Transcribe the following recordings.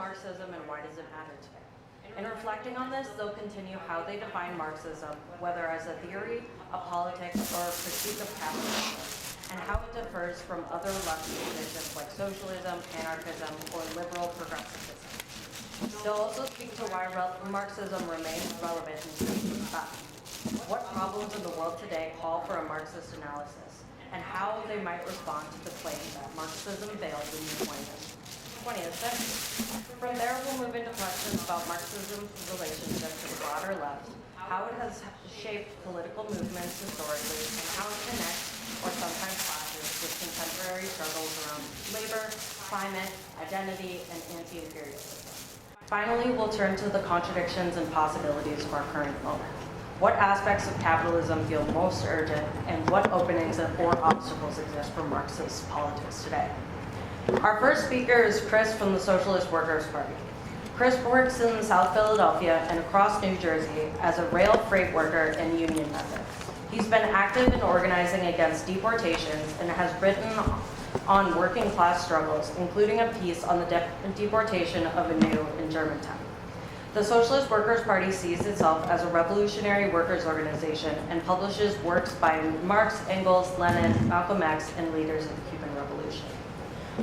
Marxism and why does it matter today? In reflecting on this, they'll continue how they define Marxism, whether as a theory, a politics, or a critique of capitalism, and how it differs from other left positions like socialism, anarchism, or liberal progressivism. They'll also speak to why Marxism remains relevant in today's society, what problems in the world today call for a Marxist analysis, and how they might respond to the claim that Marxism failed in the 20th century. From there, we'll move into questions about Marxism's relationship to the broader left, how it has shaped political movements historically, and how it connects, or sometimes clashes, with contemporary struggles around labor, climate, identity, and anti-imperialism. Finally, we'll turn to the contradictions and possibilities of our current moment. What aspects of capitalism feel most urgent, and what openings or obstacles exist for Marxist politics today? Our first speaker is Chris from the Socialist Workers' Party. Chris works in South Philadelphia and across New Jersey as a rail freight worker and union member. He's been active in organizing against deportations and has written on working class struggles, including a piece on the deportation of Anu in Germantown. The Socialist Workers' Party sees itself as a revolutionary workers' organization and publishes works by Marx, Engels, Lenin, Malcolm X, and leaders of the Cuban Revolution.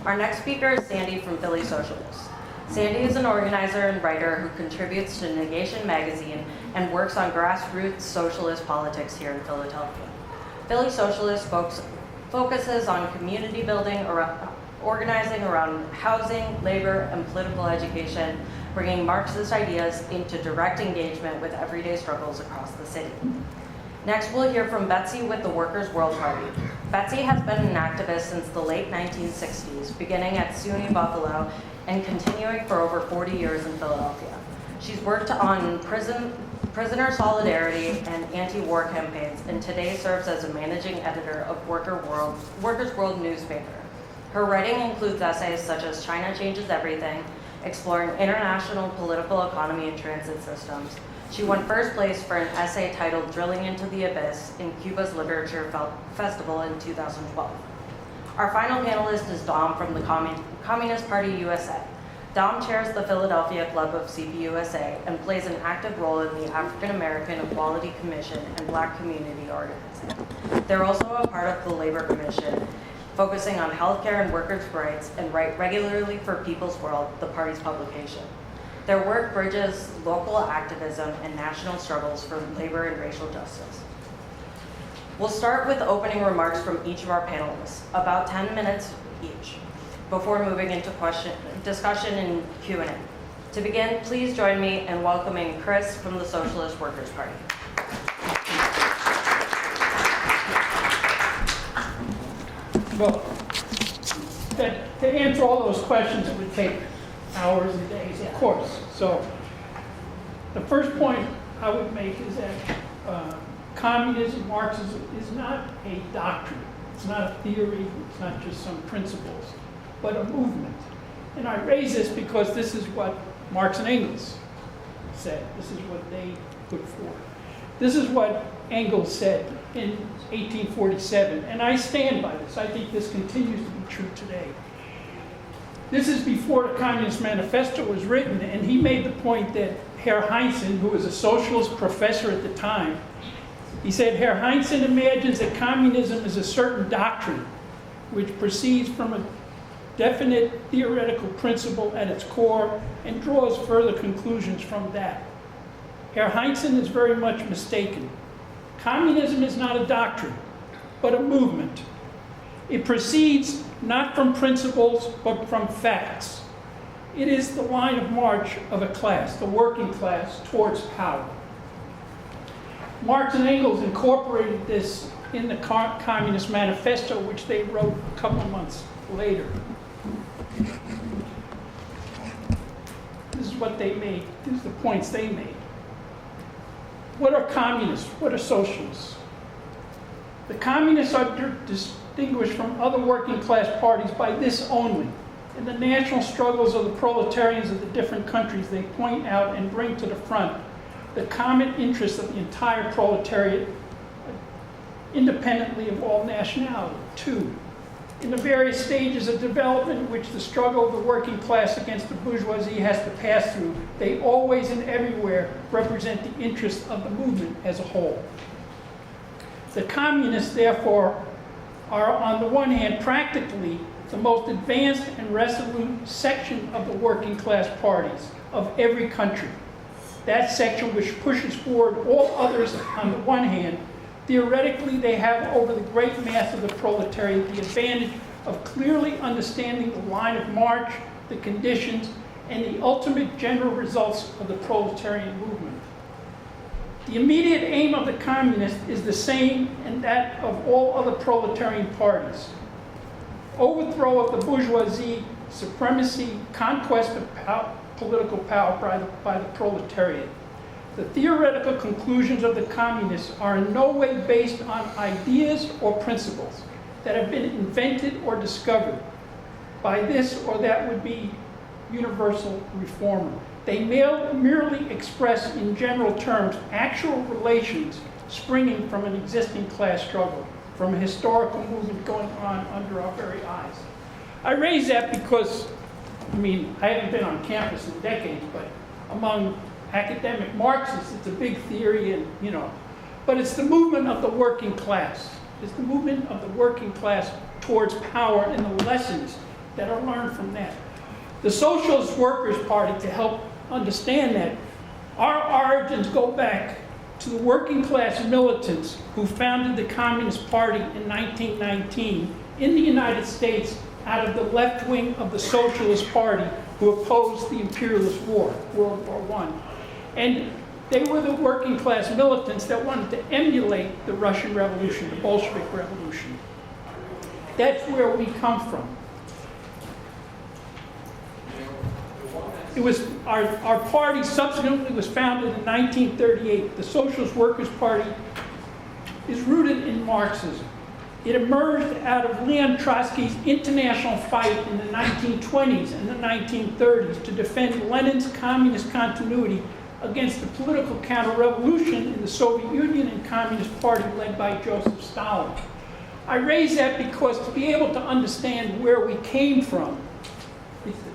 Our next speaker is Sandy from Philly Socialists. Sandy is an organizer and writer who contributes to Negation magazine and works on grassroots socialist politics here in Philadelphia. Philly Socialists focuses on community building, organizing around housing, labor, and political education, bringing Marxist ideas into direct engagement with everyday struggles across the city. Next, we'll hear from Betsey with the Workers' World Party. Betsey has been an activist since the late 1960s, beginning at SUNY Buffalo and continuing for over 40 years in Philadelphia. She's worked on prisoner solidarity and anti-war campaigns, and today serves as a managing editor of Workers' World newspaper. Her writing includes essays such as China Changes Everything, exploring international political economy and transit systems. She won first place for an essay titled Drilling into the Abyss in Cuba's Literature Festival in 2012. Our final panelist is Dom from the Communist Party USA. Dom chairs the Philadelphia Club of CPUSA and plays an active role in the African American Equality Commission and Black community organizing. They're also a part of the Labor Commission, focusing on healthcare and workers' rights, and write regularly for People's World, the party's publication. Their work bridges local activism and national struggles for labor and racial justice. We'll start with opening remarks from each of our panelists, about 10 minutes each, before moving into discussion and Q&A. To begin, please join me in welcoming Chris from the Socialist Workers' Party. Well, to answer all those questions, it would take hours and days, of course. So the first point I would make is that communism, Marxism, is not a doctrine. It's not a theory. It's not just some principles, but a movement. And I raise this because this is what Marx and Engels said. This is what they put forward. This is what Engels said in 1847, and I stand by this. I think this continues to be true today. This is before the Communist Manifesto was written, and he made the point that Herr Heinzen, who was a socialist professor at the time, he said, Herr Heinzen imagines that communism is a certain doctrine which proceeds from a definite theoretical principle at its core and draws further conclusions from that. Herr Heinzen is very much mistaken. Communism is not a doctrine, but a movement. It proceeds not from principles, but from facts. It is the line of march of a class, the working class, towards power. Marx and Engels incorporated this in the Communist Manifesto, which they wrote a couple of months later. This is what they made. These are the points they made. What are communists? What are socialists? The communists are distinguished from other working class parties by this only. In the national struggles of the proletarians of the different countries, they point out and bring to the front the common interests of the entire proletariat, independently of all nationality. 2, in the various stages of development which the struggle of the working class against the bourgeoisie has to pass through, they always and everywhere represent the interests of the movement as a whole. The communists, therefore, are on the one hand practically the most advanced and resolute section of the working class parties of every country. That section which pushes forward all others on the one hand, theoretically they have over the great mass of the proletariat the advantage of clearly understanding the line of march, the conditions, and the ultimate general results of the proletarian movement. The immediate aim of the communists is the same and that of all other proletarian parties. Overthrow of the bourgeoisie, supremacy, conquest of political power by the proletariat. The theoretical conclusions of the communists are in no way based on ideas or principles that have been invented or discovered by this or that would be universal reformer. They merely express in general terms actual relations springing from an existing class struggle, from a historical movement going on under our very eyes. I raise that because, I haven't been on campus in decades, but among academic Marxists, it's a big theory, and but it's the movement of the working class. It's the movement of the working class towards power and the lessons that are learned from that. The Socialist Workers' Party, to help understand that, our origins go back to the working class militants who founded the Communist Party in 1919 in the United States out of the left wing of the Socialist Party who opposed the imperialist war, World War I. And they were the working class militants that wanted to emulate the Russian Revolution, the Bolshevik Revolution. That's where we come from. It was our party subsequently was founded in 1938. The Socialist Workers' Party is rooted in Marxism. It emerged out of Leon Trotsky's international fight in the 1920s and the 1930s to defend Lenin's communist continuity against the political counter-revolution in the Soviet Union and Communist Party led by Joseph Stalin. I raise that because to be able to understand where we came from,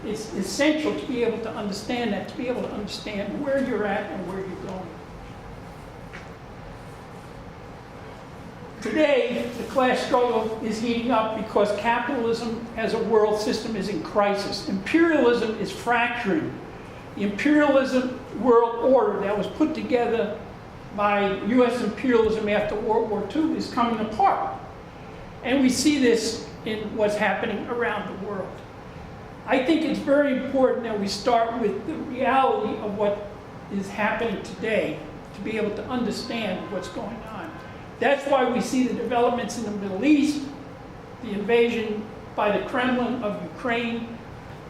it's essential to be able to understand that, to be able to understand where you're at and where you're going. Today, the class struggle is heating up because capitalism as a world system is in crisis. Imperialism is fracturing. The imperialism world order that was put together by US imperialism after World War II is coming apart. And we see this in what's happening around the world. I think it's very important that we start with the reality of what is happening today to be able to understand what's going on. That's why we see the developments in the Middle East, the invasion by the Kremlin of Ukraine,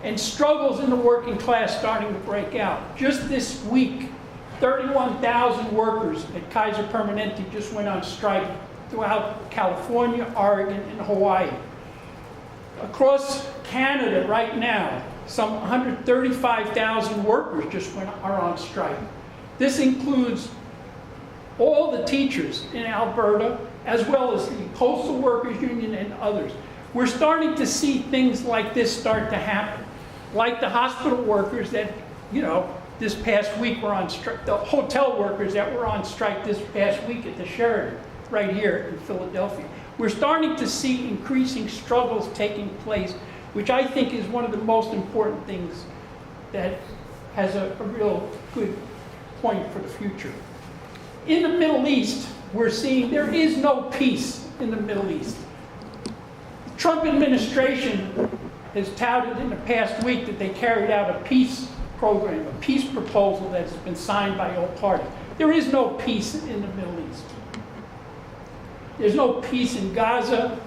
and struggles in the working class starting to break out. Just this week, 31,000 workers at Kaiser Permanente just went on strike throughout California, Oregon, and Hawaii. Across Canada right now, some 135,000 workers just are on strike. This includes all the teachers in Alberta, as well as the Postal Workers Union and others. We're starting to see things like this start to happen, like the hospital workers that, this past week were on strike, the hotel workers that were on strike this past week at the Sheraton, right here in Philadelphia. We're starting to see increasing struggles taking place, which I think is one of the most important things that has a real good point for the future. In the Middle East, we're seeing there is no peace in the Middle East. The Trump administration has touted in the past week that they carried out a peace program, a peace proposal that's been signed by all parties. There is no peace in the Middle East. There's no peace in Gaza,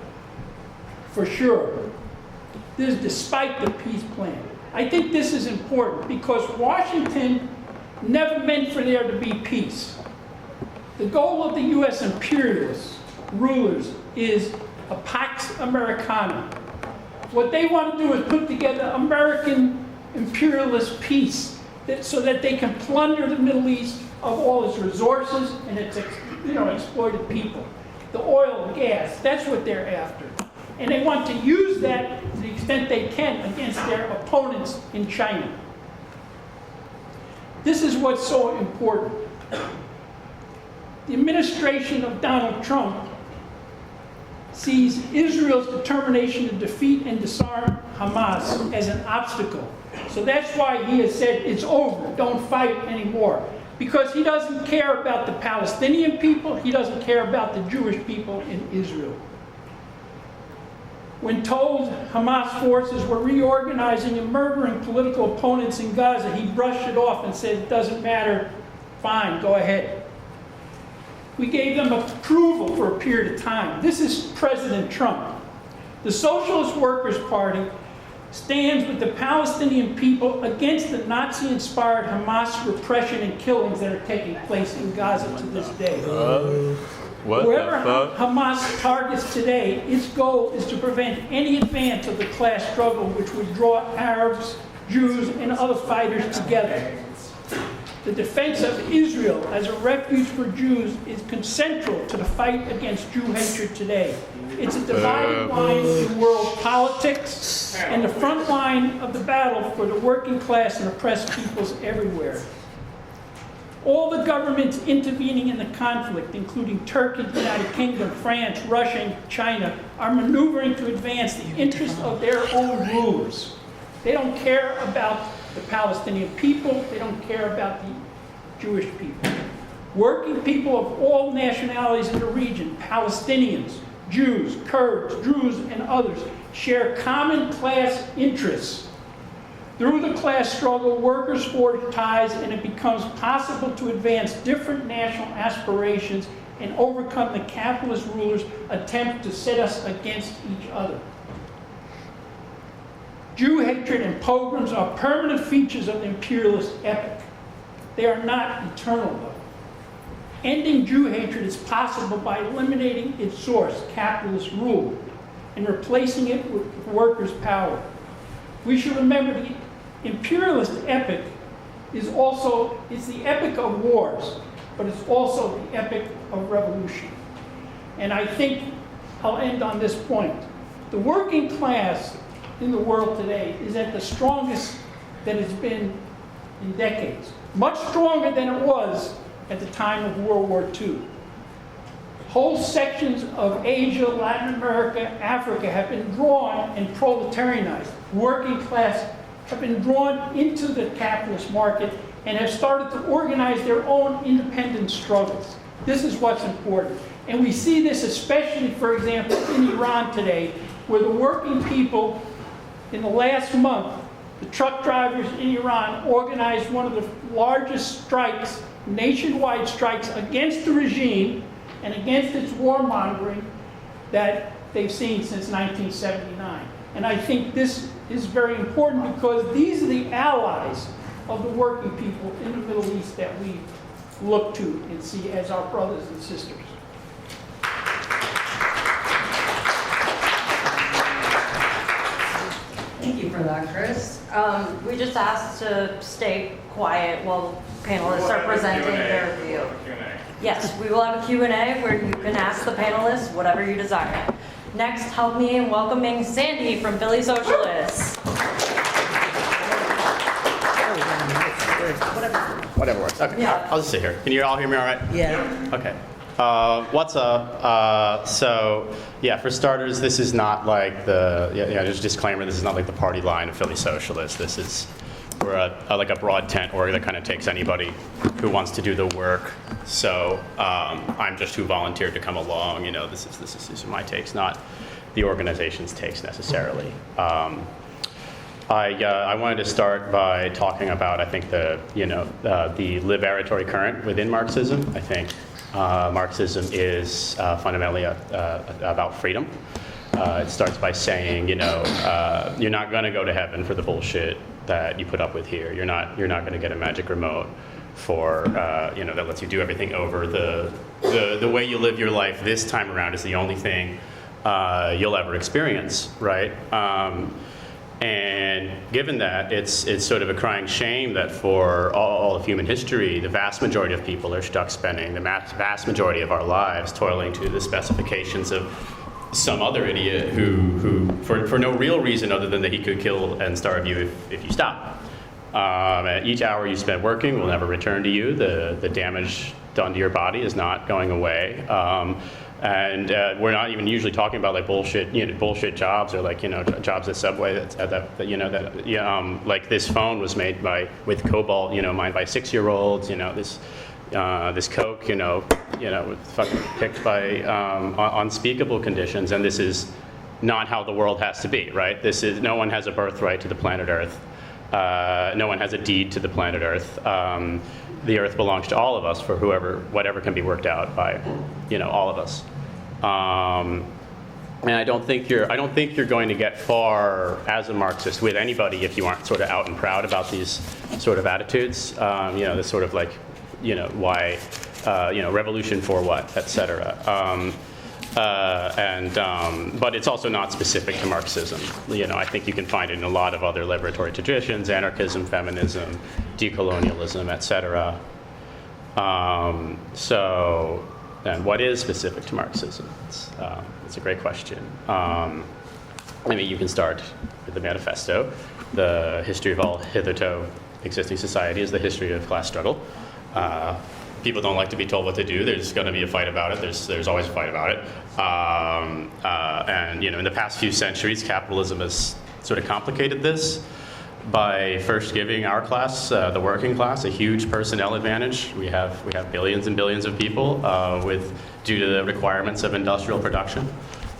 for sure. This is despite the peace plan. I think this is important because Washington never meant for there to be peace. The goal of the US imperialists, rulers, is a Pax Americana. What they want to do is put together American imperialist peace so that they can plunder the Middle East of all its resources and its exploited people. The oil and gas, that's what they're after. And they want to use that to the extent they can against their opponents in China. This is what's so important. The administration of Donald Trump sees Israel's determination to defeat and disarm Hamas as an obstacle. So that's why he has said it's over, don't fight anymore. Because he doesn't care about the Palestinian people, he doesn't care about the Jewish people in Israel. When told Hamas forces were reorganizing and murdering political opponents in Gaza, he brushed it off and said, it doesn't matter, fine, go ahead. We gave them approval for a period of time. This is President Trump. The Socialist Workers' Party stands with the Palestinian people against the Nazi-inspired Hamas repression and killings that are taking place in Gaza to this day. Wherever Hamas targets today, its goal is to prevent any advance of the class struggle which would draw Arabs, Jews, and other fighters together. The defense of Israel as a refuge for Jews is central to the fight against Jew hatred today. It's a dividing line in world politics and the front line of the battle for the working class and oppressed peoples everywhere. All the governments intervening in the conflict, including Turkey, the United Kingdom, France, Russia, and China, are maneuvering to advance the interests of their own rulers. They don't care about the Palestinian people, they don't care about the Jewish people. Working people of all nationalities in the region, Palestinians, Jews, Kurds, Druze, and others, share common class interests. Through the class struggle, workers forge ties, and it becomes possible to advance different national aspirations and overcome the capitalist rulers' attempt to set us against each other. Jew hatred and pogroms are permanent features of the imperialist epoch. They are not eternal, though. Ending Jew hatred is possible by eliminating its source, capitalist rule, and replacing it with workers' power. We should remember the imperialist epoch is the epoch of wars, but it's also the epoch of revolution. And I think I'll end on this point. The working class in the world today is at the strongest that it's been in decades. Much stronger than it was at the time of World War II. Whole sections of Asia, Latin America, Africa have been drawn and proletarianized. Working class have been drawn into the capitalist market and have started to organize their own independent struggles. This is what's important. And we see this especially, for example, in Iran today, where the working people in the last month, the truck drivers in Iran organized one of the largest strikes, nationwide strikes, against the regime and against its warmongering that they've seen since 1979. And I think this is very important because these are the allies of the working people in the Middle East that we look to and see as our brothers and sisters. Thank you for that, Chris. We just asked to stay quiet while panelists are presenting their view. Yes, we will have a Q&A where you can ask the panelists whatever you desire. Next, help me in welcoming Sandy from Philly Socialists. Whatever works. Okay. Yeah. I'll just sit here. Can you all hear me all right? Yeah. Okay. What's up? So, yeah, for starters, this is not like just a disclaimer, this is not like the party line of Philly Socialists. We're like a broad tent org that kind of takes anybody who wants to do the work. So I'm just who volunteered to come along. You know, this is my takes, not the organization's takes necessarily. I wanted to start by talking about, I think, the liberatory current within Marxism. I think Marxism is fundamentally about freedom. It starts by saying, you're not going to go to heaven for the bullshit that you put up with here. You're not going to get a magic remote for that lets you do everything over. The way you live your life this time around is the only thing you'll ever experience, right? And given that, it's sort of a crying shame that for all of human history, the vast majority of people are stuck spending the vast majority of our lives toiling to the specifications of some other idiot who for no real reason other than that he could kill and starve you if you stop. Each hour you spend working will never return to you. The damage done to your body is not going away. And we're not even usually talking about like bullshit jobs or like, jobs at Subway like this phone was made with cobalt, mined by 6-year-olds, this Coke, fucking picked by unspeakable conditions, and this is not how the world has to be, right? No one has a birthright to the planet Earth. No one has a deed to the planet Earth. The Earth belongs to all of us for whatever can be worked out by, all of us. And I don't think you're going to get far as a Marxist with anybody if you aren't sort of out and proud about these sort of attitudes. This sort of like, why, revolution for what, et cetera. But it's also not specific to Marxism. I think you can find it in a lot of other liberatory traditions: anarchism, feminism, decolonialism, et cetera. And what is specific to Marxism? It's a great question. You can start with the manifesto. The history of all hitherto existing society is the history of class struggle. People don't like to be told what to do. There's going to be a fight about it. There's always a fight about it. In the past few centuries, capitalism has sort of complicated this by first giving our class, the working class, a huge personnel advantage. We have billions and billions of people due to the requirements of industrial production,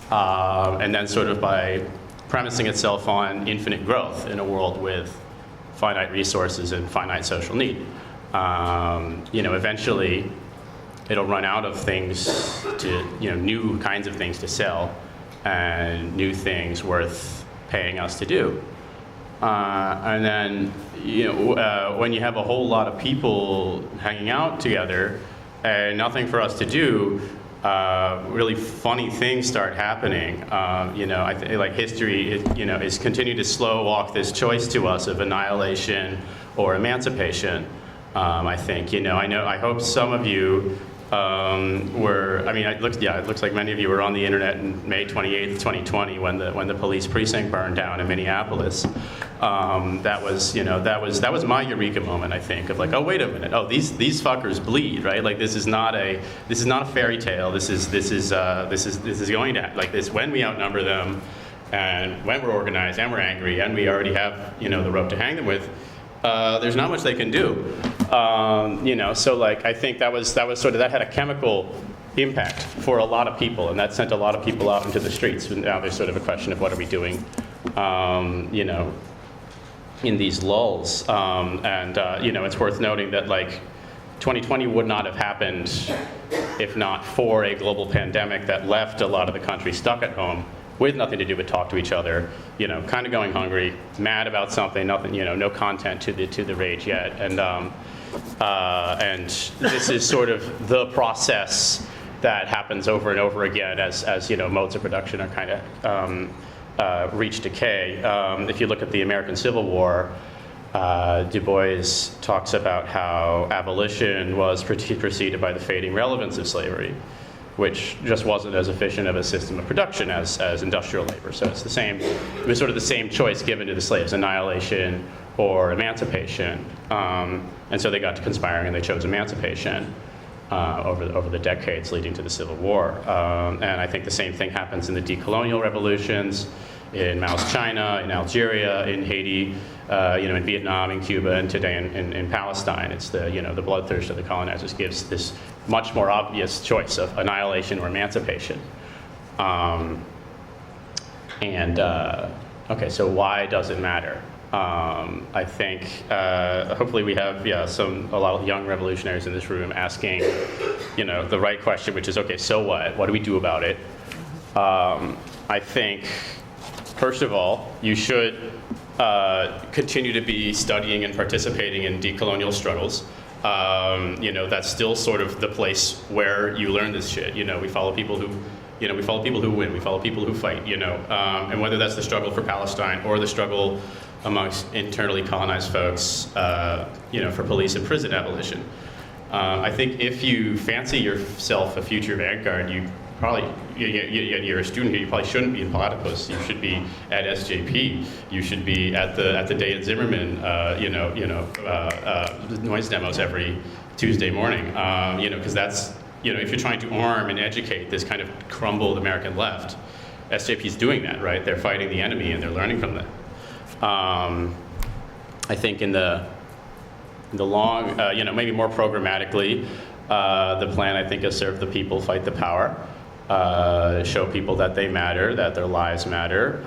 and then sort of by premising itself on infinite growth in a world with finite resources and finite social need. Eventually it'll run out of things new kinds of things to sell and new things worth paying us to do. And then, when you have a whole lot of people hanging out together and nothing for us to do, really funny things start happening. I think like history, is continue to slow walk this choice to us of annihilation or emancipation. I think, I hope some of you it looks like many of you were on the internet on May 28th, 2020 when the police precinct burned down in Minneapolis. That was my eureka moment, I think, of like, oh, wait a minute. Oh, these fuckers bleed, right? Like this is not a fairy tale. This is going to like this when we outnumber them and when we're organized and we're angry and we already have, the rope to hang them with. There's not much they can do, So like I think that had a chemical impact for a lot of people, and that sent a lot of people out into the streets. And now there's sort of a question of what are we doing, in these lulls. It's worth noting that like 2020 would not have happened if not for a global pandemic that left a lot of the country stuck at home with nothing to do but talk to each other, kind of going hungry, mad about something, nothing, no content to the rage yet, and this is sort of the process that happens over and over again as modes of production are kind of reach decay. If you look at the American Civil War, Du Bois talks about how abolition was preceded by the fading relevance of slavery, which just wasn't as efficient of a system of production as industrial labor. So it was sort of the same choice given to the slaves, annihilation or emancipation. And so they got to conspiring and they chose emancipation over the decades leading to the Civil War. And I think the same thing happens in the decolonial revolutions, in Mao's China, in Algeria, in Haiti, in Vietnam, in Cuba, and today in Palestine. It's the bloodthirst of the colonizers gives this much more obvious choice of annihilation or emancipation. Okay, so why does it matter? I think hopefully we have a lot of young revolutionaries in this room asking, the right question, which is, okay, so what? What do we do about it? I think, first of all, you should continue to be studying and participating in decolonial struggles. That's still sort of the place where you learn this shit. We follow people who, we follow people who win. We follow people who fight. And whether that's the struggle for Palestine or the struggle amongst internally colonized folks, for police and prison abolition. I think if you fancy yourself a future vanguard, you probably, you're a student here, you probably shouldn't be in Platypus. You should be at SJP. You should be at the day at Zimmerman, noise demos every Tuesday morning, because that's, if you're trying to arm and educate this kind of crumbled American left, SJP is doing that, right? They're fighting the enemy and they're learning from that. I think in the long, maybe more programmatically, the plan, I think, is serve the people, fight the power, show people that they matter, that their lives matter,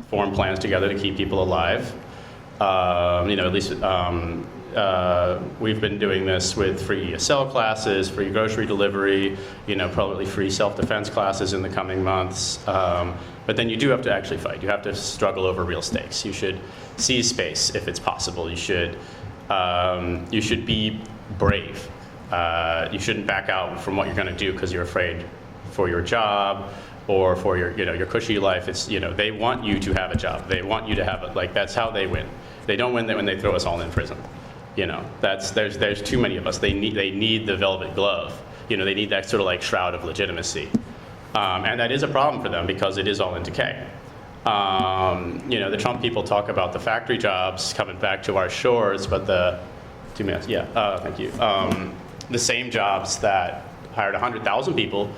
form plans together to keep people alive. At least we've been doing this with free ESL classes, free grocery delivery, probably free self-defense classes in the coming months. But then you do have to actually fight. You have to struggle over real stakes. You should seize space if it's possible. You should be brave. You shouldn't back out from what you're going to do because you're afraid for your job or for your cushy life. It's, they want you to have a job. They want you to have it. Like, that's how they win. They don't win when they throw us all in prison. There's too many of us. They need the velvet glove. They need that sort of like shroud of legitimacy. And that is a problem for them because it is all in decay. The Trump people talk about the factory jobs coming back to our shores, but thank you. The same jobs that hired 100,000 people,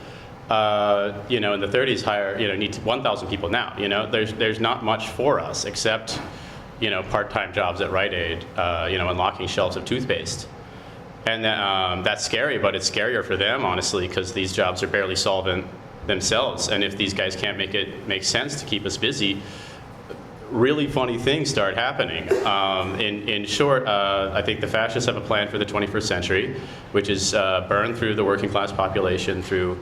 in the 30s need 1,000 people now. There's not much for us except, part-time jobs at Rite Aid, unlocking shelves of toothpaste. And that's scary, but it's scarier for them, honestly, because these jobs are barely solvent themselves. And if these guys can't make it make sense to keep us busy, really funny things start happening. In short, I think the fascists have a plan for the 21st century, which is burn through the working class population through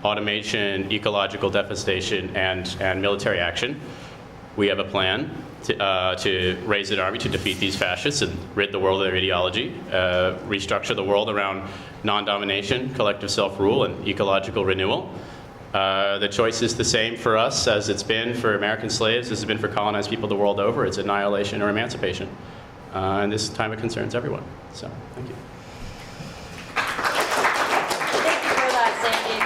automation, ecological devastation, and military action. We have a plan to raise an army to defeat these fascists and rid the world of their ideology, restructure the world around non-domination, collective self-rule, and ecological renewal. The choice is the same for us as it's been for American slaves, as it's been for colonized people the world over. It's annihilation or emancipation. And this time it concerns everyone. So, thank you. Thank you for that, Sandy.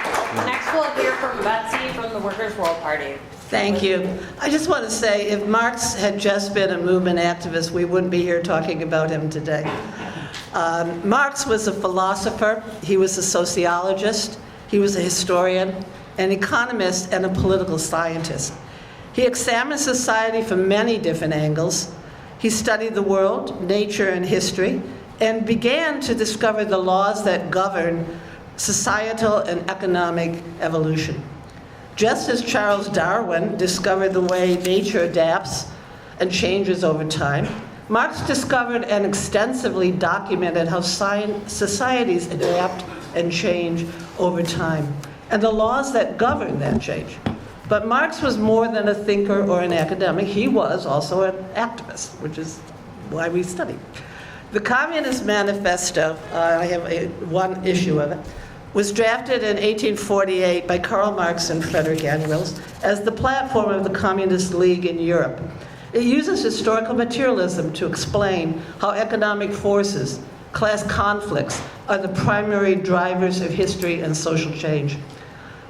Next we'll hear from Betsey from the Workers' World Party. Thank you. I just want to say, if Marx had just been a movement activist, we wouldn't be here talking about him today. Marx was a philosopher, he was a sociologist, he was a historian, an economist, and a political scientist. He examined society from many different angles. He studied the world, nature, and history, and began to discover the laws that govern societal and economic evolution. Just as Charles Darwin discovered the way nature adapts and changes over time, Marx discovered and extensively documented how societies adapt and change over time, and the laws that govern that change. But Marx was more than a thinker or an academic. He was also an activist, which is why we study. The Communist Manifesto, I have one issue of it, was drafted in 1848 by Karl Marx and Frederick Engels as the platform of the Communist League in Europe. It uses historical materialism to explain how economic forces, class conflicts, are the primary drivers of history and social change.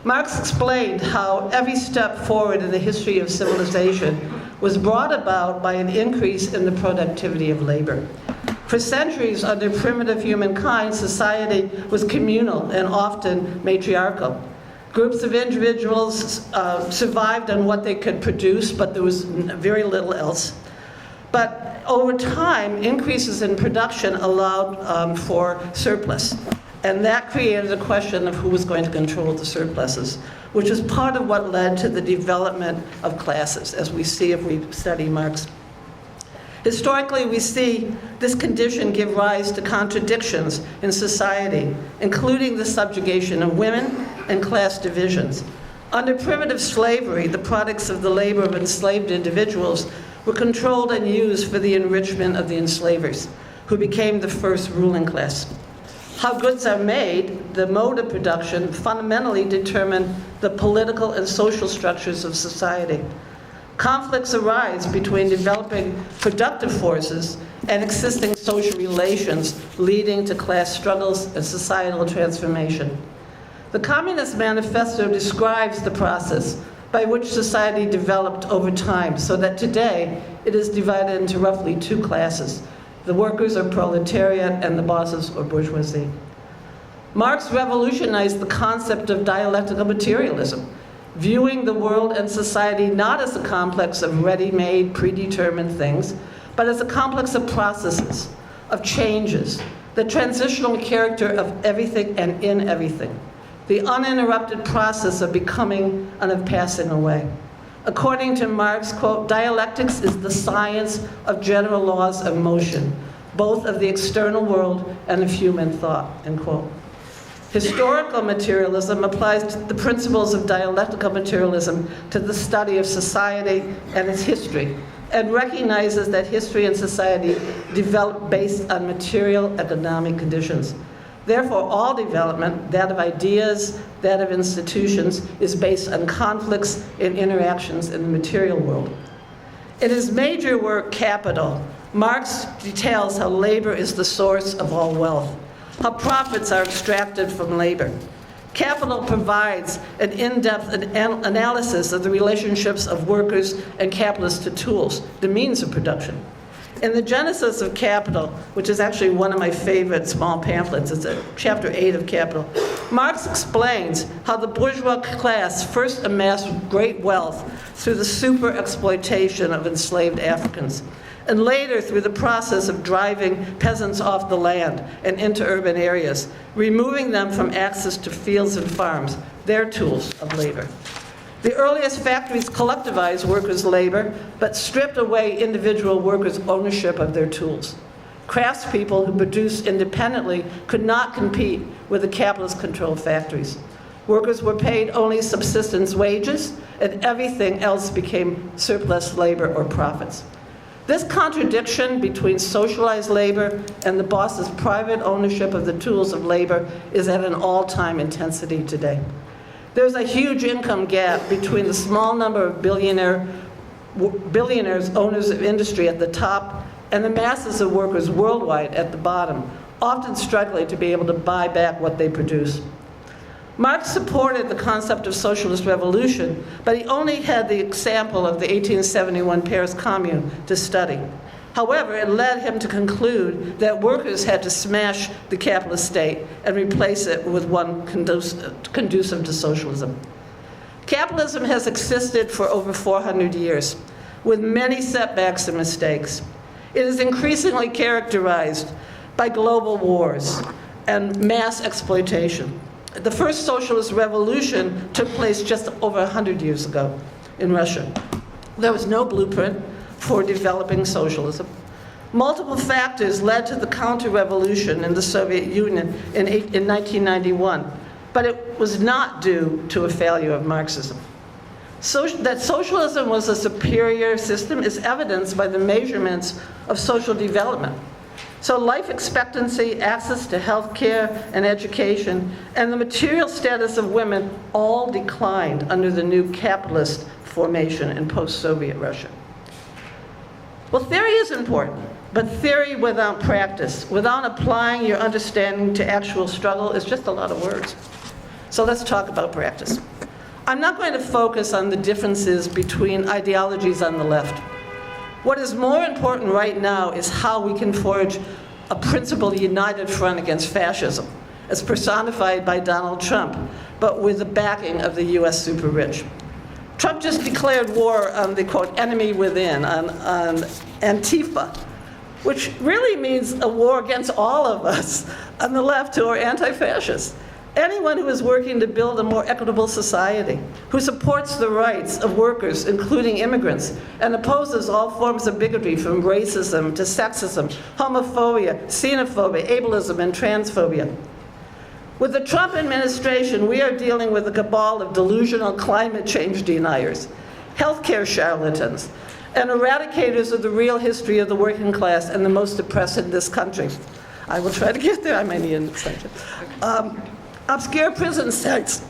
Marx explained how every step forward in the history of civilization was brought about by an increase in the productivity of labor. For centuries, under primitive humankind, society was communal and often matriarchal. Groups of individuals survived on what they could produce, but there was very little else. But over time, increases in production allowed for surplus. And that created a question of who was going to control the surpluses, which is part of what led to the development of classes, as we see if we study Marx. Historically, we see this condition give rise to contradictions in society, including the subjugation of women and class divisions. Under primitive slavery, the products of the labor of enslaved individuals were controlled and used for the enrichment of the enslavers, who became the first ruling class. How goods are made, the mode of production, fundamentally determine the political and social structures of society. Conflicts arise between developing productive forces and existing social relations, leading to class struggles and societal transformation. The Communist Manifesto describes the process by which society developed over time, so that today it is divided into roughly two classes: the workers or proletariat and the bosses or bourgeoisie. Marx revolutionized the concept of dialectical materialism, viewing the world and society not as a complex of ready-made, predetermined things, but as a complex of processes, of changes, the transitional character of everything and in everything, the uninterrupted process of becoming and of passing away. According to Marx, quote, dialectics is the science of general laws of motion, both of the external world and of human thought, end quote. Historical materialism applies the principles of dialectical materialism to the study of society and its history, and recognizes that history and society develop based on material economic conditions. Therefore, all development, that of ideas, that of institutions, is based on conflicts and interactions in the material world. In his major work, Capital, Marx details how labor is the source of all wealth, how profits are extracted from labor. Capital provides an in-depth analysis of the relationships of workers and capitalists to tools, the means of production. In the Genesis of Capital, which is actually one of my favorite small pamphlets, it's chapter 8 of Capital, Marx explains how the bourgeois class first amassed great wealth through the super exploitation of enslaved Africans, and later through the process of driving peasants off the land and into urban areas, removing them from access to fields and farms, their tools of labor. The earliest factories collectivized workers' labor, but stripped away individual workers' ownership of their tools. Craftspeople who produced independently could not compete with the capitalist-controlled factories. Workers were paid only subsistence wages, and everything else became surplus labor or profits. This contradiction between socialized labor and the boss's private ownership of the tools of labor is at an all-time intensity today. There's a huge income gap between the small number of billionaires, owners of industry at the top, and the masses of workers worldwide at the bottom, often struggling to be able to buy back what they produce. Marx supported the concept of socialist revolution, but he only had the example of the 1871 Paris Commune to study. However, it led him to conclude that workers had to smash the capitalist state and replace it with one conducive to socialism. Capitalism has existed for over 400 years, with many setbacks and mistakes. It is increasingly characterized by global wars and mass exploitation. The first socialist revolution took place just over 100 years ago in Russia. There was no blueprint for developing socialism. Multiple factors led to the counter-revolution in the Soviet Union in 1991, but it was not due to a failure of Marxism. That socialism was a superior system is evidenced by the measurements of social development. So life expectancy, access to health care and education, and the material status of women all declined under the new capitalist formation in post-Soviet Russia. Well, theory is important, but theory without practice, without applying your understanding to actual struggle, is just a lot of words. So let's talk about practice. I'm not going to focus on the differences between ideologies on the left. What is more important right now is how we can forge a principled united front against fascism, as personified by Donald Trump, but with the backing of the US super rich. Trump just declared war on the, quote, enemy within, on Antifa, which really means a war against all of us on the left who are anti-fascist. Anyone who is working to build a more equitable society, who supports the rights of workers, including immigrants, and opposes all forms of bigotry from racism to sexism, homophobia, xenophobia, ableism, and transphobia. With the Trump administration, we are dealing with a cabal of delusional climate change deniers, healthcare charlatans, and eradicators of the real history of the working class and the most oppressed in this country. I will try to get there. I may need an extension. Obscure prison sites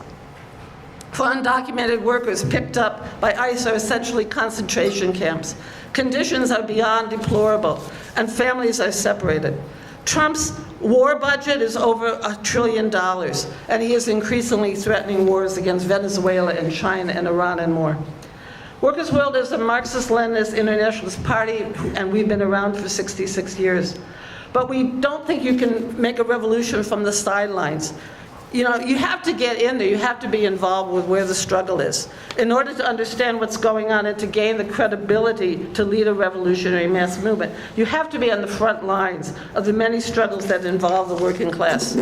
for undocumented workers picked up by ICE are essentially concentration camps. Conditions are beyond deplorable, and families are separated. Trump's war budget is over $1 trillion, and he is increasingly threatening wars against Venezuela and China and Iran and more. Workers' World is a Marxist-Leninist internationalist party, and we've been around for 66 years. But we don't think you can make a revolution from the sidelines. You know, you have to get in there, you have to be involved with where the struggle is in order to understand what's going on and to gain the credibility to lead a revolutionary mass movement. You have to be on the front lines of the many struggles that involve the working class.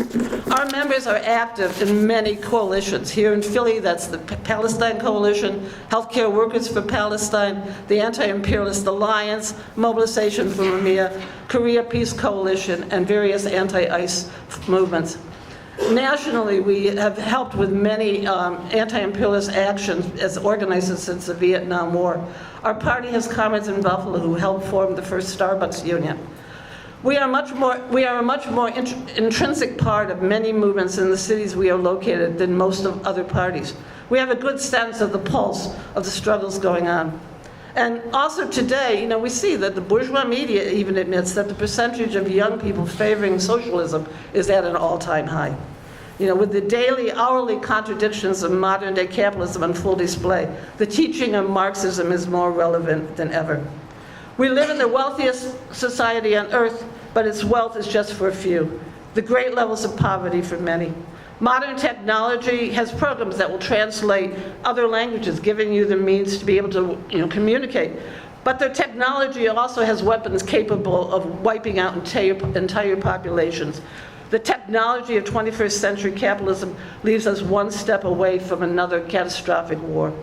Our members are active in many coalitions. Here in Philly, that's the Palestine Coalition, Healthcare Workers for Palestine, the Anti-Imperialist Alliance, Mobilization for Mumia, Korea Peace Coalition, and various anti-ICE movements. Nationally, we have helped with many anti-imperialist actions as organizers since the Vietnam War. Our party has comrades in Buffalo who helped form the first Starbucks union. We are a much more intrinsic part of many movements in the cities we are located than most of other parties. We have a good sense of the pulse of the struggles going on. And also today, you know, we see that the bourgeois media even admits that the percentage of young people favoring socialism is at an all-time high. You know, with the daily, hourly contradictions of modern-day capitalism on full display, the teaching of Marxism is more relevant than ever. We live in the wealthiest society on earth, but its wealth is just for a few. The great levels of poverty for many. Modern technology has programs that will translate other languages, giving you the means to be able to, you know, communicate. But the technology also has weapons capable of wiping out entire populations. The technology of 21st century capitalism leaves us one step away from another catastrophic war.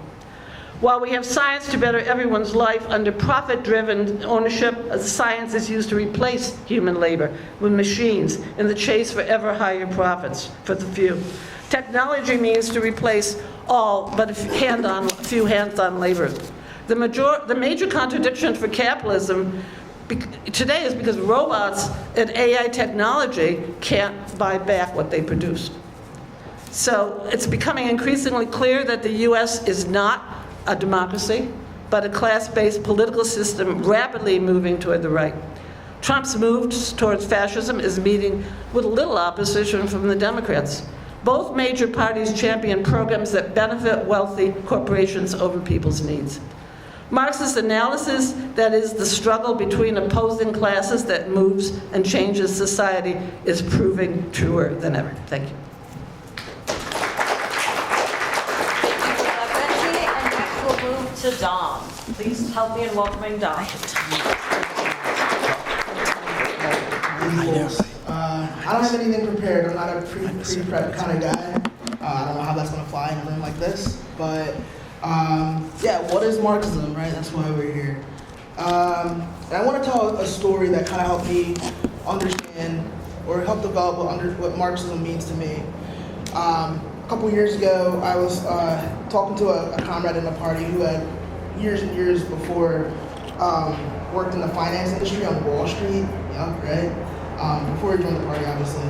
While we have science to better everyone's life, under profit-driven ownership, science is used to replace human labor with machines in the chase for ever higher profits for the few. Technology means to replace all but a few hands-on labor. The major contradiction for capitalism today is because robots and AI technology can't buy back what they produce. So it's becoming increasingly clear that the US is not a democracy, but a class-based political system rapidly moving toward the right. Trump's move towards fascism is meeting with little opposition from the Democrats. Both major parties champion programs that benefit wealthy corporations over people's needs. Marxist analysis, that is the struggle between opposing classes that moves and changes society, is proving truer than ever. Thank you. To Dom. Please help me in welcoming Dom. I don't have anything prepared. I'm not a pre-prep kind of guy. I don't know how that's going to fly in a room like this. But yeah, what is Marxism, right? That's why we're here. And I want to tell a story that kind of helped me understand or help develop what Marxism means to me. A couple years ago, I was talking to a comrade in the party who had years and years before worked in the finance industry on Wall Street, right? Before he joined the party, obviously.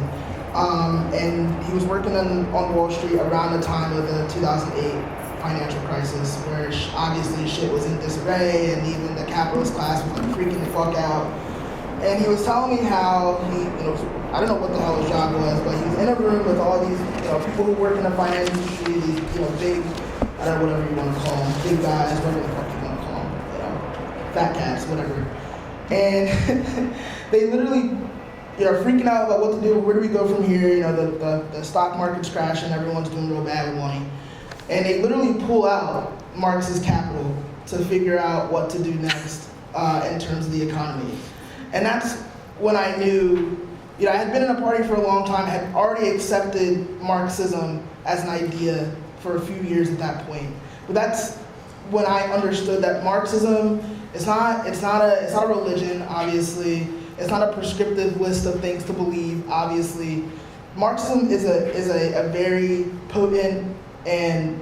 And he was working on Wall Street around the time of the 2008 financial crisis, where obviously shit was in disarray, and even the capitalist class was like freaking the fuck out. And he was telling me how he, I don't know what the hell his job was, but he was in a room with all these, people who work in the finance industry, these, big, I don't know, whatever you want to call them, big guys, whatever the fuck you want to call them, fat cats, whatever. And they literally, freaking out about what to do, where do we go from here, the stock market's crashing, everyone's doing real bad with money. And they literally pull out Marx's Capital to figure out what to do next in terms of the economy. And that's when I knew, I had been in a party for a long time, had already accepted Marxism as an idea for a few years at that point. But that's when I understood that Marxism is not a religion, obviously. It's not a prescriptive list of things to believe, obviously. Marxism is a very potent and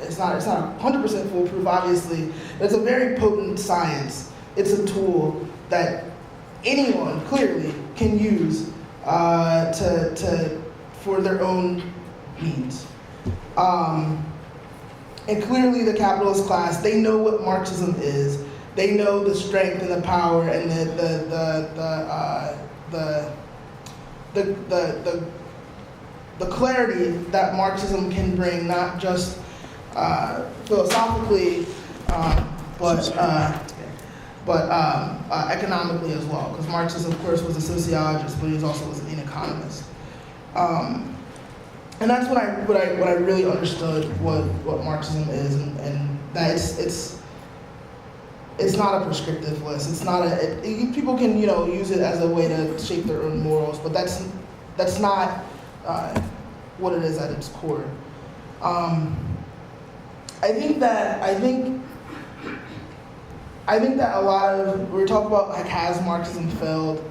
it's not 100% foolproof, obviously. It's a very potent science. It's a tool that anyone clearly can use for their own needs. And clearly the capitalist class, they know what Marxism is. they know the strength and the power and the clarity that Marxism can bring, not just philosophically, but economically as well. Because Marxist, of course, was a sociologist, but he also was an economist. And that's when I really understood what Marxism is, and that it's not a prescriptive list. It's not people can use it as a way to shape their own morals, but that's not what it is at its core. I think that a lot of, we're talking about like, has Marxism failed?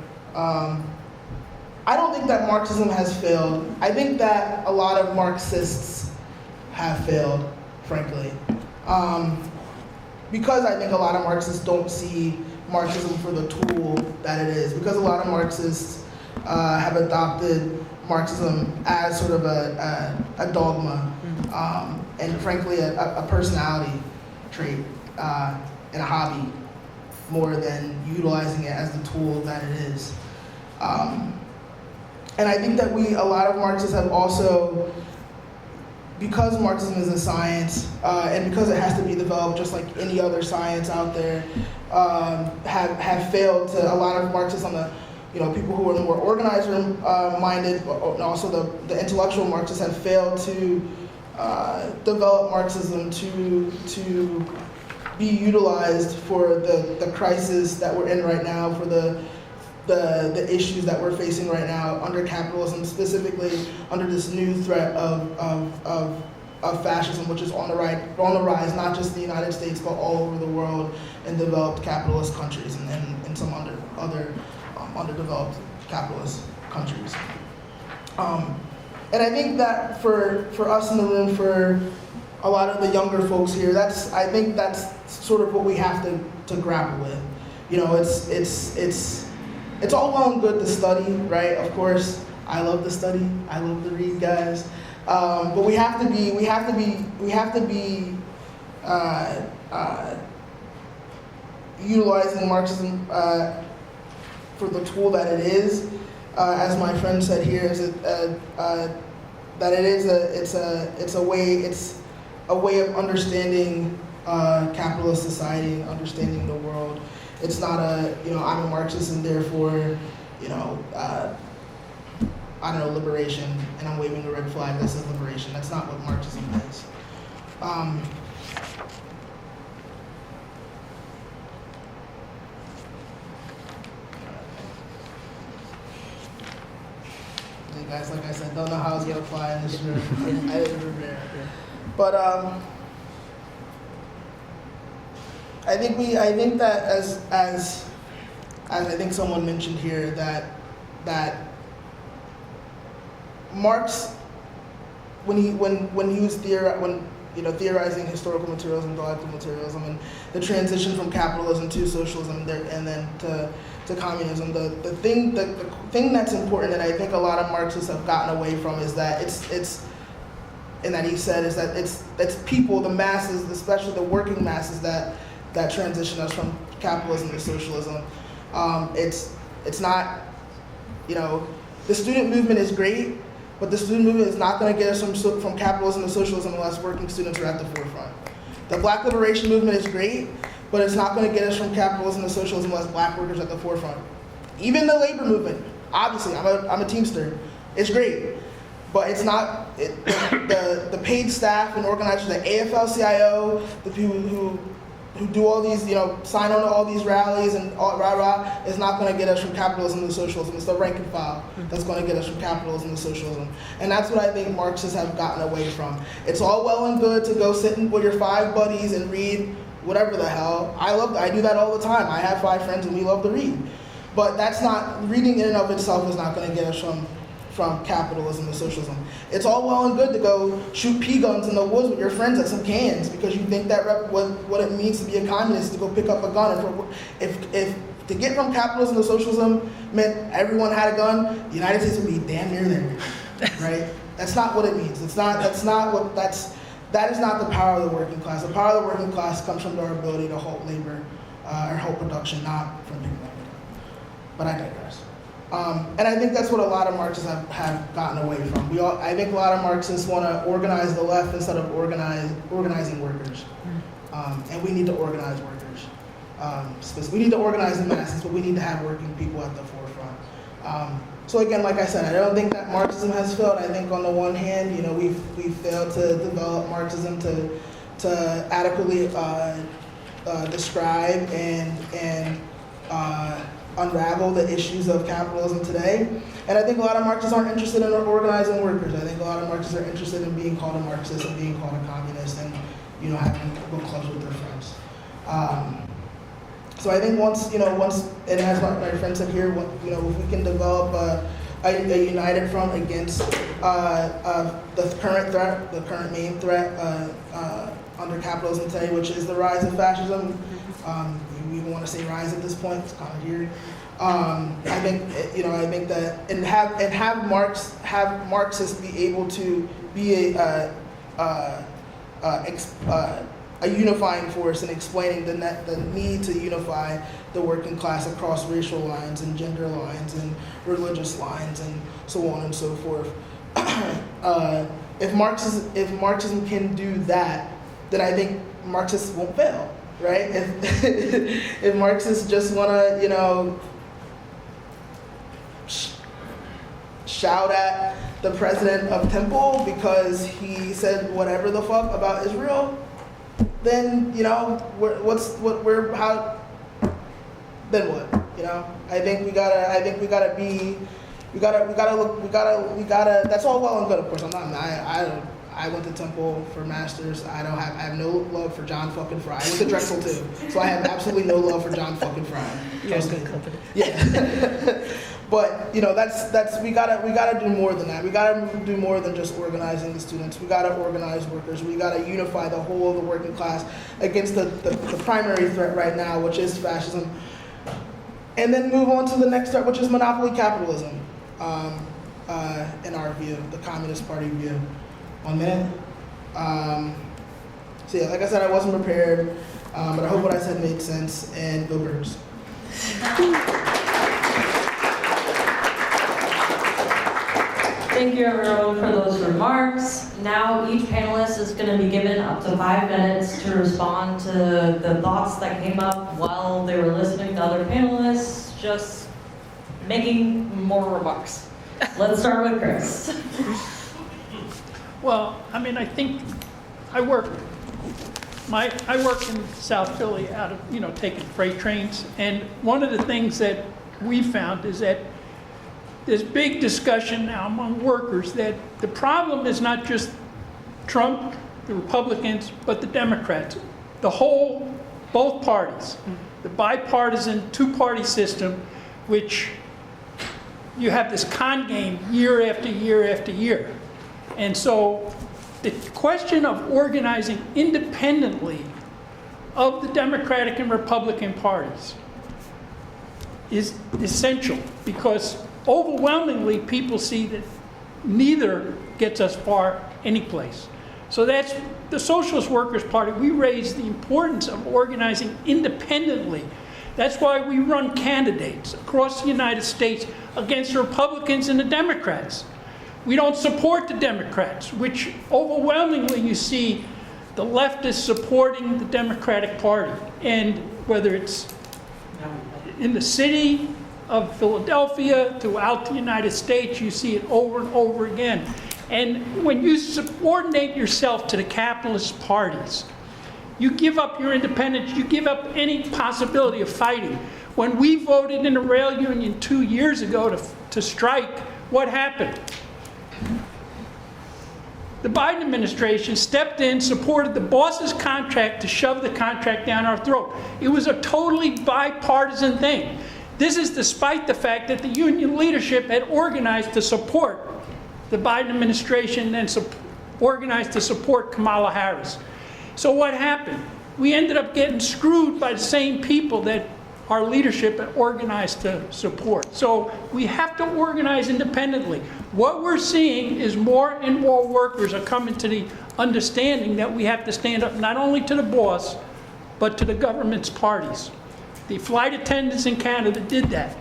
I don't think that Marxism has failed. I think that a lot of Marxists have failed, frankly. Because I think a lot of Marxists don't see Marxism for the tool that it is. Because a lot of Marxists have adopted Marxism as sort of a dogma, and frankly a personality trait and a hobby, more than utilizing it as the tool that it is. And I think that a lot of Marxists have also, because Marxism is a science, and because it has to be developed just like any other science out there, have failed to, a lot of Marxists on the, people who are more organizer-minded, and also the intellectual Marxists have failed to develop Marxism to be utilized for the crisis that we're in right now, for the issues that we're facing right now under capitalism, specifically under this new threat of fascism, which is on the rise, not just in the United States, but all over the world in developed capitalist countries and some other underdeveloped capitalist countries. And I think that for us in the room, for a lot of the younger folks here, I think that's sort of what we have to grapple with. It's all well and good to study, right? Of course, I love to study. I love to read, guys. But we have to be utilizing Marxism for the tool that it is. As my friend said here, that it's a way of understanding capitalist society, understanding the world. It's not I'm a Marxist and therefore, liberation, and I'm waving a red flag that says liberation. That's not what Marxism is. Guys, like I said, don't know how I was gonna fly in this room. I didn't prepare. But I think that as I think someone mentioned here that Marx, when he was theorizing historical materialism, dialectical materialism, and the transition from capitalism to socialism and then to communism, the thing that's important that I think a lot of Marxists have gotten away from is that it's people, the masses, especially the working masses that transition us from capitalism to socialism. It's not, the student movement is great, but the student movement is not going to get us from capitalism to socialism unless working students are at the forefront. The Black liberation movement is great, but it's not going to get us from capitalism to socialism unless Black workers are at the forefront. Even the labor movement, obviously, I'm a Teamster, it's great, but it's not, the paid staff and organizers, the AFL-CIO, the people who do all these, sign on to all these rallies and all rah-rah, is not going to get us from capitalism to socialism. It's the rank and file that's going to get us from capitalism to socialism. And that's what I think Marxists have gotten away from. It's all well and good to go sit with your 5 buddies and read whatever the hell. I do that all the time. I have 5 friends and we love to read. But that's not, reading in and of itself is not going to get us from capitalism to socialism. It's all well and good to go shoot pea guns in the woods with your friends at some cans because you think that what it means to be a communist, to go pick up a gun. If to get from capitalism to socialism meant everyone had a gun, the United States would be damn near there, right? That's not what it means. That is not the power of the working class. The power of the working class comes from their ability to halt labor or help production, not from people like that. But I digress. And I think that's what a lot of Marxists have gotten away from. I think a lot of Marxists want to organize the left instead of organizing workers. And we need to organize workers. We need to organize the masses, but we need to have working people at the forefront. So again, like I said, I don't think that Marxism has failed. I think on the one hand, we've failed to develop Marxism to adequately describe and unravel the issues of capitalism today. And I think a lot of Marxists aren't interested in organizing workers. I think a lot of Marxists are interested in being called a Marxist and being called a communist and having book clubs with their friends. So I think once, and as my friend said here, if we can develop a united front against the current main threat under capitalism today, which is the rise of fascism. We even want to say rise at this point. It's kind of weird. I think that and have Marxists be able to be a unifying force in explaining the need to unify the working class across racial lines and gender lines and religious lines and so on and so forth. If Marxism can do that, then I think Marxists won't fail, right? If Marxists just want to, shout at the president of Temple because he said whatever the fuck about Israel, then then what? That's all well and good, of course. I went to Temple for masters. I have no love for John fucking Fry. I went to Drexel too, so I have absolutely no love for John fucking Fry. You're in good company. Yeah. But that's we gotta do more than that. We gotta do more than just organizing the students. We gotta organize workers. We gotta unify the whole of the working class against the primary threat right now, which is fascism. And then move on to the next threat, which is monopoly capitalism. In our view, the Communist Party view. 1 minute. So yeah, like I said, I wasn't prepared, but I hope what I said made sense. And go Birds. Thank you everyone for those remarks. Now each panelist is going to be given up to 5 minutes to respond to the thoughts that came up while they were listening to other panelists, just making more remarks. Let's start with Chris. Well, I think I work in South Philly out of, taking freight trains. And one of the things that we found is that there's big discussion now among workers that the problem is not just Trump, the Republicans, but the Democrats. Both parties. The bipartisan two-party system, which you have this con game year after year after year. And so the question of organizing independently of the Democratic and Republican parties is essential because overwhelmingly people see that neither gets us far anyplace. So that's the Socialist Workers' Party. We raise the importance of organizing independently. That's why we run candidates across the United States against the Republicans and the Democrats. We don't support the Democrats, which overwhelmingly you see the leftists supporting the Democratic Party. And whether it's in the city of Philadelphia, throughout the United States, you see it over and over again. And when you subordinate yourself to the capitalist parties, you give up your independence, you give up any possibility of fighting. When we voted in the rail union 2 years ago to strike, what happened? The Biden administration stepped in, supported the boss's contract to shove the contract down our throat. It was a totally bipartisan thing. This is despite the fact that the union leadership had organized to support the Biden administration and organized to support Kamala Harris. So what happened? We ended up getting screwed by the same people that our leadership had organized to support. So we have to organize independently. What we're seeing is more and more workers are coming to the understanding that we have to stand up not only to the boss, but to the government's parties. The flight attendants in Canada did that.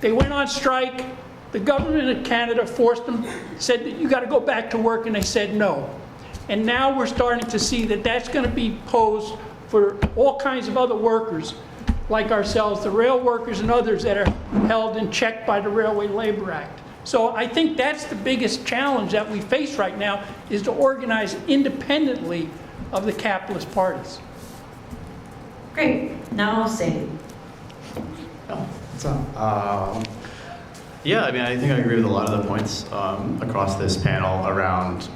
They went on strike. The government of Canada forced them, said that you got to go back to work, and they said no. And now we're starting to see that that's going to be posed for all kinds of other workers like ourselves, the rail workers and others that are held in check by the Railway Labor Act. So I think that's the biggest challenge that we face right now, is to organize independently of the capitalist parties. Great. Now, Sadie. What's up? Yeah, I mean, I think I agree with a lot of the points across this panel around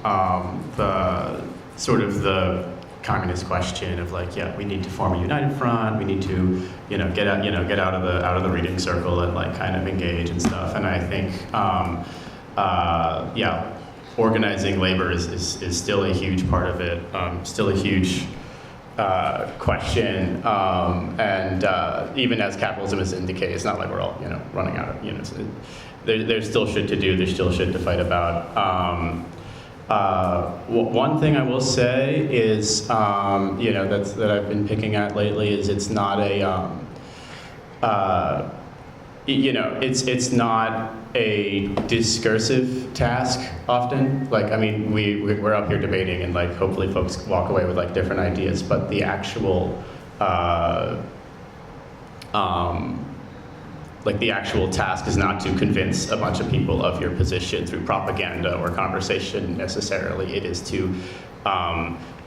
the sort of the communist question of like, yeah, we need to form a united front. We need to, get out of the reading circle and like kind of engage and stuff. And I think, yeah, organizing labor is still a huge part of it. Still a huge question, and even as capitalism is in decay, it's not like we're all running out of there's still shit to do. There's still shit to fight about. One thing I will say is that I've been picking at lately is it's not a it's not a discursive task often. Like, I mean, we're up here debating and like hopefully folks walk away with like different ideas, but the actual the actual task is not to convince a bunch of people of your position through propaganda or conversation necessarily. It is to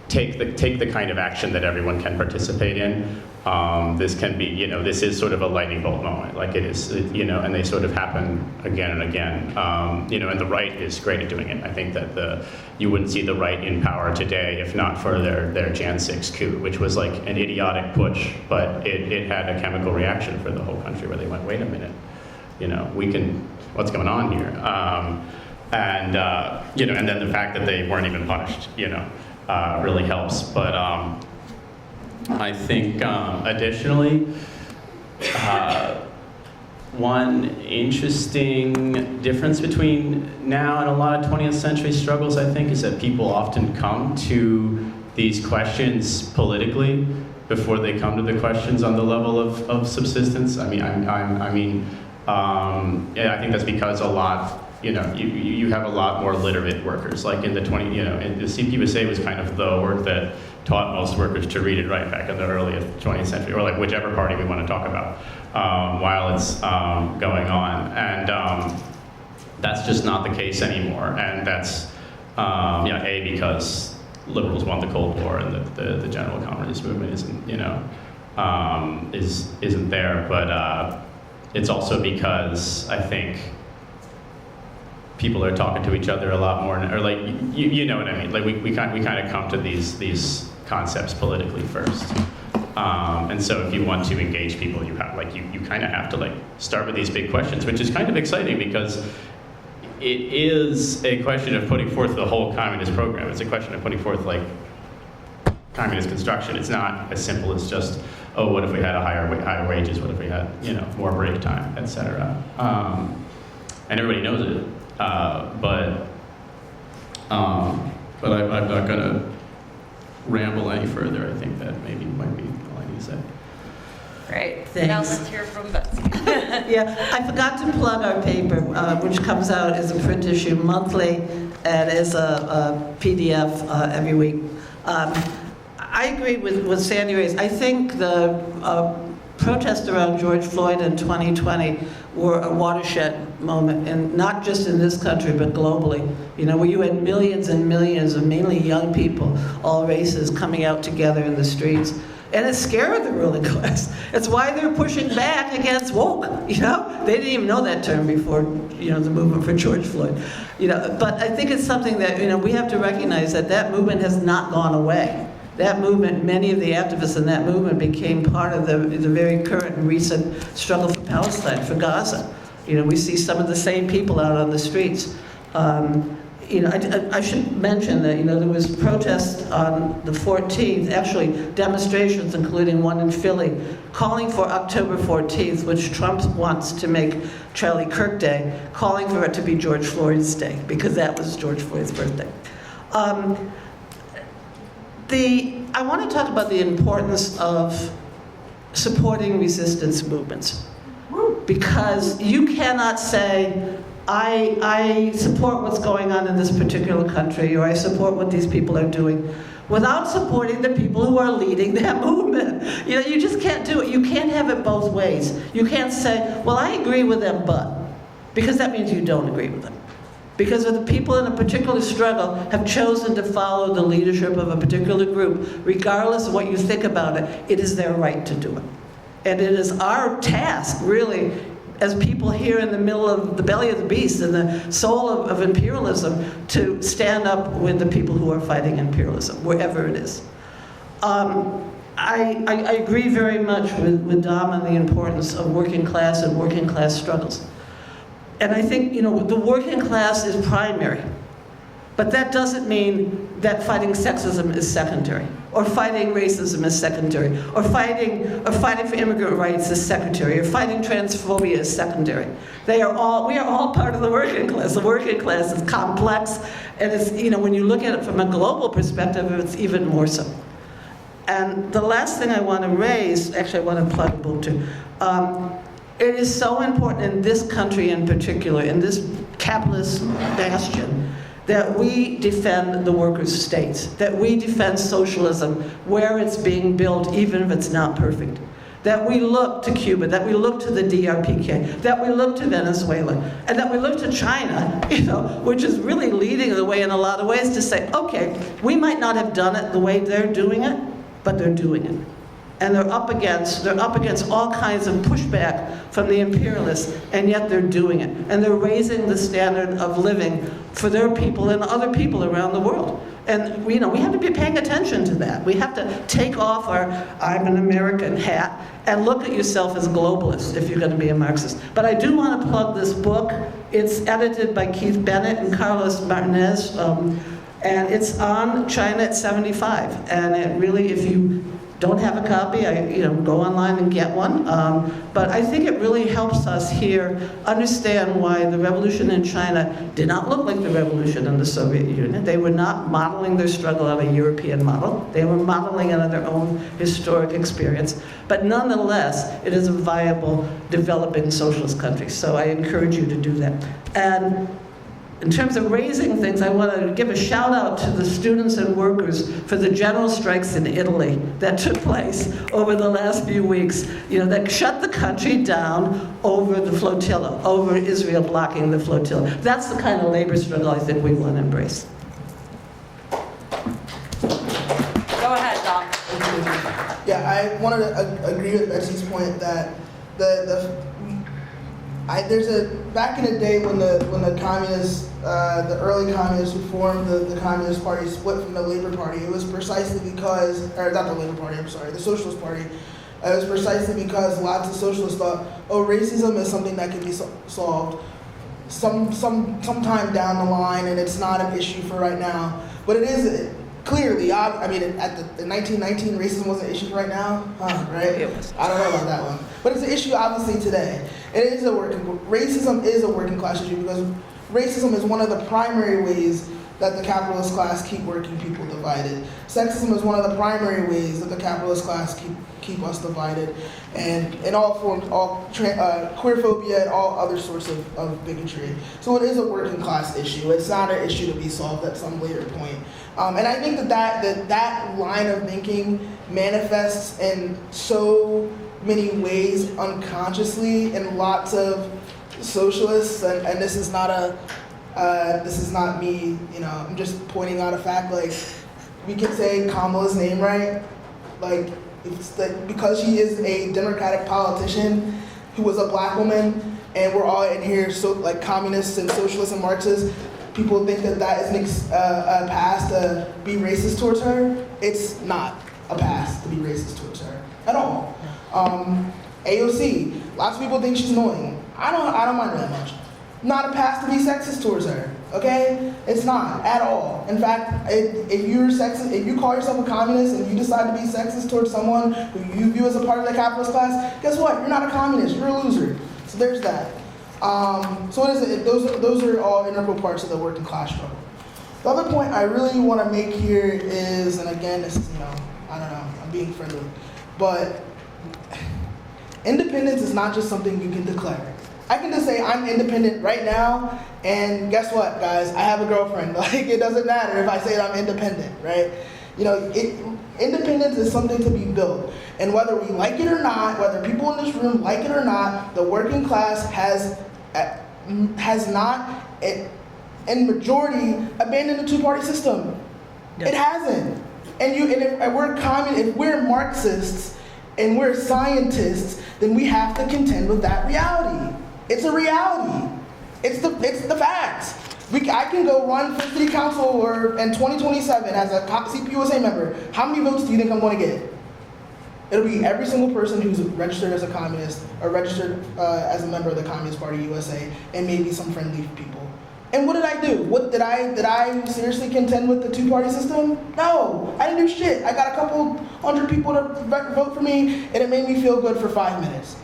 take the kind of action that everyone can participate in. This can be, this is sort of a lightning bolt moment, like it is, and they sort of happen again and again. And the right is great at doing it. I think that you wouldn't see the right in power today if not for their Jan 6 coup, which was like an idiotic push, but it had a chemical reaction for the whole country where they went, wait a minute, what's going on here? And then the fact that they weren't even punished, really helps. But I think additionally, one interesting difference between now and a lot of 20th century struggles, I think, is that people often come to these questions politically before they come to the questions on the level of subsistence. I mean, I think that's because a lot. You have a lot more literate workers. Like in the and the CPUSA was kind of the work that taught most workers to read and write back in the early 20th century, or like whichever party we want to talk about while it's going on. And that's just not the case anymore. And that's, because liberals won the Cold War and the general communist movement isn't there. But it's also because I think people are talking to each other a lot more, or like, you know what I mean? Like we kind of come to these concepts politically first. And so if you want to engage people, you have you kind of have to start with these big questions, which is kind of exciting because it is a question of putting forth the whole communist program. It's a question of putting forth communist construction. It's not as simple as just, oh, what if we had higher wages? What if we had more break time, et cetera? And everybody knows it. But I'm not going to ramble any further. I think that maybe might be all I need to say. Great. Thanks. Now let's hear from Betsey. Yeah, I forgot to plug our paper, which comes out as a print issue monthly and as a PDF every week. I agree with what Sandy raised. I think the protests around George Floyd in 2020 were a watershed moment, and not just in this country, but globally. Where you had millions and millions of mainly young people, all races, coming out together in the streets. And it scared the ruling class. It's why they're pushing back against woke, They didn't even know that term before, the movement for George Floyd. But I think it's something that, we have to recognize that movement has not gone away. That movement, many of the activists in that movement became part of the very current and recent struggle for Palestine, for Gaza. We see some of the same people out on the streets. I should mention that, there was protests on the 14th, actually demonstrations, including one in Philly, calling for October 14th, which Trump wants to make Charlie Kirk Day, calling for it to be George Floyd's Day, because that was George Floyd's birthday. I want to talk about the importance of supporting resistance movements. Because you cannot say, I support what's going on in this particular country, or I support what these people are doing, without supporting the people who are leading that movement. You know, you just can't do it. You can't have it both ways. You can't say, well, I agree with them, but, because that means you don't agree with them. Because if the people in a particular struggle have chosen to follow the leadership of a particular group, regardless of what you think about it, it is their right to do it. And it is our task, really, as people here in the middle of the belly of the beast and the soul of imperialism, to stand up with the people who are fighting imperialism, wherever it is. I agree very much with Dom on the importance of working class and working class struggles. And I think, you know, the working class is primary. But that doesn't mean that fighting sexism is secondary, or fighting racism is secondary, or fighting for immigrant rights is secondary, or fighting transphobia is secondary. We are all part of the working class. The working class is complex, and it's, you know, when you look at it from a global perspective, it's even more so. And the last thing I want to raise, actually I want to plug a book too. It is so important in this country in particular, in this capitalist bastion, that we defend the workers' states, that we defend socialism where it's being built, even if it's not perfect. That we look to Cuba, that we look to the DRPK, that we look to Venezuela, and that we look to China, you know, which is really leading the way in a lot of ways, to say, okay, we might not have done it the way they're doing it, but they're doing it. And they're up against all kinds of pushback from the imperialists, and yet they're doing it. And they're raising the standard of living for their people and other people around the world. And you know, we have to be paying attention to that. We have to take off our I'm an American hat and look at yourself as a globalist if you're going to be a Marxist. But I do want to plug this book. It's edited by Keith Bennett and Carlos Martinez, and it's on China at 75. And it really, if you don't have a copy, go online and get one. But I think it really helps us here understand why the revolution in China did not look like the revolution in the Soviet Union. They were not modeling their struggle on a European model. They were modeling it on their own historic experience. But nonetheless, it is a viable, developing socialist country. So I encourage you to do that. And in terms of raising things, I want to give a shout out to the students and workers for the general strikes in Italy that took place over the last few weeks, that shut the country down over the flotilla, over Israel blocking the flotilla. That's the kind of labor struggle I think we want to embrace. Go ahead, Dom. Yeah, I wanted to agree with Betsey's point that back in the day when the communists, the early communists who formed the Communist Party split from the Labor Party, it was precisely because, or not the Labor Party, I'm sorry, the Socialist Party. It was precisely because lots of socialists thought, oh, racism is something that can be solved sometime down the line, and it's not an issue for right now. But it is clearly, in 1919, racism wasn't an issue right now, right? It was. I don't know about that one. But it's an issue obviously today. Racism is a working class issue because racism is one of the primary ways that the capitalist class keep working people divided. Sexism is one of the primary ways that the capitalist class keep us divided. And in all forms, queerphobia and all other sorts of bigotry. So it is a working class issue. It's not an issue to be solved at some later point. And I think that line of thinking manifests in so many ways unconsciously in lots of socialists, and this is not me, I'm just pointing out a fact. Like, we could say Kamala's name right, like it's because she is a Democratic politician who was a black woman, and we're all in here like communists and socialists and Marxists. People think that is a pass to be racist towards her. It's not a pass to be racist towards her at all. AOC, lots of people think she's annoying. I don't mind her that much. Not a pass to be sexist towards her, okay? It's not at all. In fact, if you're sexist, if you call yourself a communist and you decide to be sexist towards someone who you view as a part of the capitalist class, guess what? You're not a communist. You're a loser. So there's that. So what is it? Those are all integral parts of the working class struggle. The other point I really want to make here is, and again, this is, I don't know, I'm being friendly, but independence is not just something you can declare. I can just say I'm independent right now, and guess what, guys? I have a girlfriend. Like, it doesn't matter if I say that I'm independent, right? You know, independence is something to be built. And whether we like it or not, whether people in this room like it or not, the working class has not, in majority, abandoned the two-party system. Yeah. It hasn't. And if we're Marxists and we're scientists, then we have to contend with that reality. It's a reality. It's the facts. I can go run for city council in 2027 as a CPUSA member. How many votes do you think I'm going to get? It'll be every single person who's registered as a communist or registered as a member of the Communist Party USA, and maybe some friendly people. And what did I do? Did I seriously contend with the two-party system? No, I didn't do shit. I got a couple hundred people to vote for me, and it made me feel good for 5 minutes.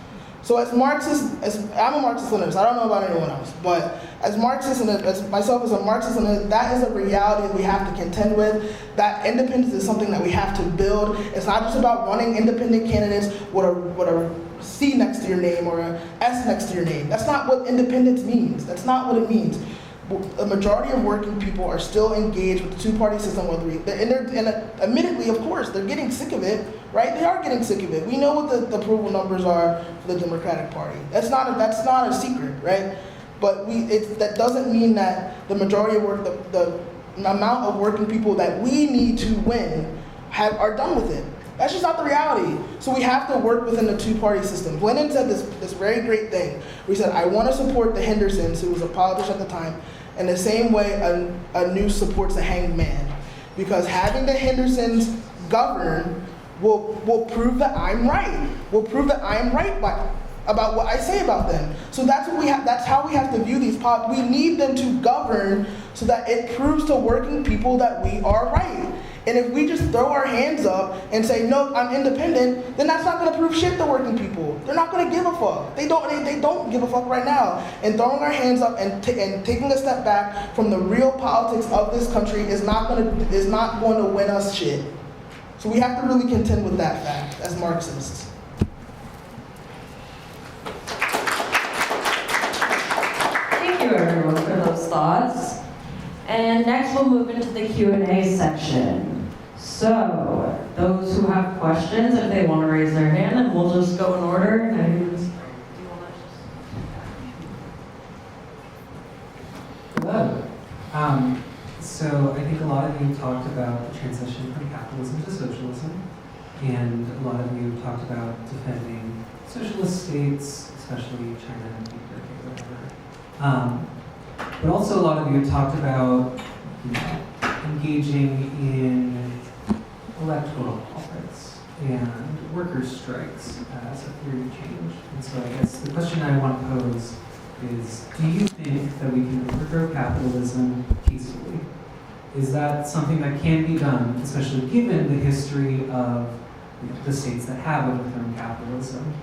So as Marxist, I'm a Marxist-Leninist, I don't know about anyone else, but as Marxist and as myself as a Marxist-Leninist, that is a reality we have to contend with. That independence is something that we have to build. It's not just about running independent candidates with a C next to your name or a S next to your name. That's not what independence means. That's not what it means. A majority of working people are still engaged with the two-party system, admittedly, of course, they're getting sick of it, right? They are getting sick of it. We know what the approval numbers are for the Democratic Party. That's not a secret, right? But that doesn't mean that the majority of the amount of working people that we need to win are done with it. That's just not the reality. So we have to work within the two-party system. Lenin said this very great thing, where he said, I want to support the Hendersons, who was a politician at the time, in the same way a noose supports a hanged man. Because having the Hendersons govern will prove that I'm right. Will prove that I am right about what I say about them. So that's how we have to view these politics. We need them to govern so that it proves to working people that we are right. And if we just throw our hands up and say, no, I'm independent, then that's not going to prove shit to working people. They're not going to give a fuck. They don't give a fuck right now. And throwing our hands up and taking a step back from the real politics of this country is not going to win us shit. So we have to really contend with that fact as Marxists. Thank you, everyone, for those thoughts. And next we'll move into the Q&A section. So, those who have questions, if they want to raise their hand, and we'll just go in order. Hello. So I think a lot of you talked about the transition from capitalism to socialism, and a lot of you talked about defending socialist states, especially China and Turkey, whatever. But also a lot of you talked about engaging in electoral politics and workers' strikes as a theory of change. And so I guess the question I want to pose is, do you think that we can overthrow capitalism peacefully? Is that something that can be done, especially given the history of the states that have overthrown capitalism?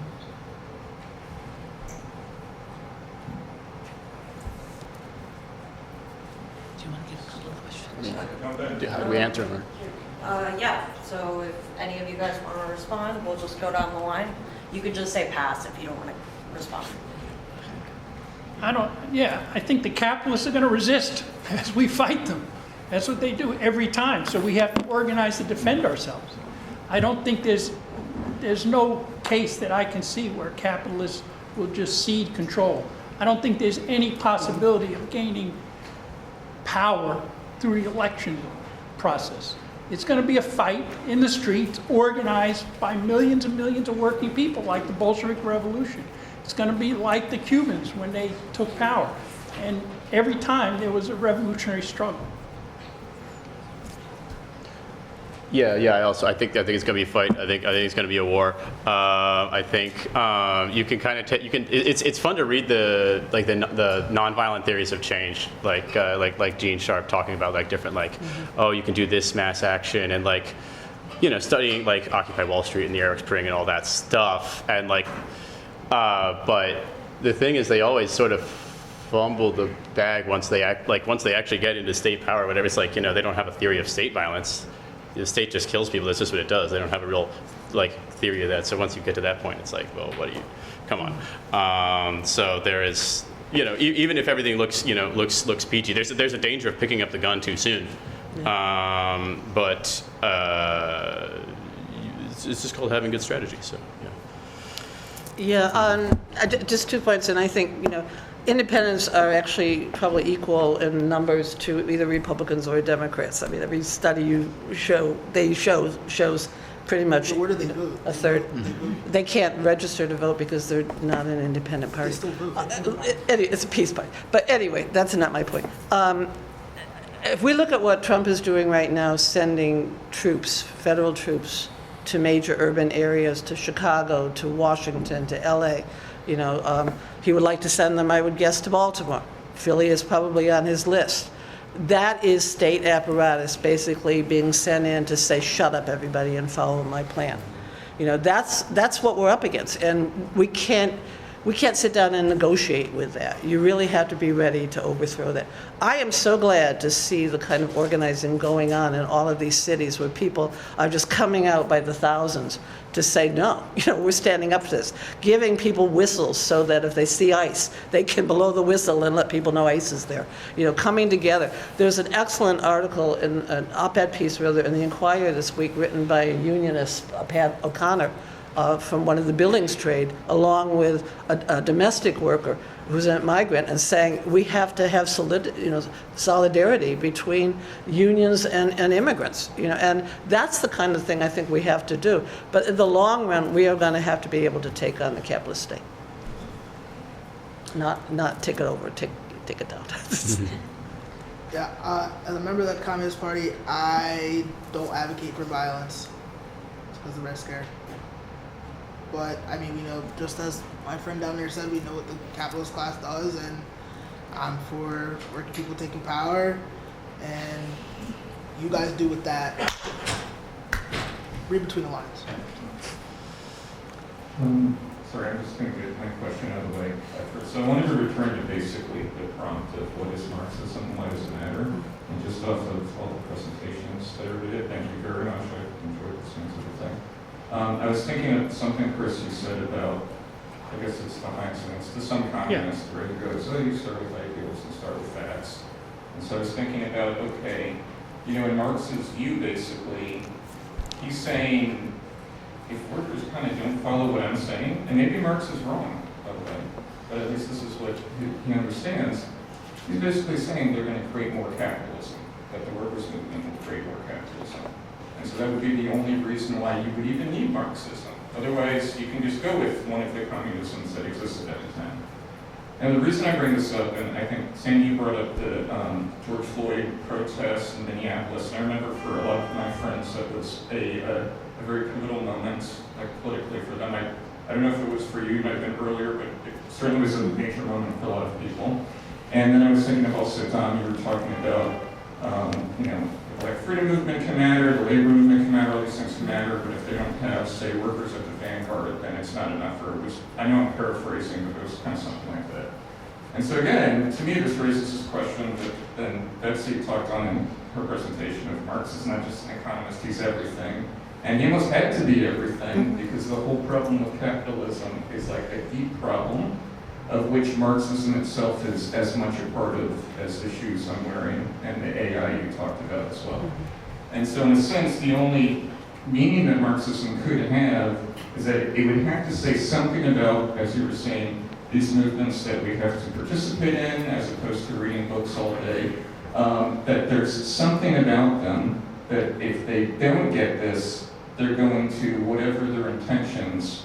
How do we answer them? Yeah, so if any of you guys want to respond, we'll just go down the line. You could just say pass if you don't want to respond. I think the capitalists are going to resist as we fight them. That's what they do every time. So we have to organize to defend ourselves. I don't think there's no case that I can see where capitalists will just cede control. I don't think there's any possibility of gaining power through the election process. It's going to be a fight in the streets organized by millions and millions of working people, like the Bolshevik Revolution. It's going to be like the Cubans when they took power. And every time there was a revolutionary struggle. I think it's going to be a fight. I think it's going to be a war. I think you can kind of it's fun to read the nonviolent theories of change, like Gene Sharp talking about different oh, you can do this mass action, and studying Occupy Wall Street and the Arab Spring and all that stuff, and but the thing is, they always sort of fumble the bag once they actually get into state power or whatever. It's they don't have a theory of state violence. the state just kills people. That's just what it does. They don't have a real like theory of that. So once you get to that point, it's like, well, what do you? Come on. So there is, you know, even if everything looks, you know, looks PG, there's a danger of picking up the gun too soon. But it's just called having good strategy. So yeah. Yeah, just 2 points, and I think, you know, independents are actually probably equal in numbers to either Republicans or Democrats. I mean, every study you shows pretty much So where do they vote? a third. They can't register to vote because they're not an independent party. They still vote. It's a peace party. But anyway, that's not my point. If we look at what Trump is doing right now, sending troops, federal troops, to major urban areas, to Chicago, to Washington, to LA, you know, he would like to send them, I would guess, to Baltimore. Philly is probably on his list. That is state apparatus basically being sent in to say, shut up, everybody, and follow my plan. You know, that's what we're up against, and we can't sit down and negotiate with that. You really have to be ready to overthrow that. I am so glad to see the kind of organizing going on in all of these cities where people are just coming out by the thousands to say, no, you know, we're standing up to this. Giving people whistles so that if they see ice, they can blow the whistle and let people know ice is there. You know, coming together. There's an excellent article, an op-ed piece rather, in the Inquirer this week written by a unionist, Pat O'Connor, from one of the buildings trade, along with a domestic worker who's a migrant, and saying we have to have solidarity between unions and immigrants. You know, and that's the kind of thing I think we have to do. But in the long run, we are going to have to be able to take on the capitalist state, not take it over, take it down. Yeah, as a member of the Communist Party, I don't advocate for violence because the Red Scare. But, I mean, we know, just as my friend down there said, we know what the capitalist class does, and I'm for working people taking power, and you guys do with that. Read between the lines. Sorry, I'm just going to get my question out of the way at first. So I wanted to return to basically the prompt of what is Marxism and why does it matter? And just off of all the presentations that I did, thank you very much. I enjoyed listening to the thing. I was thinking of something, Chris, you said about, I guess it's the Heinz, to some communist, where he goes, oh, you start with ideals and start with facts. And so I was thinking about, okay, you know, in Marx's view, basically, he's saying, if workers kind of don't follow what I'm saying, and maybe Marx is wrong, by the way, but at least this is what he understands, he's basically saying they're going to create more capitalism, that the workers' movement will create more capitalism. And so that would be the only reason why you would even need Marxism. Otherwise, you can just go with one of the communisms that existed at the time. And the reason I bring this up, and I think Sandy, you brought up the George Floyd protests in Minneapolis, and I remember for a lot of my friends that was a very pivotal moment, like politically for them. I don't know if it was for you, it might have been earlier, but it certainly was a major moment for a lot of people. And then I was thinking of also, Tom, you were talking about, you know, like freedom movement can matter, the labor movement can matter, all these things can matter, but if they don't have, say, workers at the vanguard, then it's not enough. Or it was, I know I'm paraphrasing, but it was kind of something like that. And so again, to me, this raises this question that then Betsey talked on in her presentation of Marx is not just an economist, he's everything. And he almost had to be everything because the whole problem of capitalism is like a deep problem of which Marxism itself is as much a part of as the shoes I'm wearing and the AI you talked about as well. And so in a sense, the only meaning that Marxism could have is that it would have to say something about, as you were saying, these movements that we have to participate in as opposed to reading books all day, that there's something about them that if they don't get this, they're going to, whatever their intentions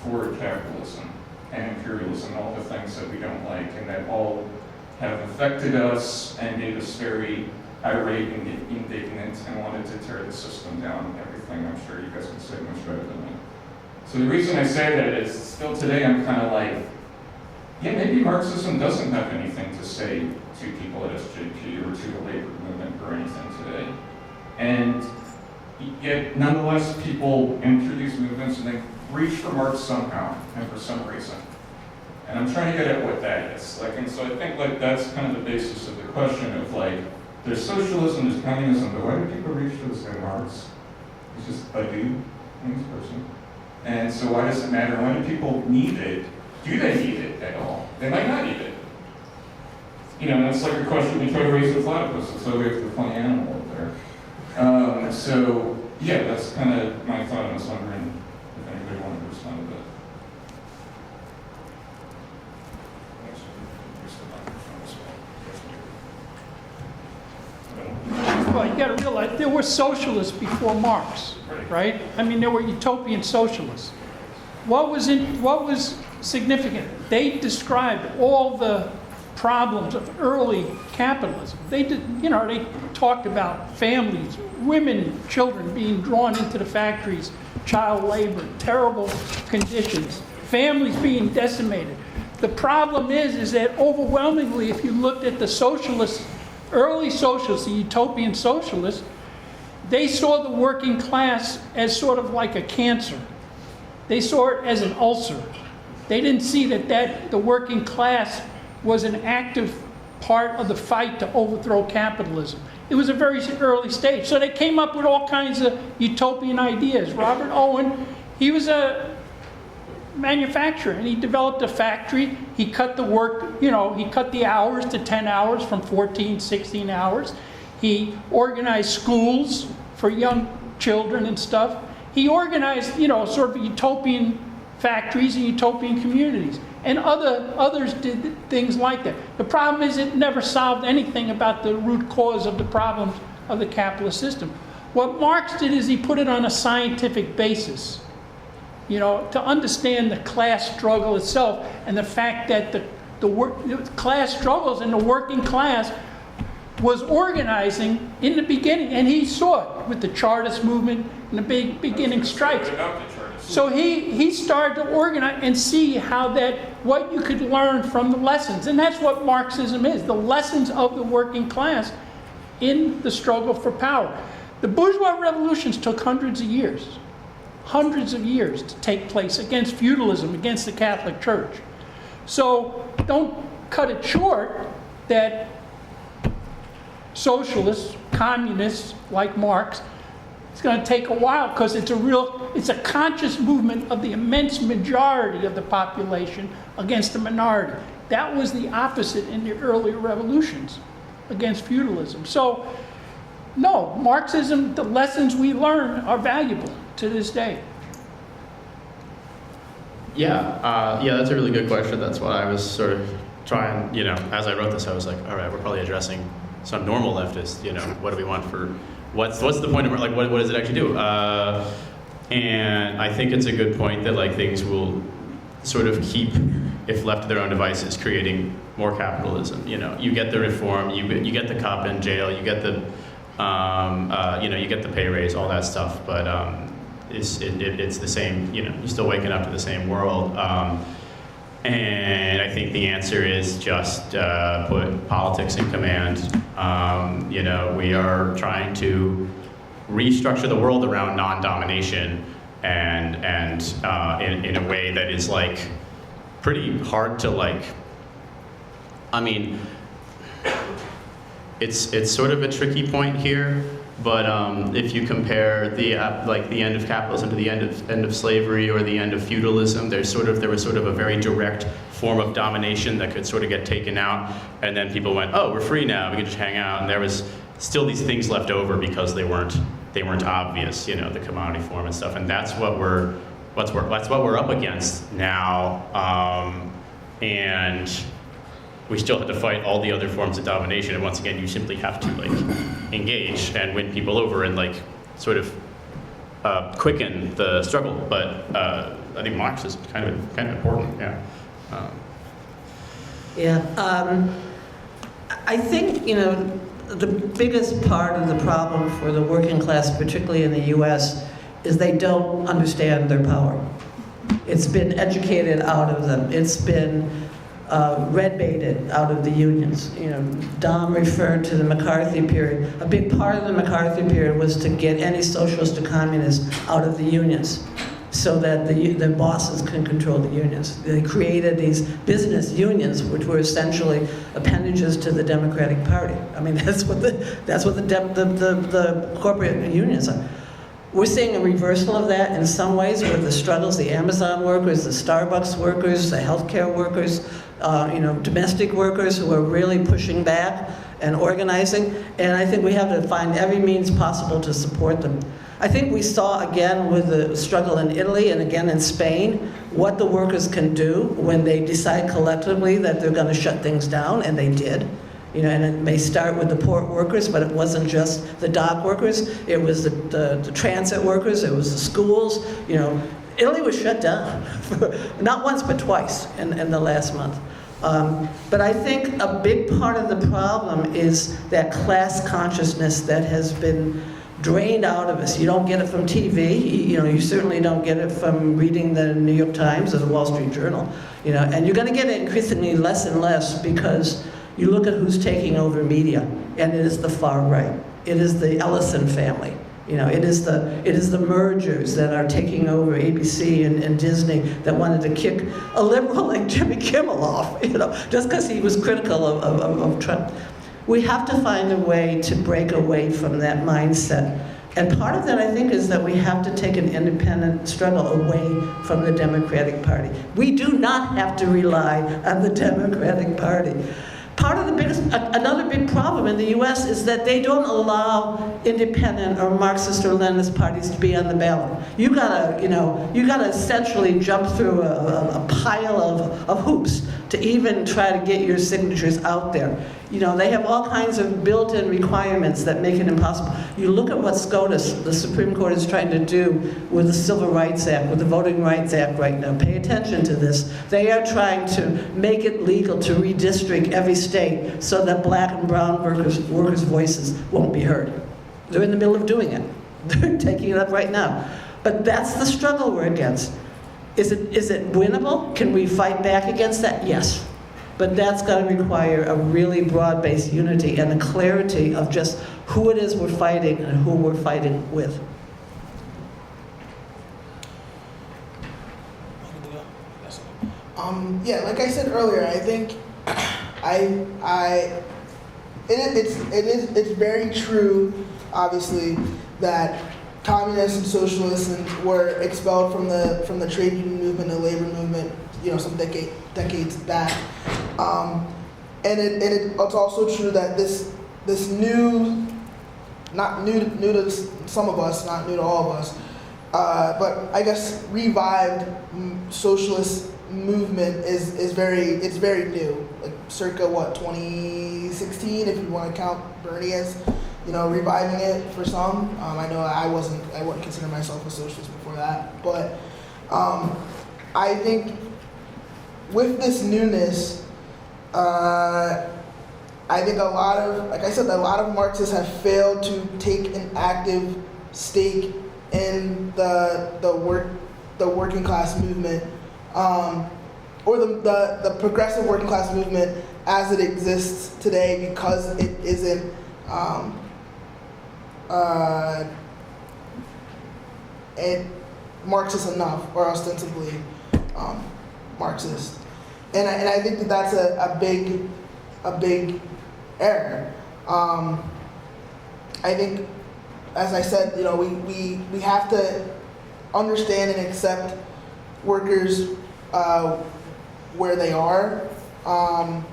for capitalism and imperialism, all the things that we don't like, and that all have affected us and made us very irate and indignant and wanted to tear the system down and everything. I'm sure you guys can say much better than me. So the reason I say that is still today I'm kind of like, yeah, maybe Marxism doesn't have anything to say to people at SJP or to the labor movement or anything today. And yet, nonetheless, people enter these movements and they reach for Marx somehow and for some reason. And I'm trying to get at what that is. Like, and so I think like that's kind of the basis of the question of like, there's socialism, there's communism, but why do people reach for this guy Marx? He's just a dude, famous person. And so why does it matter? Why do people need it? Do they need it at all? They might not need it. You know, that's like a question we try to raise with platypus. That's why we have the funny animal up there. So, yeah, that's kind of my thought. I was wondering if anybody wanted to respond to that. Well, you got to realize there were socialists before Marx, right? I mean, there were utopian socialists. What was significant? They described all the problems of early capitalism. They talked about families, women, children being drawn into the factories, child labor, terrible conditions, families being decimated. The problem is that overwhelmingly, if you looked at the socialists, early socialists, the utopian socialists, they saw the working class as sort of like a cancer. They saw it as an ulcer. They didn't see that the working class was an active part of the fight to overthrow capitalism. It was a very early stage. So they came up with all kinds of utopian ideas. Robert Owen, he was a manufacturer, and he developed a factory. He cut the work, he cut the hours to 10 hours from 14, 16 hours. He organized schools for young children and stuff. He organized, sort of utopian factories and utopian communities. And others did things like that. The problem is it never solved anything about the root cause of the problems of the capitalist system. What Marx did is he put it on a scientific basis. To understand the class struggle itself and the fact that the class struggles and the working class was organizing in the beginning, and he saw it with the Chartist movement and the beginning strikes. So he started to organize and see what you could learn from the lessons. And that's what Marxism is, the lessons of the working class in the struggle for power. The bourgeois revolutions took hundreds of years to take place against feudalism, against the Catholic Church. So don't cut it short that socialists, communists like Marx, it's going to take a while because it's a conscious movement of the immense majority of the population against the minority. That was the opposite in the earlier revolutions against feudalism. So, no, Marxism, the lessons we learn are valuable to this day. Yeah, that's a really good question. That's what I was sort of trying, as I wrote this, I was like, all right, we're probably addressing some normal leftists, what do we want for, what's the point of, what does it actually do? And I think it's a good point that things will sort of keep, if left to their own devices, creating more capitalism. You get the reform, you get the cop in jail, you get the, you get the pay raise, all that stuff, but it's the same, you're still waking up to the same world. And I think the answer is just put politics in command. We are trying to restructure the world around non-domination and in a way that is pretty hard to it's sort of a tricky point here, but if you compare the end of capitalism to the end of slavery or the end of feudalism, there was sort of a very direct form of domination that could sort of get taken out, and then people went, oh, we're free now, we can just hang out, and there was still these things left over because they weren't obvious, the commodity form and stuff, and that's what we're up against now, and we still have to fight all the other forms of domination, and once again, you simply have to engage and win people over and sort of quicken the struggle. But I think Marx is kind of important. Yeah. I think the biggest part of the problem for the working class, particularly in the U.S., is they don't understand their power. It's been educated out of them. It's been red-baited out of the unions. Dom referred to the McCarthy period. A big part of the McCarthy period was to get any socialist or communist out of the unions. so that the bosses can control the unions. They created these business unions, which were essentially appendages to the Democratic Party. I mean, that's what the corporate unions are. We're seeing a reversal of that in some ways with the struggles, the Amazon workers, the Starbucks workers, the healthcare workers, domestic workers who are really pushing back and organizing. And I think we have to find every means possible to support them. I think we saw again with the struggle in Italy and again in Spain what the workers can do when they decide collectively that they're going to shut things down, and they did. And it may start with the port workers, but it wasn't just the dock workers. It was the transit workers. It was the schools. Italy was shut down, not once but twice in the last month. But I think a big part of the problem is that class consciousness that has been drained out of us. You don't get it from TV. You certainly don't get it from reading the New York Times or the Wall Street Journal. And you're going to get it increasingly less and less because you look at who's taking over media, and it is the far right. It is the Ellison family. It is the mergers that are taking over ABC and Disney that wanted to kick a liberal like Jimmy Kimmel off, just because he was critical of Trump. We have to find a way to break away from that mindset. And part of that, I think, is that we have to take an independent struggle away from the Democratic Party. We do not have to rely on the Democratic Party. Another big problem in the US is that they don't allow independent or Marxist or Leninist parties to be on the ballot. You gotta essentially jump through a pile of hoops to even try to get your signatures out there. They have all kinds of built-in requirements that make it impossible. You look at what SCOTUS, the Supreme Court, is trying to do with the Civil Rights Act, with the Voting Rights Act right now. Pay attention to this. They are trying to make it legal to redistrict every state so that black and brown workers' voices won't be heard. They're in the middle of doing it. They're taking it up right now. But that's the struggle we're against. Is it winnable? Can we fight back against that? Yes. But that's going to require a really broad-based unity and a clarity of just who it is we're fighting and who we're fighting with. Yeah, like I said earlier, I think it's very true, obviously, that communists and socialists were expelled from the trade union movement, the labor movement, some decades back. And it's also true that this new, not new to some of us, not new to all of us, but I guess revived socialist movement is very new, like circa 2016, if you want to count Bernie as reviving it for some. I know I wouldn't consider myself a socialist before that, but I think with this newness, I think a lot of Marxists have failed to take an active stake in the working class movement, or the progressive working class movement as it exists today, because it isn't Marxist enough, or ostensibly Marxist. And I think that's a big error. I think, as I said, we have to understand and accept workers where they are, and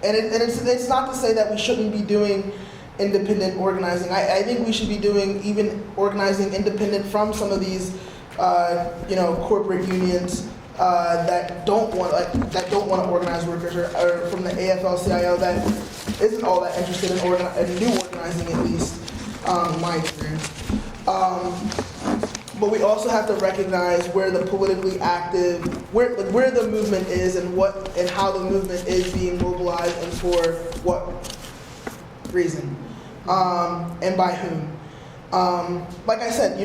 it's not to say that we shouldn't be doing independent organizing. I think we should be doing even organizing independent from some of these corporate unions that don't want to organize workers, or from the AFL-CIO that isn't all that interested in new organizing, at least in my experience. But we also have to recognize where the politically active, where the movement is, and how the movement is being mobilized, and for what reason, and by whom. Like I said,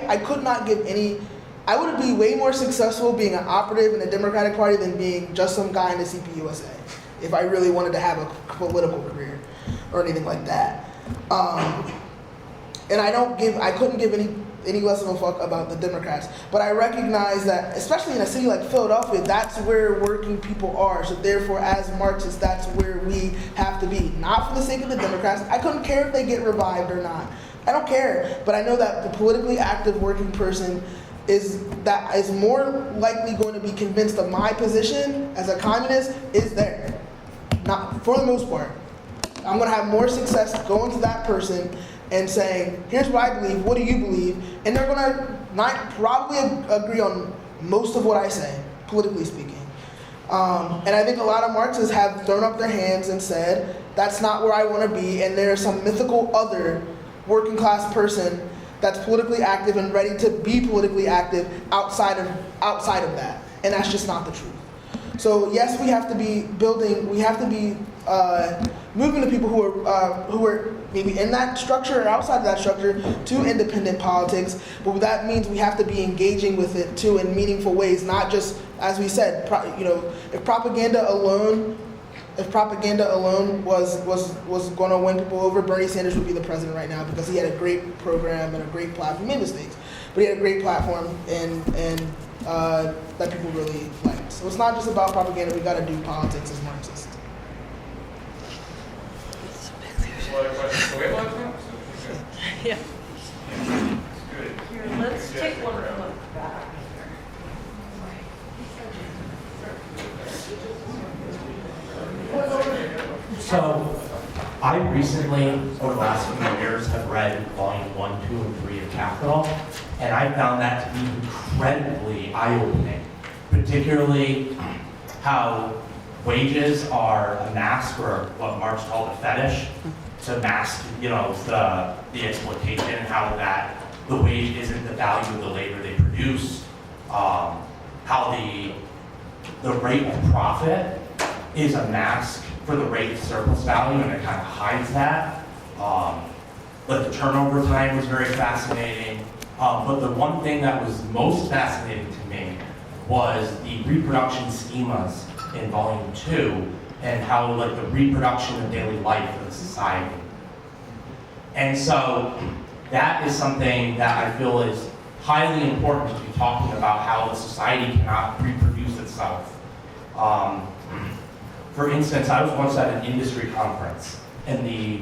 I could not give any. I would be way more successful being an operative in the Democratic Party than being just some guy in the CPUSA, if I really wanted to have a political career or anything like that. And I couldn't give any any less of a fuck about the Democrats. But I recognize that, especially in a city like Philadelphia, that's where working people are. So therefore, as Marxists, that's where we have to be. Not for the sake of the Democrats. I couldn't care if they get revived or not. I don't care. But I know that the politically active working person is more likely going to be convinced of my position as a communist is there. Not for the most part. I'm going to have more success going to that person and saying, here's what I believe, what do you believe? And they're going to not probably agree on most of what I say, politically speaking. And I think a lot of Marxists have thrown up their hands and said, that's not where I want to be, and there's some mythical other working class person that's politically active and ready to be politically active outside of that. And that's just not the truth. So yes, we have to be moving the people who are maybe in that structure or outside of that structure to independent politics, but that means we have to be engaging with it too in meaningful ways, not just, as we said, if propaganda alone was going to win people over, Bernie Sanders would be the president right now because he had a great program and a great platform. He made mistakes, but he had a great platform and that people really liked. So it's not just about propaganda. We got to do politics as Marxists. A lot of questions. So we have a lot of time. Yeah. Good. Here, let's take one from the back. So, I recently, over the last few years, have read volume 1, 2, and 3 of Capital, and I found that to be incredibly eye-opening, particularly how wages are a mask, or what Marx called a fetish, to mask, the exploitation, how that the wage isn't the value of the labor they produce, how the rate of profit is a mask for the rate of surplus value, and it kind of hides that. But the turnover time was very fascinating. But the one thing that was most fascinating to me was the reproduction schemas in volume 2 and how the reproduction of daily life of the society. And so that is something that I feel is highly important to be talking about how the society cannot reproduce itself. For instance, I was once at an industry conference, and the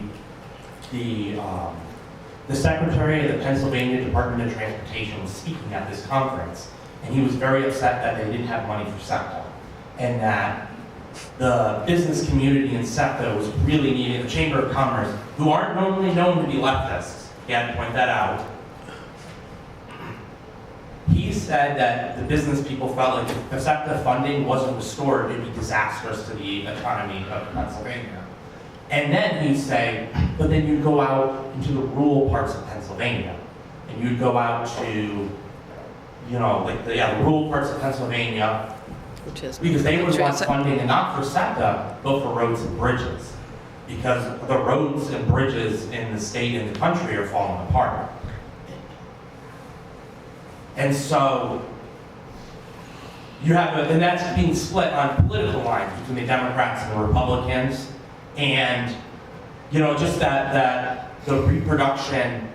secretary of the Pennsylvania Department of Transportation was speaking at this conference, and he was very upset that they didn't have money for SEPTA, and that the business community in SEPTA was really needing the Chamber of Commerce, who aren't normally known to be leftists. He had to point that out. He said that the business people felt like if SEPTA funding wasn't restored, it'd be disastrous to the economy of Pennsylvania. And then he'd say, but then you'd go out into the rural parts of Pennsylvania, and you'd go out to, the rural parts of Pennsylvania, because they would want funding, and not for SEPTA, but for roads and bridges. Because the roads and bridges in the state and the country are falling apart. And so, and that's being split on political lines between the Democrats and the Republicans. And, just that the reproduction,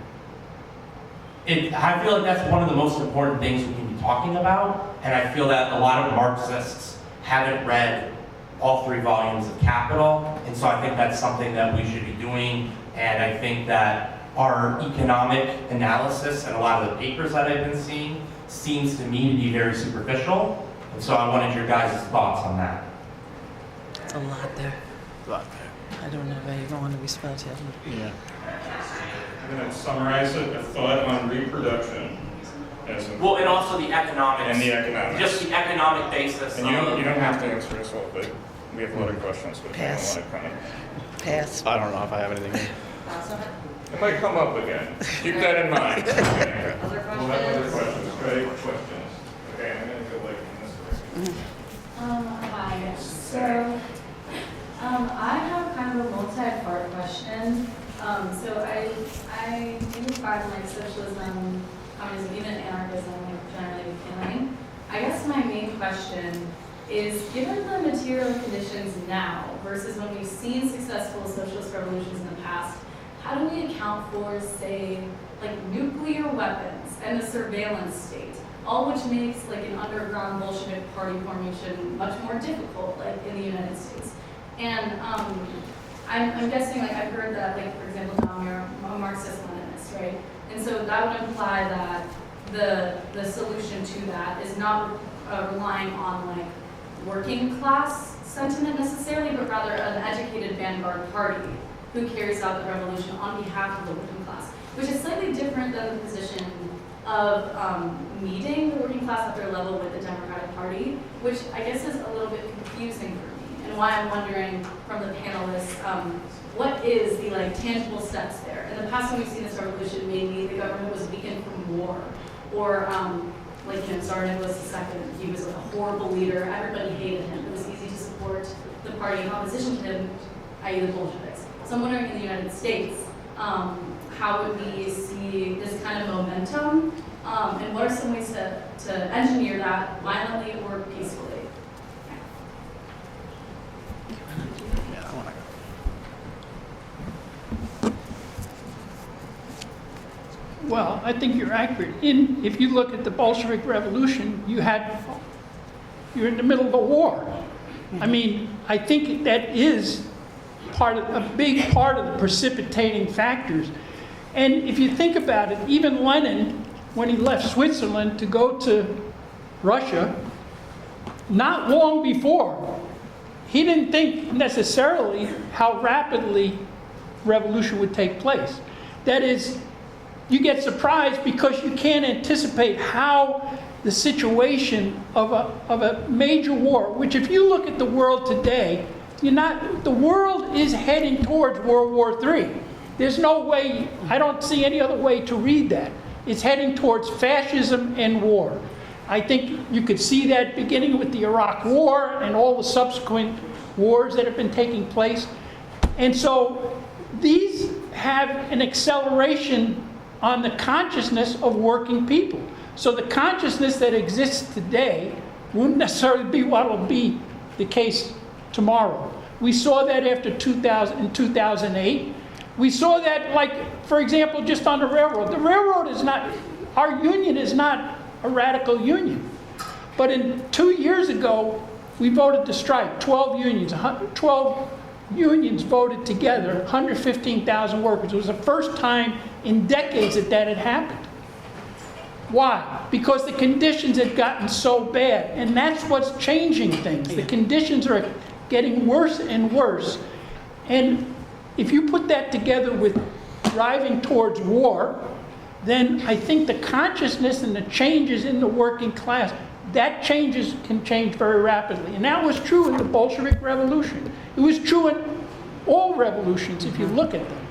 I feel like that's one of the most important things we can be talking about. And I feel that a lot of Marxists haven't read all 3 volumes of Capital. And so I think that's something that we should be doing. And I think that our economic analysis and a lot of the papers that I've been seeing seems to me to be very superficial. And so I wanted your guys' thoughts on that. It's a lot there. I don't know if I even want to respond to it. Yeah. I'm going to summarize it, a thought on reproduction. Well, and also the economics. And the economics. Just the economic basis. And you don't have to answer this all, but we have a lot of questions. But Pass. I don't want to Pass. I don't know if I have anything. It might come up again. Keep that in mind. Okay. Other We'll have other questions? questions. Great questions. Okay, I'm going to go in this direction. Hi. So, I have kind of a multi-part question. So I do find socialism, communism, even anarchism, generally appealing. I guess my main question is, given the material conditions now versus when we've seen successful socialist revolutions in the past, how do we account for, say, nuclear weapons and the surveillance state, all which makes like an underground Bolshevik party formation much more difficult, like in the United States. And I'm guessing, like I've heard that, like for example, Tom, you're a Marxist-Leninist, right? And so that would imply that the solution to that is not relying on like working class sentiment necessarily, but rather an educated vanguard party who carries out the revolution on behalf of the working class, which is slightly different than the position of meeting the working class at their level with the Democratic Party, which I guess is a little bit confusing for me, and why I'm wondering from the panelists, what is the like tangible steps there? In the past, when we've seen this revolution, maybe the government was weakened from war, or like Tsar Nicholas II, he was like a horrible leader. Everybody hated him. It was easy to support the party in opposition to him, i.e. the Bolsheviks. So I'm wondering in the United States, how would we see this kind of momentum, and what are some ways to engineer that violently or peacefully? Well, I think you're accurate. If you look at the Bolshevik Revolution, you're in the middle of a war. I mean, I think that is a big part of the precipitating factors. And if you think about it, even Lenin, when he left Switzerland to go to Russia, not long before, he didn't think necessarily how rapidly revolution would take place. That is, you get surprised because you can't anticipate how the situation of a major war, which if you look at the world today, the world is heading towards World War III. There's no way, I don't see any other way to read that. It's heading towards fascism and war. I think you could see that beginning with the Iraq War and all the subsequent wars that have been taking place. And so these have an acceleration on the consciousness of working people. So the consciousness that exists today won't necessarily be what will be the case tomorrow. We saw that after in 2008. We saw that, like, for example, just on the railroad. The railroad is not, our union is not a radical union. But 2 years ago, we voted to strike, 12 unions voted together, 115,000 workers. It was the first time in decades that had happened. Why? Because the conditions had gotten so bad, and that's what's changing things. The conditions are getting worse and worse. And if you put that together with driving towards war, then I think the consciousness and the changes in the working class, can change very rapidly. And that was true in the Bolshevik Revolution. It was true in all revolutions if you look at them.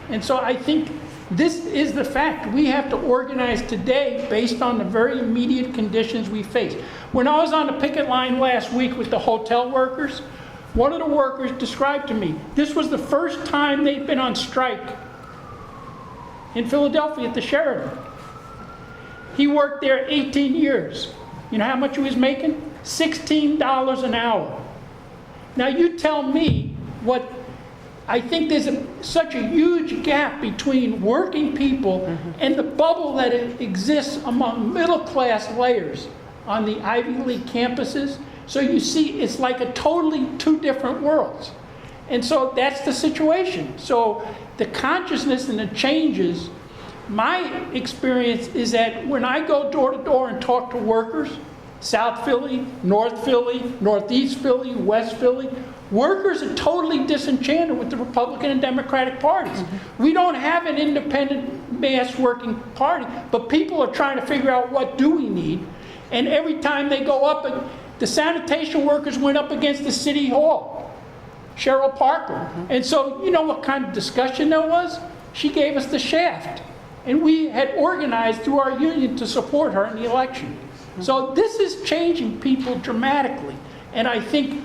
And so I think this is the fact. We have to organize today based on the very immediate conditions we face. When I was on the picket line last week with the hotel workers, one of the workers described to me, this was the first time they'd been on strike in Philadelphia at the Sheraton. He worked there 18 years. You know how much he was making? $16 an hour. Now you tell me what, I think there's such a huge gap between working people and the bubble that exists among middle class layers on the Ivy League campuses. So you see, it's like a totally two different worlds. And so that's the situation. So the consciousness and the changes, my experience is that when I go door to door and talk to workers, South Philly, North Philly, Northeast Philly, West Philly, workers are totally disenchanted with the Republican and Democratic parties. We don't have an independent mass working party, but people are trying to figure out what do we need. And every time they go up, the sanitation workers went up against the city hall, Cheryl Parker. And so you know what kind of discussion there was? She gave us the shaft. And we had organized through our union to support her in the election. So this is changing people dramatically. And I think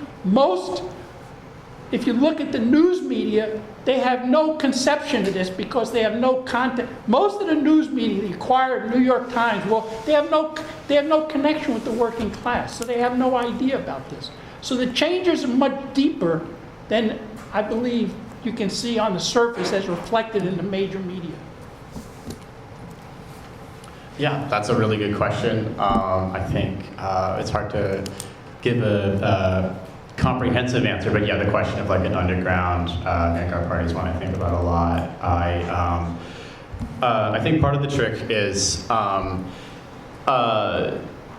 if you look at the news media, they have no conception of this because they have no content. Most of the news media, the acquired New York Times, well, they have no connection with the working class, so they have no idea about this. So the changes are much deeper than I believe you can see on the surface as reflected in the major media. Yeah, that's a really good question. I think it's hard to give a comprehensive answer, but yeah, the question of like an underground vanguard party is one I think about a lot. I think part of the trick is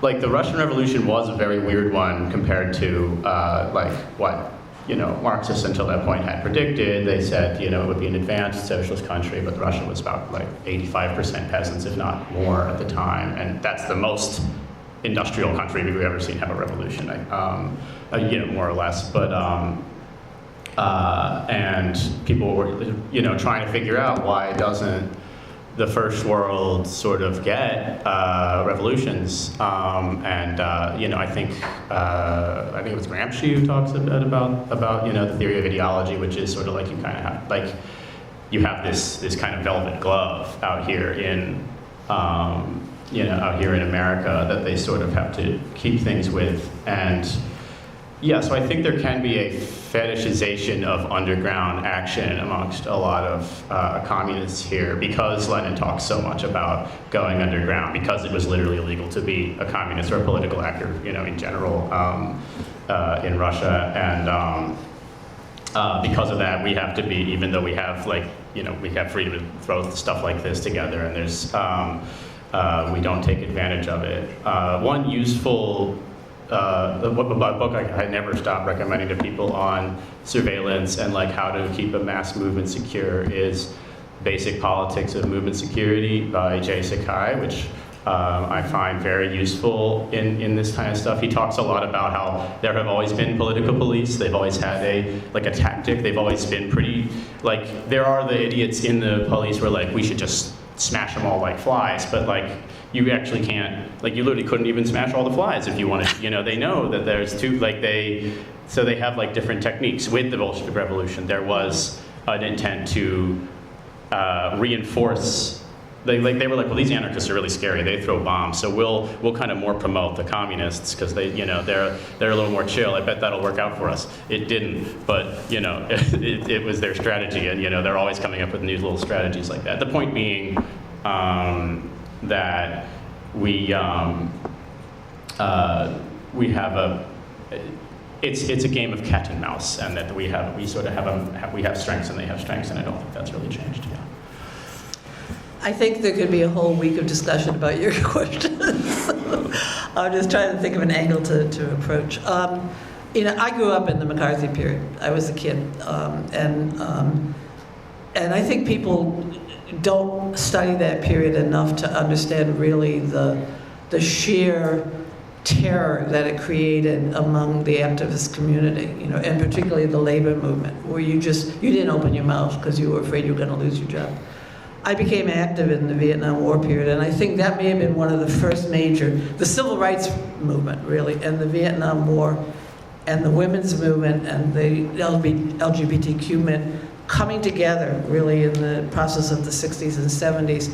like the Russian Revolution was a very weird one compared to like what Marxists until that point had predicted. They said it would be an advanced socialist country, but Russia was about like 85% peasants, if not more, at the time, and that's the most industrial country we've ever seen have a revolution, more or less. But and people were trying to figure out why doesn't the first world sort of get revolutions, and I think it was Gramsci who talks a bit about the theory of ideology, which is sort of like you kind of have you have this kind of velvet glove out here in out here in America that they sort of have to keep things with. And yeah, so I think there can be a fetishization of underground action amongst a lot of communists here, because Lenin talks so much about going underground, because it was literally illegal to be a communist or a political actor, in general, in Russia. And because of that, we have to be, even though we have we have freedom to throw stuff like this together, and there's we don't take advantage of it. One useful a book I never stop recommending to people on surveillance and like how to keep a mass movement secure is Basic Politics of Movement Security by Jay Sakai, which I find very useful in this kind of stuff. He talks a lot about how there have always been political police. They've always had a tactic. They've always been pretty, there are the idiots in the police who are like, we should just smash them all like flies, but you actually can't, you literally couldn't even smash all the flies if you wanted. They know that there's so they have different techniques. With the Bolshevik Revolution, there was an intent to reinforce. They were like, well, these anarchists are really scary. They throw bombs, so we'll kind of more promote the communists because they're a little more chill. I bet that'll work out for us. It didn't, but it was their strategy, and they're always coming up with new little strategies like that. The point being that we have it's a game of cat and mouse, and that we have strengths and they have strengths, and I don't think that's really changed. Yeah. I think there could be a whole week of discussion about your questions. I'm just trying to think of an angle to approach. I grew up in the McCarthy period. I was a kid, and I think people don't study that period enough to understand really the sheer terror that it created among the activist community, and particularly the labor movement, where you didn't open your mouth because you were afraid you were going to lose your job. I became active in the Vietnam War period, and I think that may have been one of the first the civil rights movement, really, and the Vietnam War, and the women's movement, and the LGBTQ movement coming together, really, in the process of the 60s and 70s,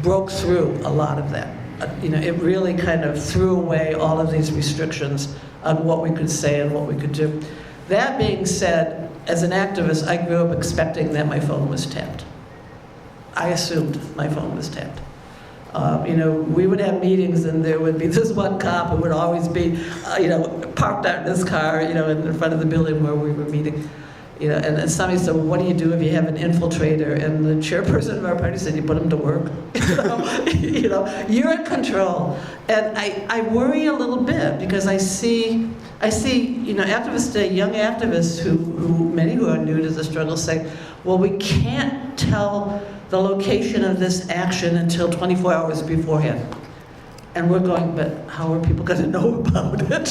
broke through a lot of that. It really kind of threw away all of these restrictions on what we could say and what we could do. That being said, as an activist, I grew up expecting that my phone was tapped. I assumed my phone was tapped. We would have meetings, and there would be this one cop who would always be, parked out in his car, in front of the building where we were meeting. And somebody said, well, what do you do if you have an infiltrator? And the chairperson of our party said, you put him to work. You're in control. And I worry a little bit because I see, activists today, young activists many who are new to the struggle say, well, we can't tell the location of this action until 24 hours beforehand. And we're going, but how are people going to know about it?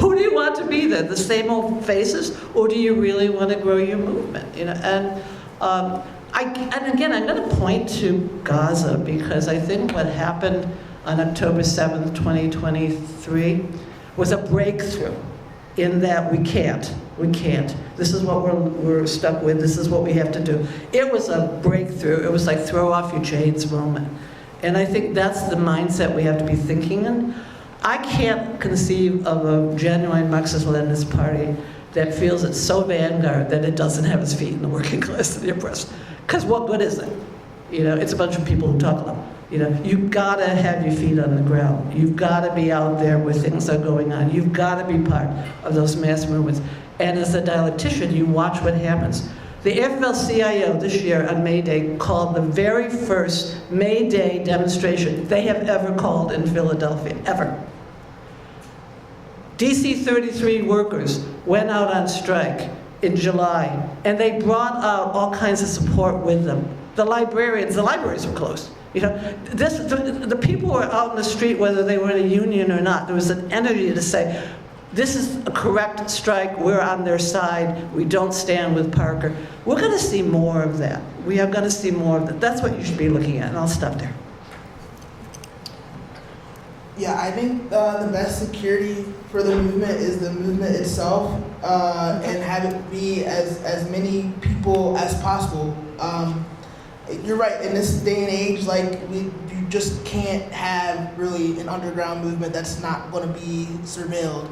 Who do you want to be there? The same old faces, or do you really want to grow your movement? And again, I'm going to point to Gaza because I think what happened on October 7th, 2023, was a breakthrough in that we can't. This is what we're stuck with. This is what we have to do. It was a breakthrough. It was like throw off your chains moment. And I think that's the mindset we have to be thinking in. I can't conceive of a genuine Marxist-Leninist party that feels it's so vanguard that it doesn't have its feet in the working class and the oppressed. Because what good is it? It's a bunch of people who talk a lot. You know, you've got to have your feet on the ground. You've got to be out there where things are going on. You've got to be part of those mass movements. And as a dialectician, you watch what happens. The AFL-CIO this year on May Day called the very first May Day demonstration they have ever called in Philadelphia, ever. DC 33 workers went out on strike in July, and they brought out all kinds of support with them. The libraries were closed. You know, the people were out in the street whether they were in a union or not. There was an energy to say, this is a correct strike, we're on their side, we don't stand with Parker. We're going to see more of that. We are going to see more of that. That's what you should be looking at, and I'll stop there. Yeah, I think the best security for the movement is the movement itself, and have it be as many people as possible. You're right, in this day and age, like, you just can't have really an underground movement that's not going to be surveilled.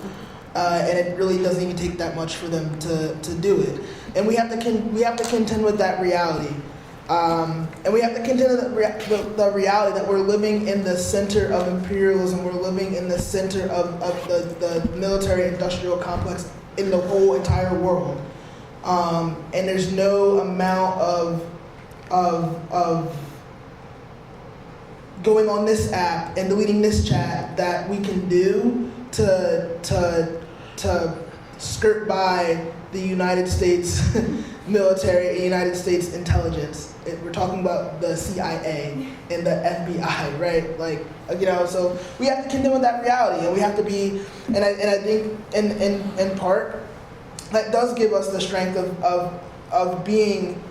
And it really doesn't even take that much for them to do it. And we have to contend with that reality. And we have to contend with the reality that we're living in the center of imperialism. We're living in the center of the military-industrial complex in the whole entire world. And there's no amount of going on this app and deleting this chat that we can do to skirt by the United States military and United States intelligence. We're talking about the CIA and the FBI, right? Like, you know, so we have to contend with that reality, and we have to be, and I think in part, that does give us the strength of being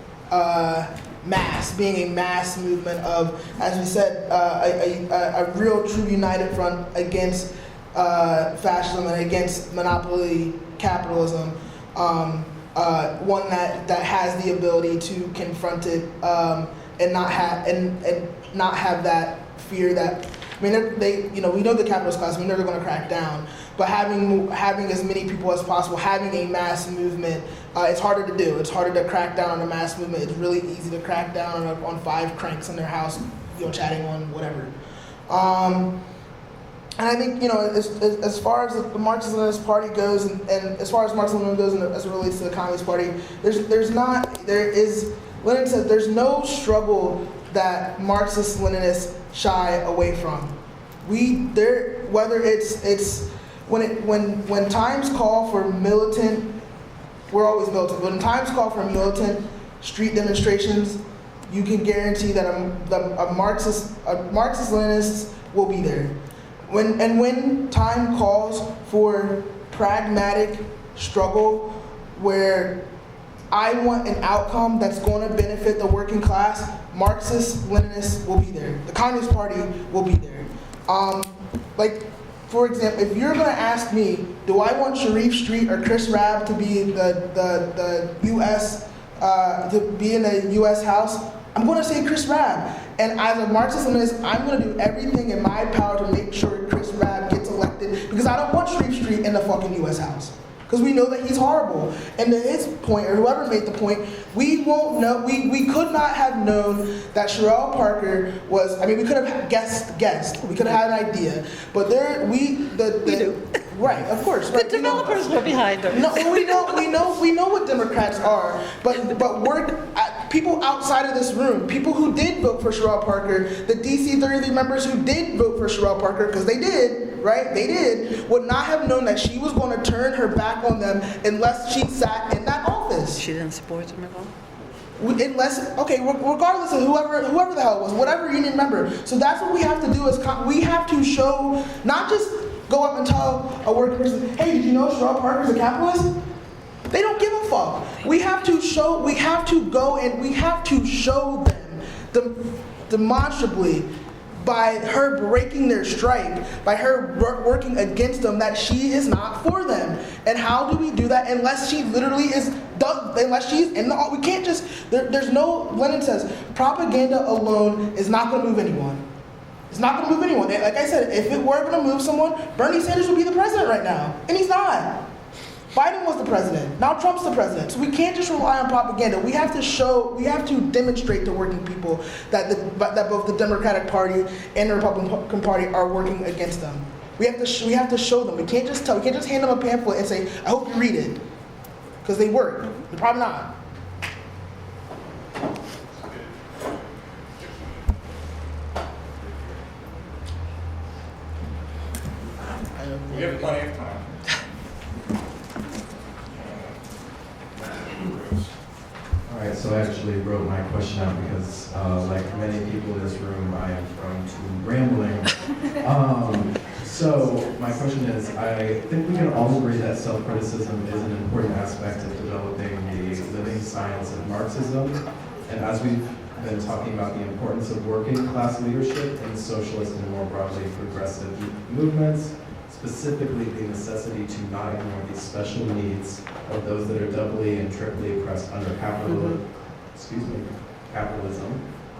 being a mass movement of, as we said, a real true united front against fascism and against monopoly capitalism, one that has the ability to confront it and not have that fear that, I mean, we know the capitalist class, we know they're going to crack down, but having as many people as possible, having a mass movement, it's harder to do. It's harder to crack down on a mass movement. It's really easy to crack down on 5 cranks in their house, chatting on whatever. And I think, as far as the Marxist-Leninist Party goes, and as far as Marxism goes as it relates to the Communist Party, Lenin said there's no struggle that Marxist-Leninists shy away from. Whether it's when times call for militant, we're always militant. When times call for militant street demonstrations, you can guarantee that a Marxist-Leninists will be there. When time calls for pragmatic struggle, where I want an outcome that's going to benefit the working class, Marxist-Leninists will be there. The Communist Party will be there. For example, if you're going to ask me, do I want Sharif Street or Chris Rabb to be the U.S. To be in the U.S. House, I'm going to say Chris Rabb. And as a Marxist-Leninist, I'm going to do everything in my power to make sure Chris Rabb gets elected, because I don't want Sharif Street in the fucking U.S. House. Because we know that he's horrible. And to his point, or whoever made the point, we won't know, we could not have known that Sherelle Parker was, we could have guessed. We could have had an idea. But we do. Right, of course. Right, the developers were behind her. No, we know what Democrats are. But people outside of this room, people who did vote for Sherelle Parker, the DC 33 members who did vote for Sherelle Parker, because they did, right? They did, would not have known that she was going to turn her back on them unless she sat in that office. She didn't support them at all? Regardless of whoever the hell it was, whatever union member. So that's what we have to do, is we have to show, not just go up and tell a working person, hey, did you know Sherelle Parker's a capitalist? They don't give a fuck. We have to go and we have to show them demonstrably, by her breaking their strike, by her working against them, that she is not for them. And how do we do that unless she literally unless she's in the, we can't just, there's no, Lenin says, propaganda alone is not going to move anyone. It's not going to move anyone. Like I said, if it were going to move someone, Bernie Sanders would be the president right now. And he's not. Biden was the president. Now Trump's the president. So we can't just rely on propaganda. We have to demonstrate to working people that both the Democratic Party and the Republican Party are working against them. We have to show them. We can't just hand them a pamphlet and say, I hope you read it. Because they work. They're probably not. We have plenty of time. All right, so I actually wrote my question out because, like many people in this room, I am prone to rambling. So my question is, I think we can all agree that self-criticism is an important aspect of developing the living science of Marxism. And as we've been talking about the importance of working class leadership in socialist and more broadly progressive movements, specifically the necessity to not ignore the special needs of those that are doubly and triply oppressed under capitalism,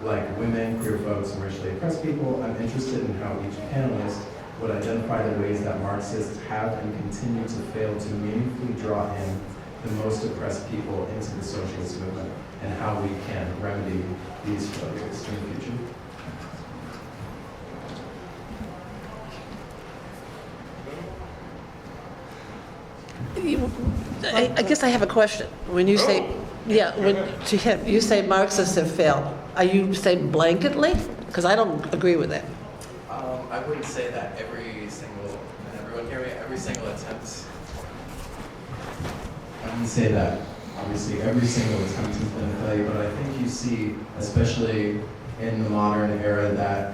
like women, queer folks, and racially oppressed people. I'm interested in how each panelist would identify the ways that Marxists have and continue to fail to meaningfully draw in the most oppressed people into the socialist movement, and how we can remedy these failures in the future. I guess I have a question. When you say, to him, you say Marxists have failed. Are you saying blanketly? Because I don't agree with that. I wouldn't say that every single, and everyone hear me, every single attempt. I wouldn't say that. Obviously, every single attempt has been a failure, but I think you see, especially in the modern era, that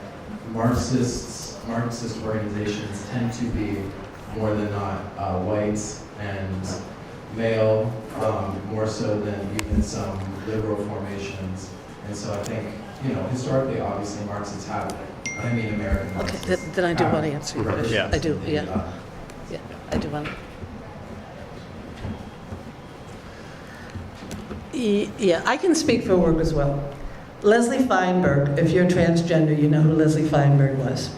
Marxist organizations tend to be more than not white and male, more so than even some liberal formations. And so I think, historically, obviously, Marxists have, I mean American Marxists. Okay, then I do want to answer your question. Yeah. I do, yeah. Yeah, I do want to. Yeah, I can speak for work as well. Leslie Feinberg, if you're transgender, you know who Leslie Feinberg was.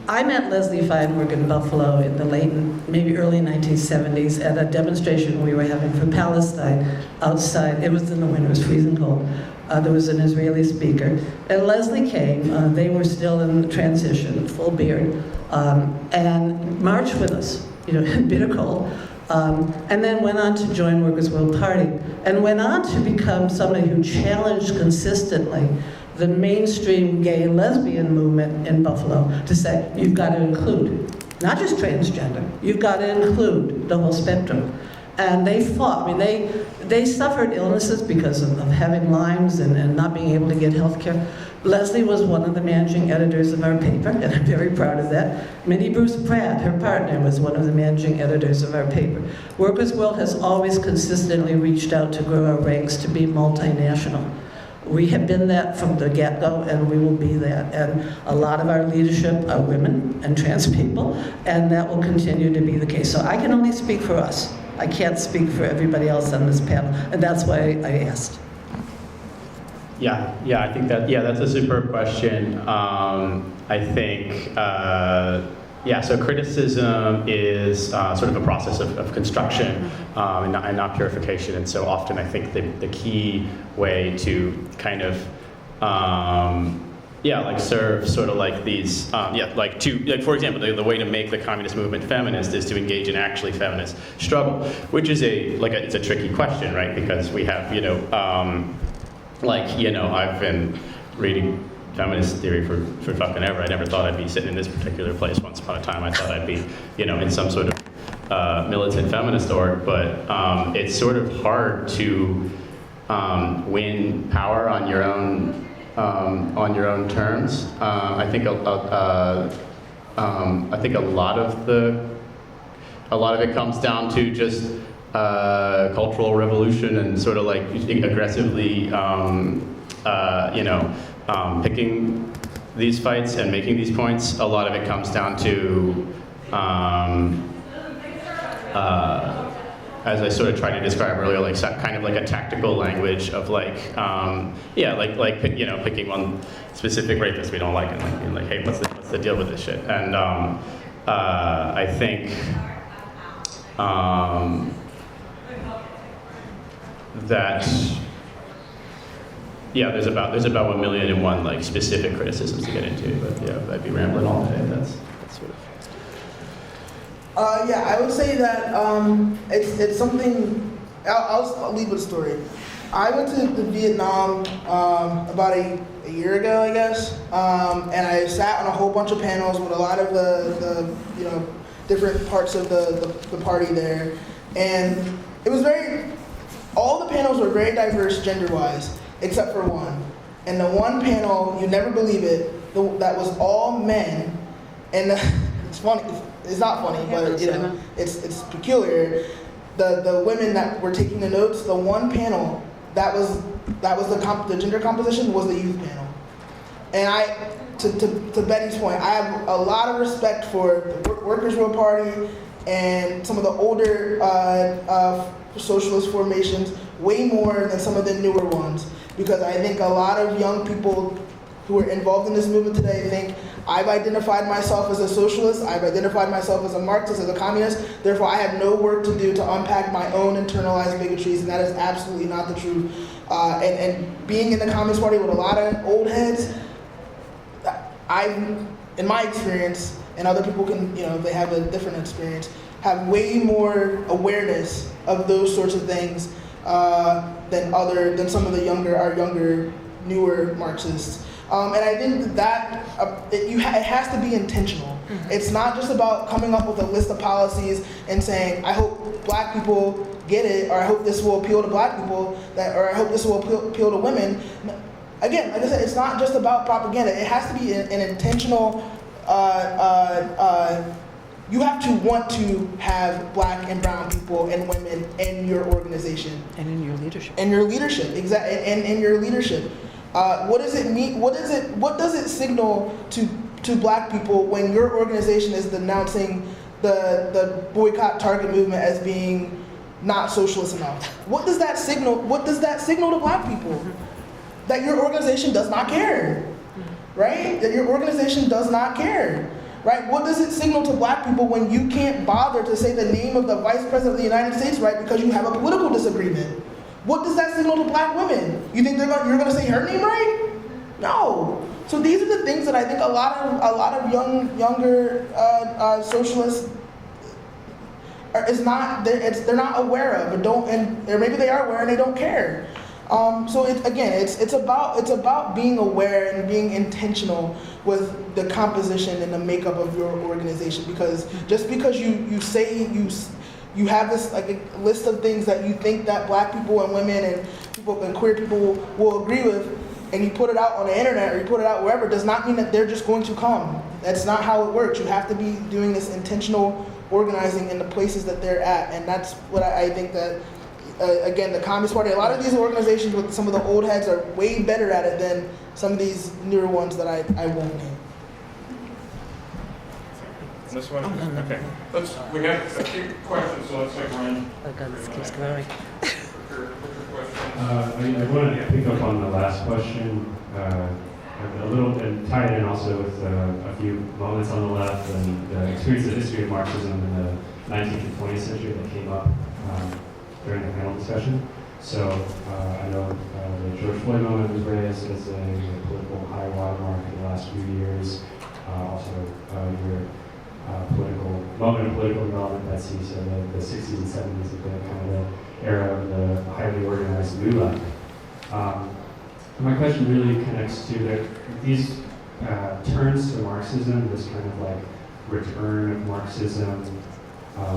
I met Leslie Feinberg in Buffalo in the late, maybe early 1970s at a demonstration we were having for Palestine outside. It was in the winter, it was freezing cold. There was an Israeli speaker. And Leslie came, they were still in transition, full beard, and marched with us, bitter cold. And then went on to join Workers' World Party, and went on to become somebody who challenged consistently the mainstream gay and lesbian movement in Buffalo to say, you've got to include, not just transgender, you've got to include the whole spectrum. And they fought. I mean, they suffered illnesses because of having Lyme's and not being able to get health care. Leslie was one of the managing editors of our paper, and I'm very proud of that. Minnie Bruce Pratt, her partner, was one of the managing editors of our paper. Workers' World has always consistently reached out to grow our ranks to be multinational. We have been that from the get-go, and we will be that. And a lot of our leadership are women and trans people, and that will continue to be the case. So I can only speak for us. I can't speak for everybody else on this panel, and that's why I asked. Yeah, I think that's a superb question. I think, so criticism is sort of a process of construction and not purification. And so often I think the key way to kind of, serve sort of like these, for example, the way to make the communist movement feminist is to engage in actually feminist struggle, which is it's a tricky question, right? Because we have, I've been reading feminist theory for fucking ever. I never thought I'd be sitting in this particular place. Once upon a time, I thought I'd be, in some sort of militant feminist org. But it's sort of hard to win power on your own terms. I think a lot of it comes down to just cultural revolution and sort of like aggressively, picking these fights and making these points. A lot of it comes down to, as I sort of tried to describe earlier, like kind of like a tactical language of picking one specific rapist we don't like and being like, hey, what's the deal with this shit? And I think. that, yeah, there's about 1,000,001 like specific criticisms to get into, but yeah, I'd be rambling all day. That's sort of. Yeah, I would say that it's something. I'll lead with a story. I went to Vietnam about a year ago, I guess, and I sat on a whole bunch of panels with a lot of the different parts of the party there, and it was all the panels were very diverse gender-wise, except for one. And the one panel, you never believe it, that was all men, and it's funny. It's not funny, but it's peculiar. The women that were taking the notes, the one panel that was the gender composition was the youth panel. And to Betty's point, I have a lot of respect for the Workers' World Party and some of the older socialist formations, way more than some of the newer ones, because I think a lot of young people who are involved in this movement today think, I've identified myself as a socialist, I've identified myself as a Marxist, as a communist, therefore I have no work to do to unpack my own internalized bigotries, and that is absolutely not the truth. And being in the Communist Party with a lot of old heads, in my experience, and other people can, if they have a different experience, have way more awareness of those sorts of things than some of the younger, newer Marxists. And I think that it has to be intentional. It's not just about coming up with a list of policies and saying, I hope black people get it, or I hope this will appeal to black people, or I hope this will appeal to women. Again, like I said, it's not just about propaganda. It has to be an intentional, you have to want to have black and brown people and women in your organization. And in your leadership. In your leadership, exactly, and in your leadership. What does it mean? What does it signal to black people when your organization is denouncing the boycott Target movement as being not socialist enough? What does that signal? What does that signal to black people? That your organization does not care, right? That your organization does not care, right? What does it signal to black people when you can't bother to say the name of the Vice President of the United States, right? Because you have a political disagreement. What does that signal to black women? You think you're going to say her name right? No. So these are the things that I think a lot of younger socialists they're not aware of, or maybe they are aware and they don't care. So it's about being aware and being intentional with the composition and the makeup of your organization. Because just because you say you have this like a list of things that you think that black people and women and people and queer people will agree with, and you put it out on the internet or you put it out wherever, does not mean that they're just going to come. That's not how it works. You have to be doing this intentional organizing in the places that they're at, and that's what I think that, again, the Communist Party, a lot of these organizations with some of the old heads are way better at it than some of these newer ones that I won't name. This one? Okay. We have a few questions, so let's run. Oh God, this keeps going. I I wanted to pick up on the last question a little and tie it in also with a few moments on the left and the experience of history of Marxism in the 19th and 20th century that came up during the panel discussion. So I know the George Floyd moment was raised as a political high watermark in the last few years. Also your political moment of political development, Betsey, so the 60s and 70s have been kind of the era of the highly organized new left. My question really connects to these turns to Marxism, this kind of like return of Marxism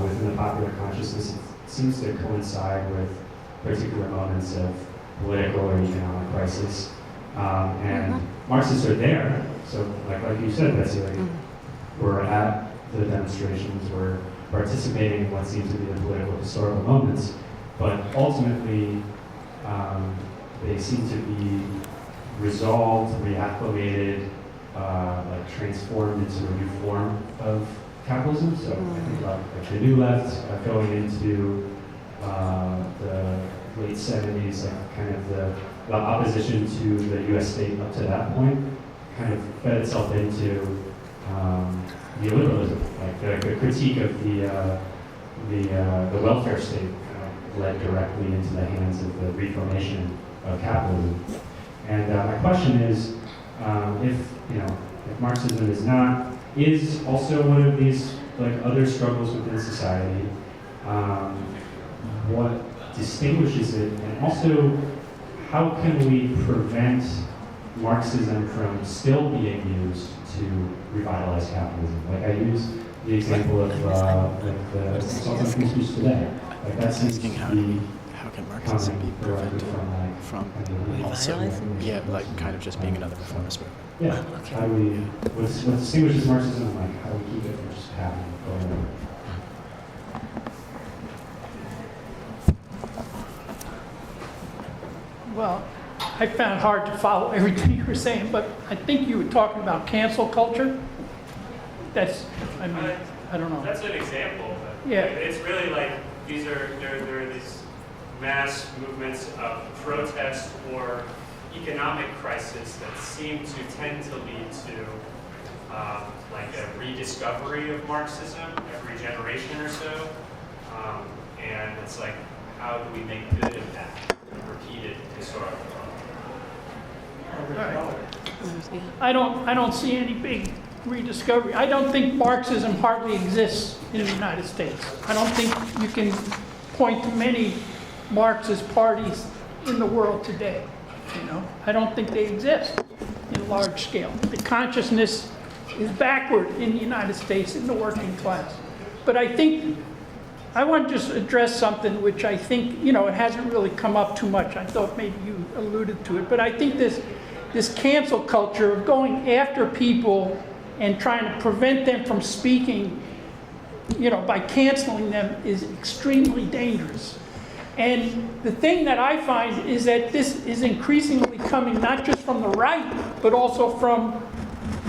within the popular consciousness. It seems to coincide with particular moments of political or economic crisis. And Marxists are there, so like you said, Betsey, we're at the demonstrations, we're participating in what seems to be the political historical moments, but ultimately they seem to be resolved, reacclimated, like transformed into a new form of capitalism. So I think about like the new left going into the late 70s, like kind of the opposition to the U.S. state up to that point, kind of fed itself into neoliberalism, like the critique of the welfare state led directly into the hands of the reformation of capitalism. And my question is, if Marxism is also one of these like other struggles within society, what distinguishes it, and also how can we prevent Marxism from still being used to revitalize capitalism? Like I use the example of the consultant who's used today. Like that seems to be how can Marxism be prevented from revitalizing? Yeah, like kind of just being another reformist movement. Yeah. How do we? What distinguishes Marxism? Like how do we keep it from just happening, going on? Well, I found it hard to follow everything you were saying, but I think you were talking about cancel culture. That's, I mean, I don't know. That's an example. But Yeah. It's really like there are these mass movements of protest or economic crisis that seem to tend to lead to like a rediscovery of Marxism every generation or so. And it's like, how do we make good of that repeated historical? I don't see any big rediscovery. I don't think Marxism hardly exists in the United States. I don't think you can point to many Marxist parties in the world today. I don't think they exist in large scale. The consciousness is backward in the United States in the working class. But I think I want to just address something which I think, it hasn't really come up too much. I thought maybe you alluded to it, but I think this cancel culture of going after people and trying to prevent them from speaking, by canceling them is extremely dangerous. And the thing that I find is that this is increasingly coming not just from the right, but also from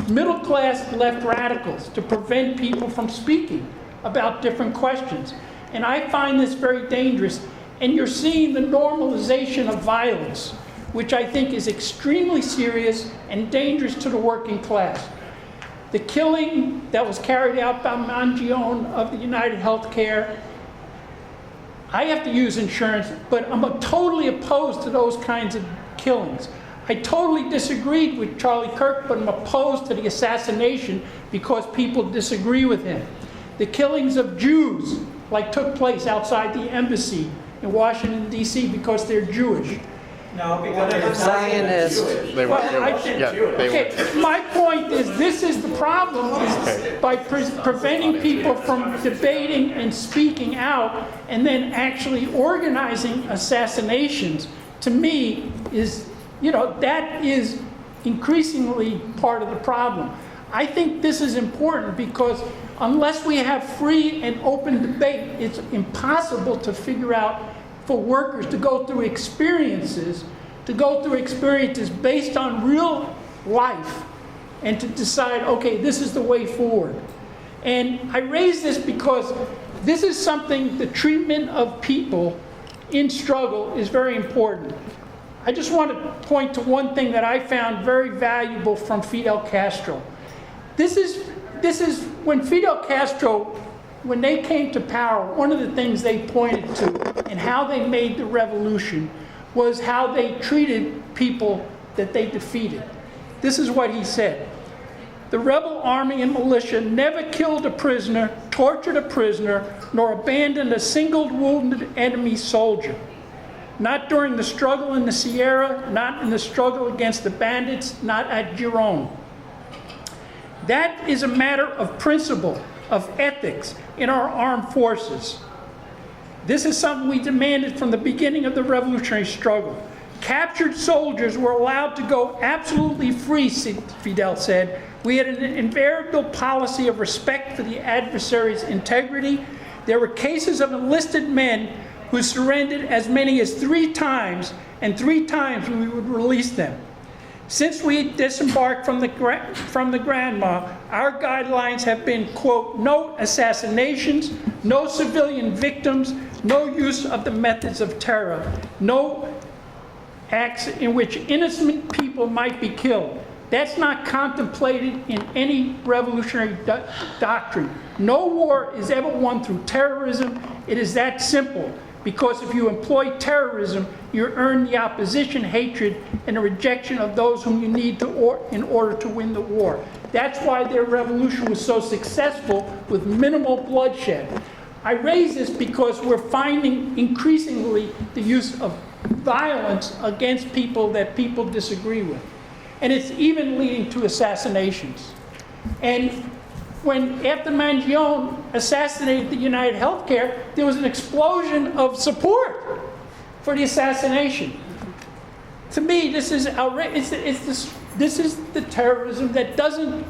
middle-class left radicals to prevent people from speaking about different questions. And I find this very dangerous. And you're seeing the normalization of violence, which I think is extremely serious and dangerous to the working class. The killing that was carried out by Mangione of the United Healthcare, I have to use insurance, but I'm totally opposed to those kinds of killings. I totally disagreed with Charlie Kirk, but I'm opposed to the assassination because people disagree with him. The killings of Jews, took place outside the embassy in Washington, D.C. because they're Jewish. No, because they're Zionist. They were, My point is, this is the problem, is by preventing people from debating and speaking out and then actually organizing assassinations, to me, is, that is increasingly part of the problem. I think this is important because unless we have free and open debate, it's impossible to figure out for workers to go through experiences based on real life and to decide, okay, this is the way forward. And I raise this because this is something, the treatment of people in struggle is very important. I just want to point to one thing that I found very valuable from Fidel Castro. This is when Fidel Castro, when they came to power, one of the things they pointed to and how they made the revolution was how they treated people that they defeated. This is what he said. The rebel army and militia never killed a prisoner, tortured a prisoner, nor abandoned a single wounded enemy soldier. Not during the struggle in the Sierra, not in the struggle against the bandits, not at Giron. That is a matter of principle, of ethics in our armed forces. This is something we demanded from the beginning of the revolutionary struggle. Captured soldiers were allowed to go absolutely free, Fidel said. We had an invariable policy of respect for the adversary's integrity. There were cases of enlisted men who surrendered as many as 3 times, and 3 times we would release them. Since we disembarked from the Grandma, our guidelines have been, quote, no assassinations, no civilian victims, no use of the methods of terror, no acts in which innocent people might be killed. That's not contemplated in any revolutionary doctrine. No war is ever won through terrorism. It is that simple. Because if you employ terrorism, you earn the opposition hatred and the rejection of those whom you need in order to win the war. That's why their revolution was so successful with minimal bloodshed. I raise this because we're finding increasingly the use of violence against people that people disagree with. And it's even leading to assassinations. And after Mangione assassinated the United Healthcare, there was an explosion of support for the assassination. To me, this is outrageous. This is the terrorism that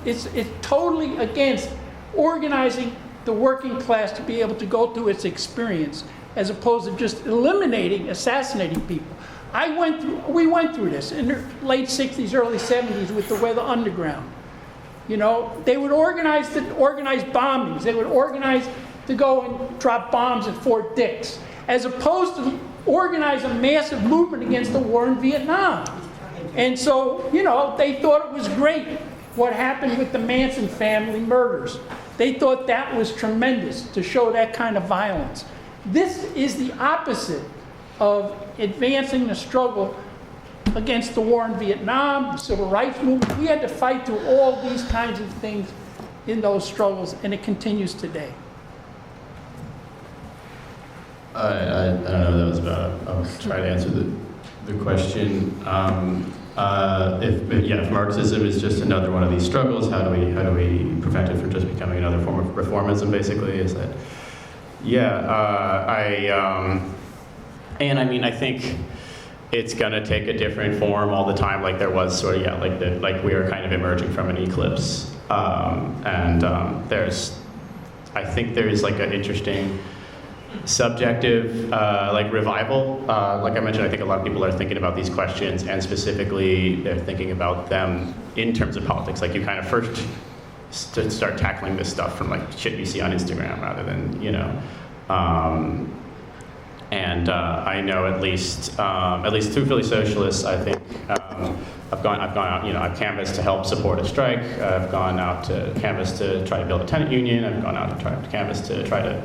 it's totally against organizing the working class to be able to go through its experience, as opposed to just assassinating people. We went through this in the late 60s, early 70s with the Weather Underground. You know, they would organize bombings. They would organize to go and drop bombs at Fort Dix, as opposed to organize a massive movement against the war in Vietnam. And so, you know, they thought it was great what happened with the Manson family murders. They thought that was tremendous to show that kind of violence. This is the opposite of advancing the struggle against the war in Vietnam, the civil rights movement. We had to fight through all these kinds of things in those struggles, and it continues today. I don't know what that was about. I'll try to answer the question. If Marxism is just another one of these struggles, how do we prevent it from just becoming another form of reformism? Basically, is that? I think it's going to take a different form all the time, like there was sort of, like we are kind of emerging from an eclipse. I think there is like an interesting subjective revival. Like I mentioned, I think a lot of people are thinking about these questions, and specifically they're thinking about them in terms of politics. Like you kind of first start tackling this stuff from like shit you see on Instagram rather than, you know. I know at least through Philly Socialists, I think I've gone out, you know, I've canvassed to help support a strike. I've gone out to canvass to try to build a tenant union. I've gone out to canvass to try to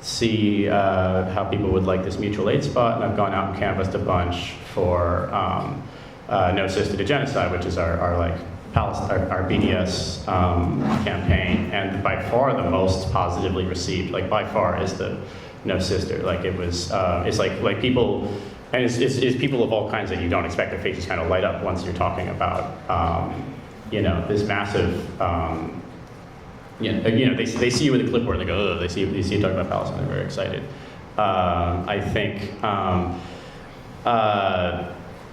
see how people would like this mutual aid spot, and I've gone out and canvassed a bunch for No Sister to Genocide, which is our BDS campaign, and by far the most positively received. Like by far is the No Sister. Like it was, it's like people, and it's people of all kinds that you don't expect. Their faces kind of light up once you're talking about, you know, this massive. They see you with a clipboard and they go, oh, they see you talking about Palestine, they're very excited. I think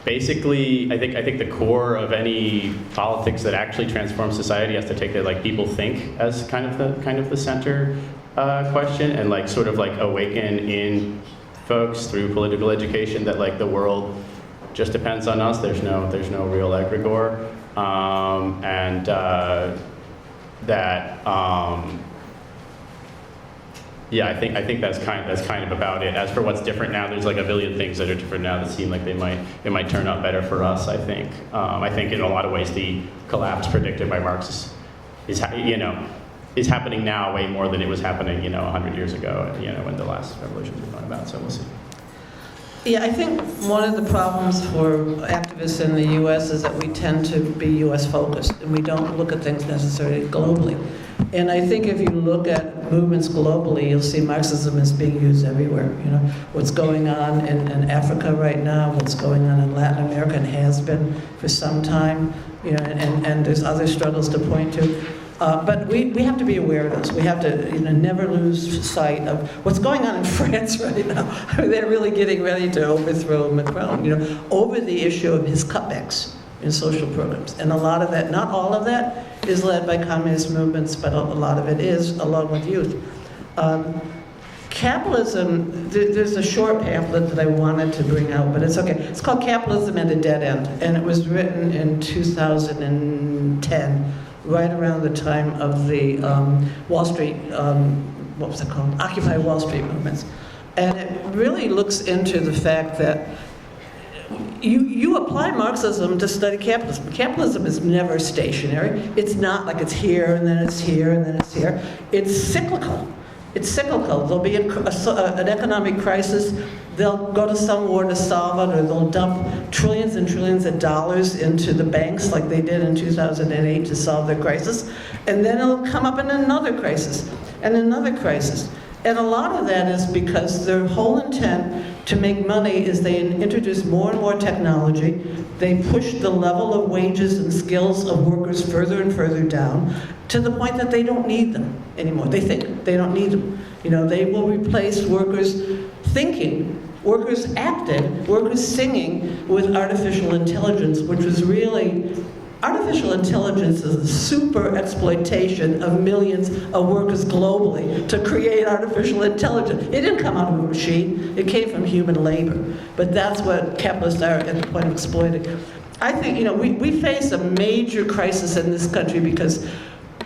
basically, I think the core of any politics that actually transforms society has to take the people think as kind of the center question, and like sort of like awaken in folks through political education that like the world just depends on us. There's no real egregore, I think that's kind of about it. As for what's different now, there's like a billion things that are different now that seem like they might turn out better for us. I think in a lot of ways the collapse predicted by Marx is happening now way more than it was happening 100 years ago. When the last revolutions were going about. So we'll see. Yeah, I think one of the problems for activists in the U.S. is that we tend to be U.S. focused, and we don't look at things necessarily globally. And I think if you look at movements globally, you'll see Marxism is being used everywhere. What's going on in Africa right now, what's going on in Latin America, and has been for some time, and there's other struggles to point to. But we have to be aware of this. We have to never lose sight of what's going on in France right now. They're really getting ready to overthrow Macron, over the issue of his cutbacks in social programs. And a lot of that, not all of that, is led by communist movements, but a lot of it is, along with youth. Capitalism, there's a short pamphlet that I wanted to bring out, but it's okay. It's called Capitalism at a Dead End, and it was written in 2010. Right around the time of the Wall Street, what was it called? Occupy Wall Street movements. And it really looks into the fact that you apply Marxism to study capitalism. Capitalism is never stationary. It's not like it's here and then it's here and then it's here. It's cyclical. It's cyclical. There'll be an economic crisis. They'll go to some war to solve it, or they'll dump trillions and trillions of dollars into the banks like they did in 2008 to solve their crisis. And then it'll come up in another crisis and another crisis. And a lot of that is because their whole intent to make money is they introduce more and more technology. They push the level of wages and skills of workers further and further down to the point that they don't need them anymore. They think they don't need them. You know, they will replace workers thinking, workers acting, workers singing with artificial intelligence, which was really, artificial intelligence is a super exploitation of millions of workers globally to create artificial intelligence. It didn't come out of a machine, it came from human labor. But that's what capitalists are at the point of exploiting. I think, you know, we face a major crisis in this country because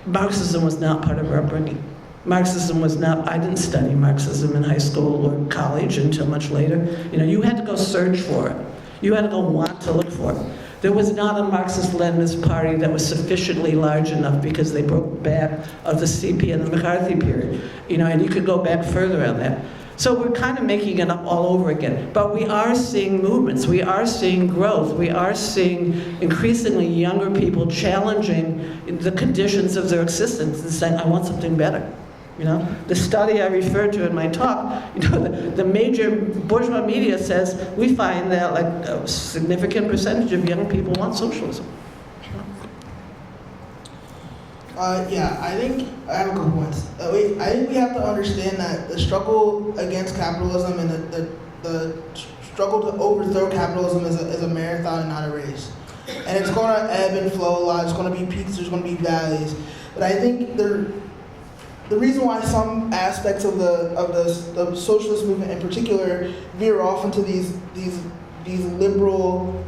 Marxism was not part of our upbringing. Marxism was not, I didn't study Marxism in high school or college until much later. You know, you had to go search for it. You had to go want to look for it. There was not a Marxist-Leninist party that was sufficiently large enough because they broke back of the CP and the McCarthy period. You know, and you could go back further on that. So we're kind of making it up all over again. But we are seeing movements, we are seeing growth, we are seeing increasingly younger people challenging the conditions of their existence and saying, I want something better. You know, the study I referred to in my talk, you know, the major bourgeois media says we find that like a significant percentage of young people want socialism. Yeah, I think I have a couple points. I think we have to understand that the struggle against capitalism and the struggle to overthrow capitalism is a marathon and not a race. And it's going to ebb and flow a lot. It's going to be peaks, there's going to be valleys. But I think the reason why some aspects of the socialist movement in particular veer off into these liberal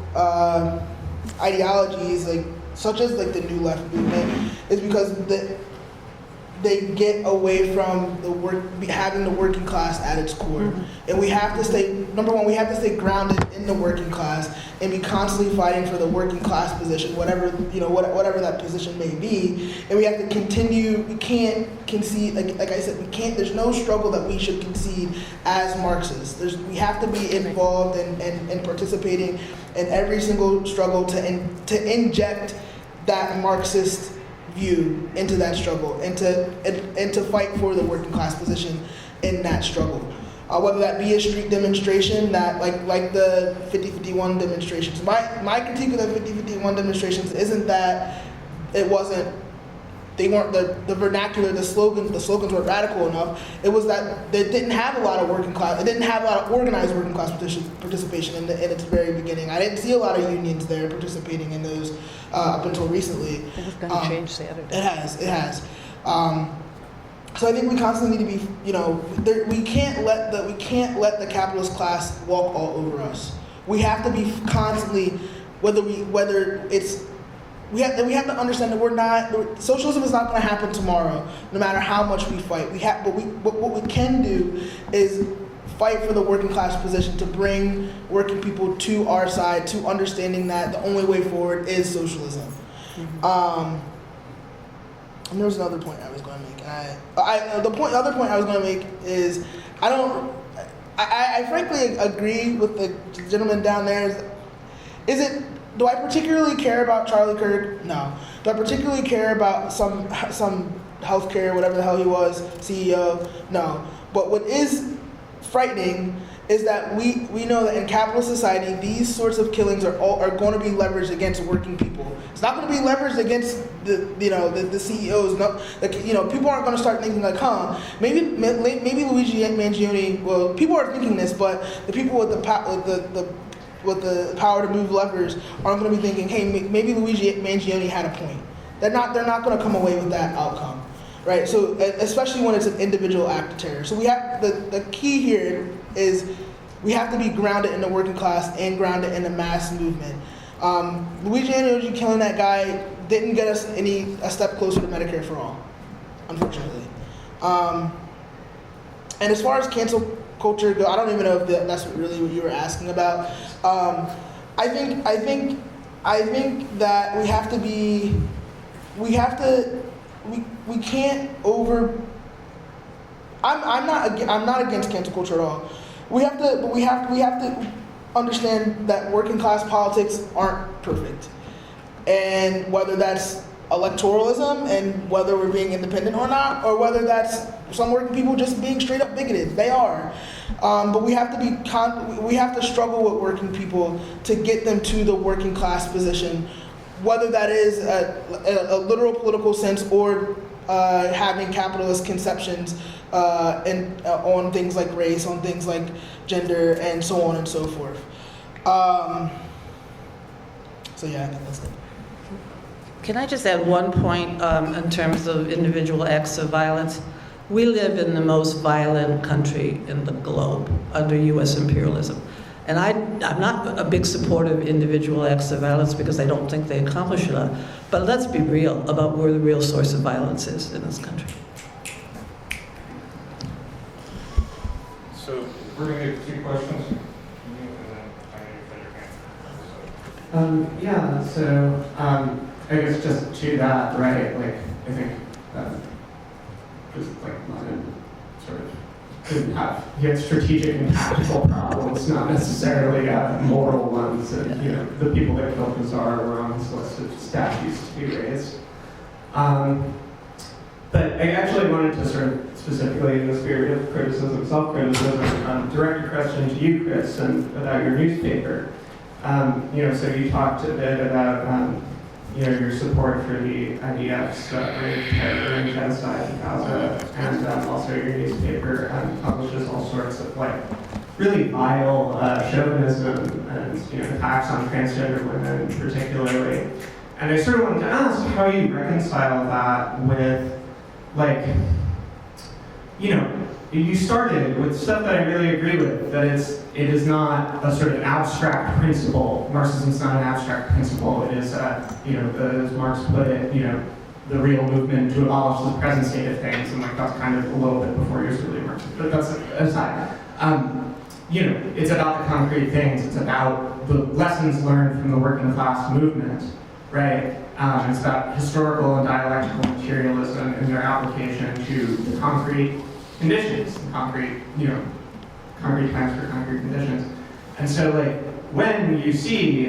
ideologies, like such as like the New Left movement, is because they get away from having the working class at its core. Mm-hmm. And we have to stay, number one, we have to stay grounded in the working class and be constantly fighting for the working class position, whatever that position may be. And we have to continue, we can't concede, like I said, there's no struggle that we should concede as Marxists. We have to be involved and participating in every single struggle to inject that Marxist view into that struggle and to fight for the working class position in that struggle. Whether that be a street demonstration, that like the 50-51 demonstrations. My critique of the 50-51 demonstrations isn't that they weren't the vernacular, the slogans weren't radical enough. It was that they didn't have a lot of working class, it didn't have a lot of organized working class participation in its very beginning. I didn't see a lot of unions there participating in those up until recently. It was going to change the other day. It has. So I think we constantly need to be, we can't let the capitalist class walk all over us. We have to be constantly, we have to understand that socialism is not going to happen tomorrow, no matter how much we fight. But what we can do is fight for the working class position, to bring working people to our side, to understanding that the only way forward is socialism. Mm-hmm. And there was another point I was going to make. The other point I was going to make is I frankly agree with the gentleman down there. Do I particularly care about Charlie Kirk? No. Do I particularly care about some healthcare, whatever the hell he was, CEO? No. But what is frightening is that we know that in capitalist society, these sorts of killings are going to be leveraged against working people. It's not going to be leveraged against the CEOs. No, people aren't going to start thinking like, maybe Luigi Mangione. Well, people are thinking this, but the people with the power to move levers aren't going to be thinking, hey, maybe Luigi Mangione had a point. They're not going to come away with that outcome, right? So especially when it's an individual act of terror. So we have the key here is we have to be grounded in the working class and grounded in the mass movement. Luigi Mangione killing that guy didn't get us a step closer to Medicare for all, unfortunately. And as far as cancel culture go, I don't even know if that's really what you were asking about. I think that we can't I'm not against cancel culture at all. We have to understand that working class politics aren't perfect, and whether that's electoralism and whether we're being independent or not, or whether that's some working people just being straight up bigoted. They are. But we have to struggle with working people to get them to the working class position, whether that is a literal political sense or having capitalist conceptions on things like race, on things like gender, and so on and so forth. So yeah, I think that's it. Can I just add one point in terms of individual acts of violence? We live in the most violent country in the globe under U.S. imperialism. And I'm not a big supporter of individual acts of violence because I don't think they accomplish a lot. But let's be real about where the real source of violence is in this country. So we're going to get 2 questions. Yeah, so I guess just to that, right, like, I think just like London sort of couldn't have, he had strategic and tactical problems, not necessarily moral ones, and, you know, the people that killed the Tsar were on his list of statues to be raised. But I actually wanted to sort of, specifically in the spirit of criticism, self-criticism, direct a question to you, Chris, and about your newspaper. You know, so you talked a bit about, you know, your support for the IDF's terror and genocide in Gaza, and also your newspaper publishes all sorts of like really vile chauvinism and, you know, attacks on transgender women particularly. And I sort of wanted to ask how you reconcile that with, like, you know, you started with stuff that I really agree with, that it is not a sort of abstract principle. Marxism is not an abstract principle. It is, you know, as Marx put it, you know, the real movement to abolish the present state of things, and like that's kind of a little bit before yours really Marxist, but that's aside. You know, it's about the concrete things. It's about the lessons learned from the working class movement, right? It's about historical and dialectical materialism and their application to the concrete conditions, concrete, you know, concrete times for concrete conditions. And so, like, when you see,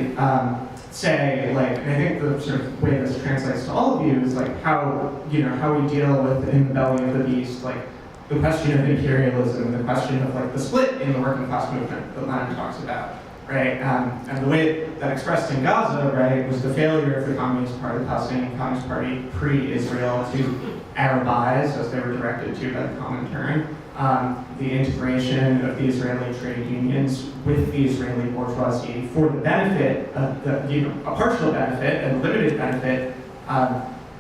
say, like, and I think the sort of way this translates to all of you is like how, you know, how we deal with in the belly of the beast, like the question of imperialism, the question of like the split in the working class movement that Lenin talks about, right? And the way that expressed in Gaza, right, was the failure of the Communist Party, the Palestinian Communist Party, pre-Israel to Arabize, as they were directed to by the Comintern, the integration of the Israeli trade unions with the Israeli bourgeoisie for the benefit of the, you know, a partial benefit and limited benefit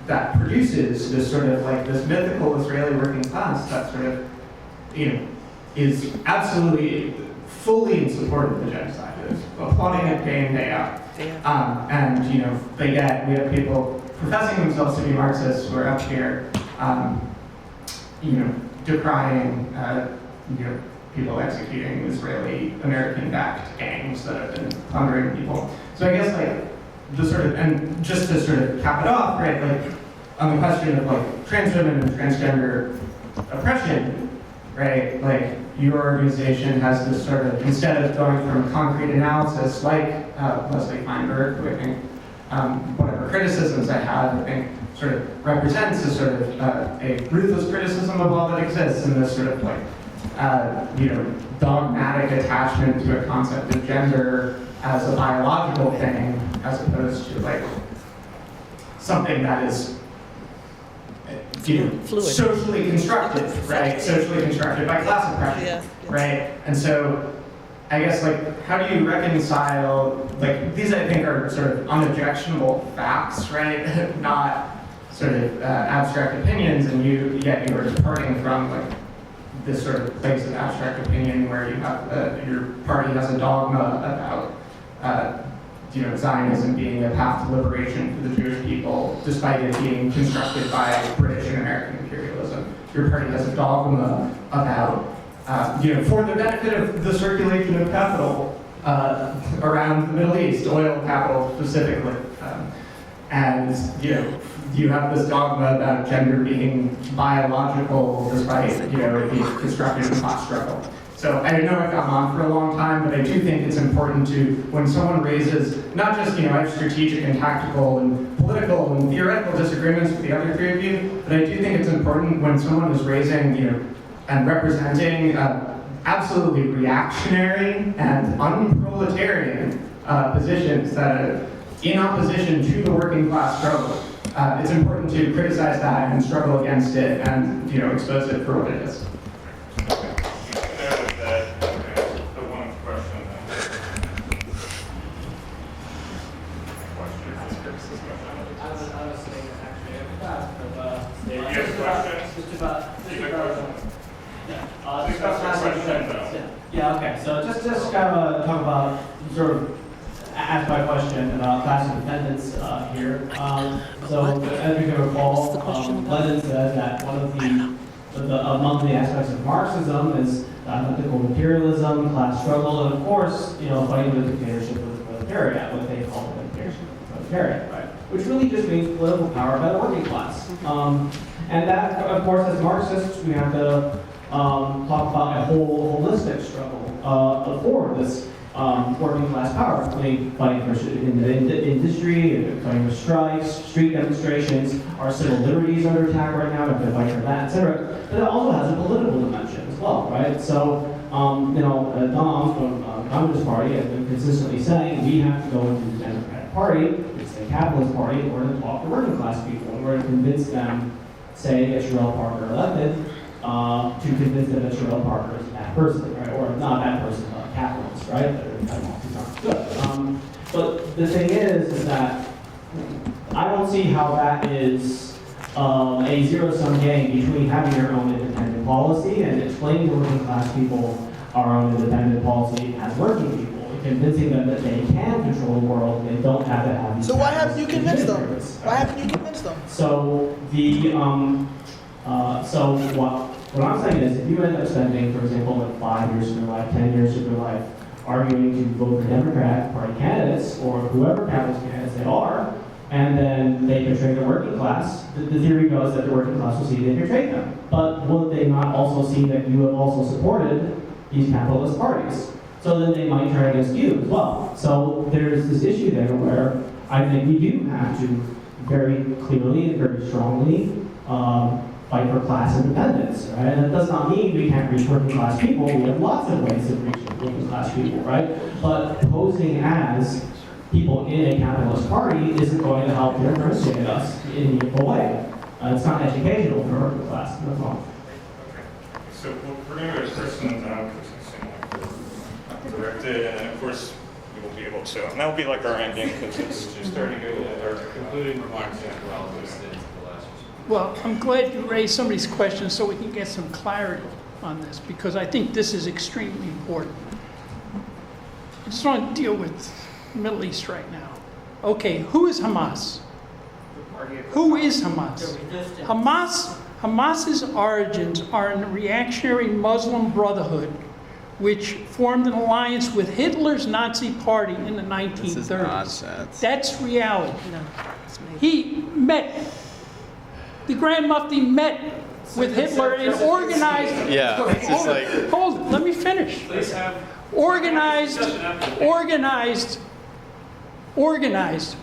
that produces this sort of like this mythical Israeli working class that sort of, you know, is absolutely fully in support of the genocide, is applauding it day in, day out. And, you know, we have people professing themselves to be Marxists who are up here, you know, decrying, you know, people executing Israeli American-backed gangs that have been plundering people. So I guess like the sort of, and just to sort of cap it off, right, like on the question of like trans women and transgender oppression, right, like your organization has this sort of, instead of going from concrete analysis like Leslie Feinberg, who I think, whatever criticisms I have, I think sort of represents a sort of a ruthless criticism of all that exists in this sort of like, you know, dogmatic attachment to a concept of gender as a biological thing, as opposed to like something that is, you know, fluid, socially constructed, right? Socially constructed by class oppression, right? And so, I guess like, how do you reconcile, like, these I think are sort of unobjectionable facts, right? Not sort of abstract opinions, and yet you are departing from like this sort of place of abstract opinion where you have your party has a dogma about you know, Zionism being a path to liberation for the Jewish people, despite it being constructed by British and American imperialism. Your party has a dogma about, you know, for the benefit of the circulation of capital around the Middle East, oil capital specifically. And, you know, you have this dogma about gender being biological despite, it being constructed in class struggle. So I know I've gone on for a long time, but I do think it's important to, when someone raises, not just, I have strategic and tactical and political and theoretical disagreements with the other three of you, but I do think it's important when someone is raising, and representing absolutely reactionary and unproletarian positions that are in opposition to the working class struggle. It's important to criticize that and struggle against it and, expose it for what it is. Yeah, okay, so just kind of talk about, sort of ask my question about class independence here. So as we can recall, Lenin said that one of among the aspects of Marxism is political imperialism, class struggle, and of course, fighting the dictatorship of the proletariat, what they call the dictatorship of the proletariat, right? Which really just means political power by the working class. And that, of course, as Marxists, we have to talk about a holistic struggle for this working class power, fighting for in the industry, fighting for strikes, street demonstrations, our civil liberties under attack right now, we have to fight for that, etc. But it also has a political dimension as well, right? So, Dom from Communist Party has been consistently saying we have to go into the Democratic Party, it's the capitalist party, in order to talk to working class people, in order to convince them, say, get Sherelle Parker elected, to convince them that Sherelle Parker is a bad person, right? Or not a bad person, but a capitalist, right? That good. But the thing is that I don't see how that is a zero-sum game between having your own independent policy and explaining to working class people our own independent policy as working people, convincing them that they can control the world and they don't have to have these. So why haven't you convinced them? Why haven't you convinced them? So what I'm saying is, if you end up spending, for example, like 5 years of your life, 10 years of your life, arguing to vote for Democratic Party candidates or whoever capitalist candidates they are, and then they betray the working class, the theory goes that the working class will see they betrayed them. But will they not also see that you have also supported these capitalist parties? So then they might turn against you as well. So there's this issue there where I think we do have to very clearly and very strongly fight for class independence, right? And that does not mean we can't reach working class people. We have lots of ways of reaching working class people, right? But posing as people in a capitalist party isn't going to help differentiate us in a meaningful way. It's not educational for working class. That's all. So we're going to go to Kristen now because it's directed, and then of course we will be able to. And that will be like our ending because it's just starting to go to our concluding remarks as well. Well, I'm glad you raised some of these questions so we can get some clarity on this, because I think this is extremely important. I just want to deal with the Middle East right now. Okay, who is Hamas? Who is Hamas? Hamas's origins are in the reactionary Muslim Brotherhood, which formed an alliance with Hitler's Nazi Party in the 1930s. This is nonsense. That's reality. He met, the Grand Mufti met with Hitler and organized. Yeah, it's just like. Hold it, let me finish. Organized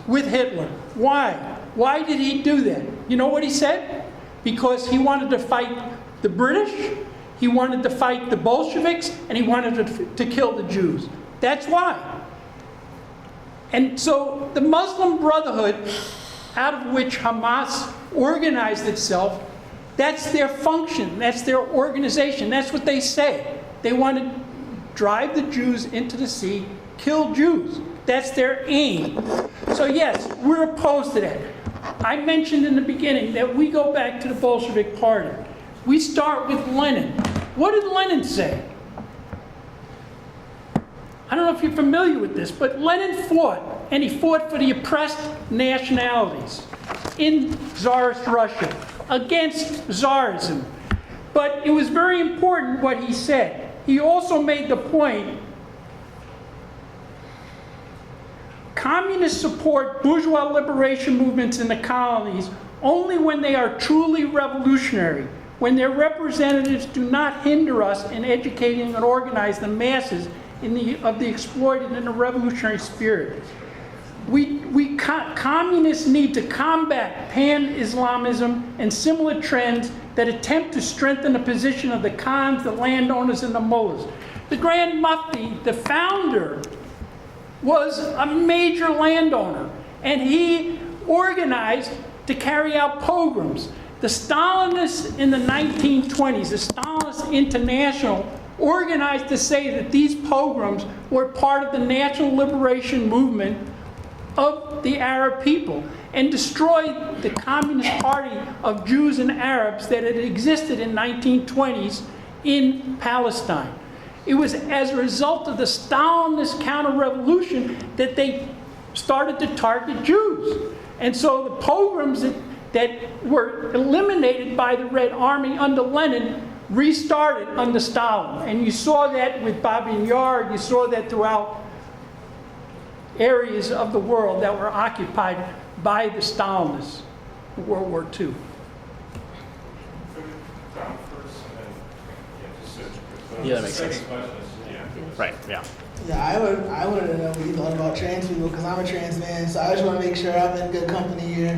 with Hitler. Why? Why did he do that? You know what he said? Because he wanted to fight the British, he wanted to fight the Bolsheviks, and he wanted to kill the Jews. That's why. And so the Muslim Brotherhood, out of which Hamas organized itself, that's their function, that's their organization, that's what they say. They want to drive the Jews into the sea, kill Jews. That's their aim. So yes, we're opposed to that. I mentioned in the beginning that we go back to the Bolshevik Party. We start with Lenin. What did Lenin say? I don't know if you're familiar with this, but Lenin fought, and he fought for the oppressed nationalities in Tsarist Russia, against Tsarism. But it was very important what he said. He also made the point, communists support bourgeois liberation movements in the colonies only when they are truly revolutionary, when their representatives do not hinder us in educating and organizing the masses of the exploited in a revolutionary spirit. Communists need to combat pan-Islamism and similar trends that attempt to strengthen the position of the Khans, the landowners, and the mullahs. The Grand Mufti, the founder, was a major landowner, and he organized to carry out pogroms. The Stalinists in the 1920s, the Stalinist International, organized to say that these pogroms were part of the national liberation movement of the Arab people and destroyed the Communist Party of Jews and Arabs that had existed in 1920s in Palestine. It was as a result of the Stalinist counter-revolution that they started to target Jews. And so the pogroms that were eliminated by the Red Army under Lenin restarted under Stalin. And you saw that with Babin Yar, you saw that throughout areas of the world that were occupied by the Stalinists in World War II. Yeah, that makes sense. Right, yeah. Yeah, I wanted to know what you thought about trans people because I'm a trans man, so I just want to make sure I'm in good company here.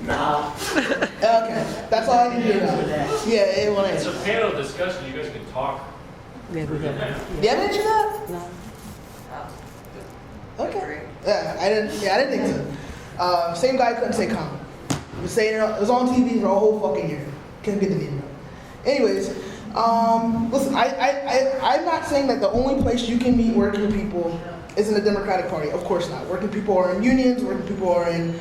Nah. Okay, that's all I need to know. Yeah, it's a panel discussion. You guys can talk. Yeah, we have. You haven't mentioned that? No. Okay. Yeah, I didn't think so. Same guy couldn't say common. It was on TV for a whole fucking year. Couldn't get the name right. Anyways, listen, I'm not saying that the only place you can meet working people is in the Democratic Party. Of course not. Working people are in unions. Working people are in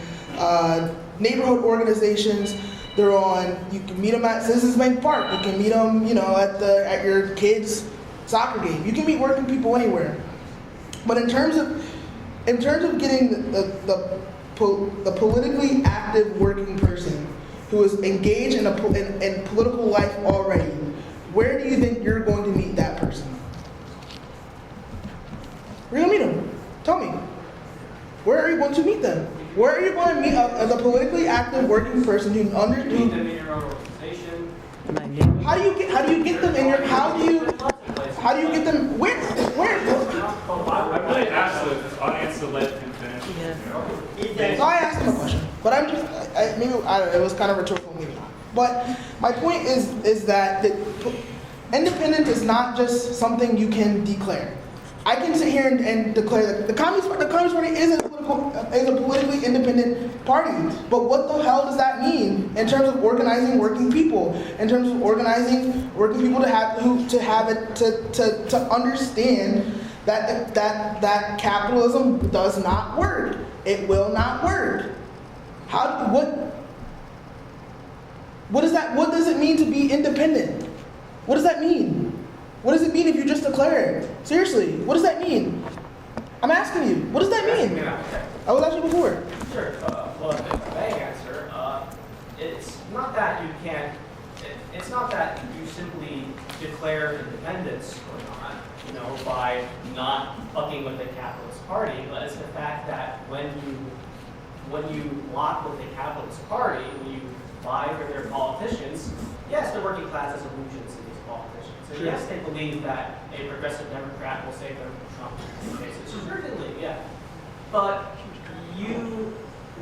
neighborhood organizations. They're on. You can meet them at Citizens Bank Park. You can meet them, at your kid's soccer game. You can meet working people anywhere. But in terms of getting the politically active working person who is engaged in political life already, where do you think you're going to meet that person? Where are you going to meet them? Tell me. Where are you going to meet them? Where are you going to meet the politically active working person who understands? Meet them in your own organization. How do you get them in your? How do you get them? Where? I really asked the audience to let him finish. Yeah. So I asked him a question, but I don't know, it was kind of rhetorical, maybe not. But my point is that independence is not just something you can declare. I can sit here and declare that the Communist Party is a politically independent party. But what the hell does that mean in terms of organizing working people? In terms of organizing working people to understand that capitalism does not work. It will not work. What does it mean to be independent? What does that mean? What does it mean if you just declare it? Seriously, what does that mean? I'm asking you, what does that mean? I was asking before. Sure. Well, if I may answer, it's not that you can't. It's not that you simply declare independence or not, by not fucking with the Capitalist Party, but it's the fact that when you lock with the Capitalist Party, when you vie for their politicians, yes, the working class has illusions in these politicians. And yes, they believe that a progressive Democrat will save them from Trump in cases. Certainly, yeah. But you,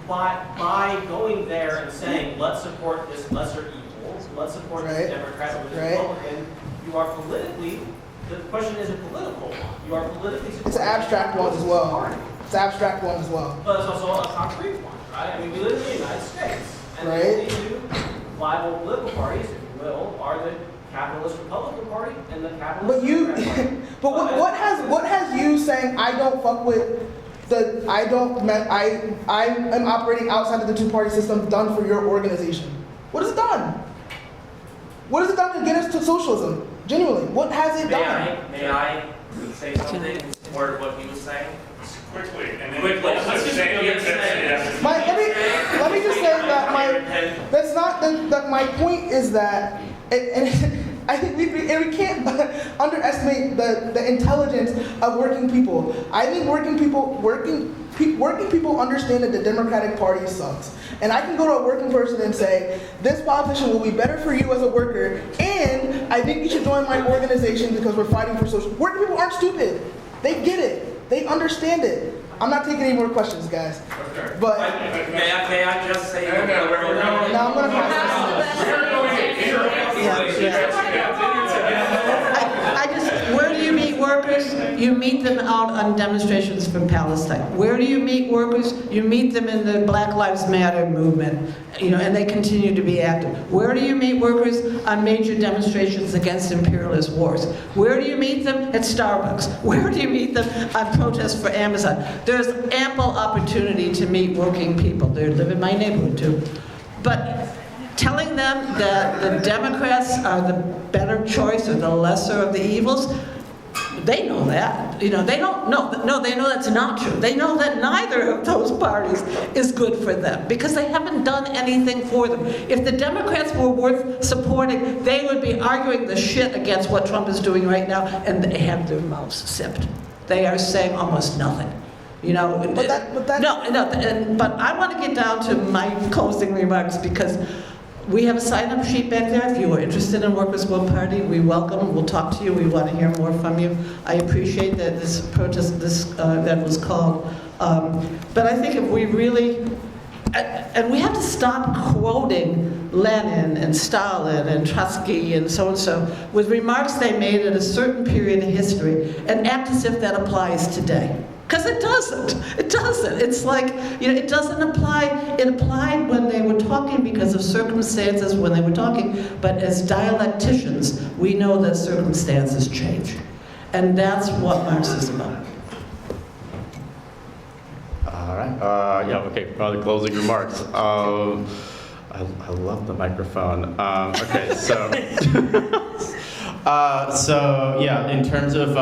by going there and saying, let's support this lesser evil, let's support this Democrat or this Republican, you are politically, the question is a political one. You are politically supporting. It's an abstract one as well. It's an abstract one as well. But it's also a concrete one, right? I mean, we live in the United States. And the only two viable political parties, if you will, are the Capitalist Republican Party and the Capitalist Democratic Party. But what has you saying I don't fuck with I am operating outside of the two-party system done for your organization? What has it done? What has it done to get us to socialism? Genuinely, what has it done? May I say something in support of what he was saying? Quickly, and then quickly. Let's just say let me just say that my point is that, and we can't underestimate the intelligence of working people. I think working people understand that the Democratic Party sucks. And I can go to a working person and say, this politician will be better for you as a worker, and I think you should join my organization because we're fighting for social. Working people aren't stupid. They get it. They understand it. I'm not taking any more questions, guys. Okay. But may I just say? No, I'm gonna pass where do you meet workers? You meet them out on demonstrations from Palestine. Where do you meet workers? You meet them in the Black Lives Matter movement, and they continue to be active. Where do you meet workers? On major demonstrations against imperialist wars. Where do you meet them? At Starbucks. Where do you meet them? On protests for Amazon. There's ample opportunity to meet working people. They live in my neighborhood too. But telling them that the Democrats are the better choice or the lesser of the evils, they know that. They don't know. No, they know that's not true. They know that neither of those parties is good for them because they haven't done anything for them. If the Democrats were worth supporting, they would be arguing the shit against what Trump is doing right now, and they have their mouths sipped. They are saying almost nothing. But I want to get down to my closing remarks because we have a sign-up sheet back there. If you are interested in Workers' One Party, we welcome. We'll talk to you. We want to hear more from you. I appreciate that this protest that was called. But I think if we really, and we have to stop quoting Lenin and Stalin and Trotsky and so with remarks they made at a certain period in history and act as if that applies today. Because it doesn't. It doesn't. It's like, it doesn't apply. It applied when they were talking because of circumstances when they were talking, but as dialecticians, we know that circumstances change. And that's what Marx is about. All right. Okay, the closing remarks. I love the microphone. Okay, so, in terms of,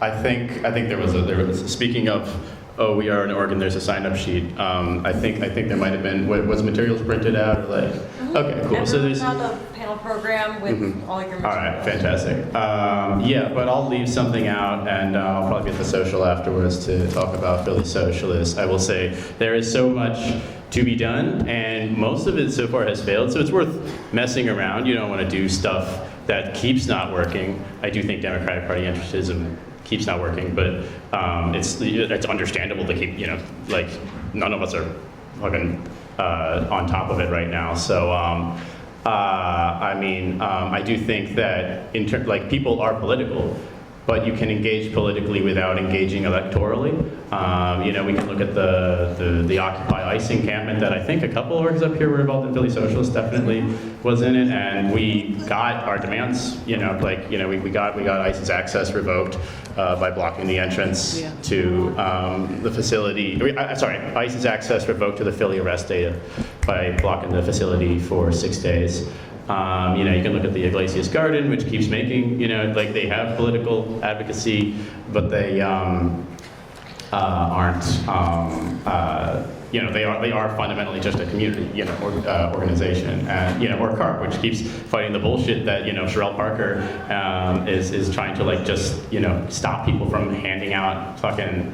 I think there was speaking of, we are an organ, there's a sign-up sheet. I think there might have been, was materials printed out? Okay, cool. And so there's there's the panel program with all your materials. All right, fantastic. But I'll leave something out, and I'll probably get the social afterwards to talk about Philly Socialists. I will say there is so much to be done, and most of it so far has failed, so it's worth messing around. You don't want to do stuff that keeps not working. I do think Democratic Party anarchism keeps not working, but it's understandable to keep, none of us are fucking on top of it right now. So, I do think that people are political, but you can engage politically without engaging electorally. We can look at the Occupy ICE encampment that I think a couple orgs up here were involved in. Philly Socialist definitely was in it, and we got our demands. We got ICE's access revoked by blocking the entrance to the facility. ICE's access revoked to the Philly arrest data by blocking the facility for 6 days. You can look at the Iglesias Garden, which keeps making, they have political advocacy, but they aren't, they are fundamentally just a community, organization, and, or CARP, which keeps fighting the bullshit that, Sherelle Parker is trying to, just, stop people from handing out fucking,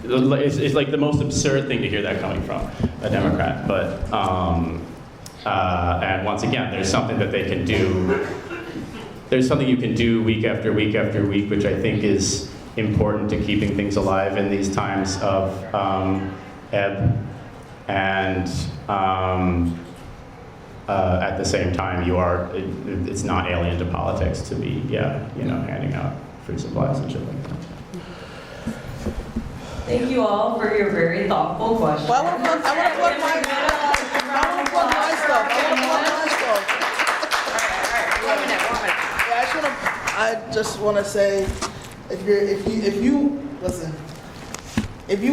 it's like the most absurd thing to hear that coming from a Democrat, but, and once again, there's something that they can do. There's something you can do week after week after week, which I think is important to keeping things alive in these times of ebb. And at the same time, it's not alien to politics to be, handing out free supplies and shit like that. Thank you all for your very thoughtful questions. Well, I want to plug my stuff. I just want to say, if you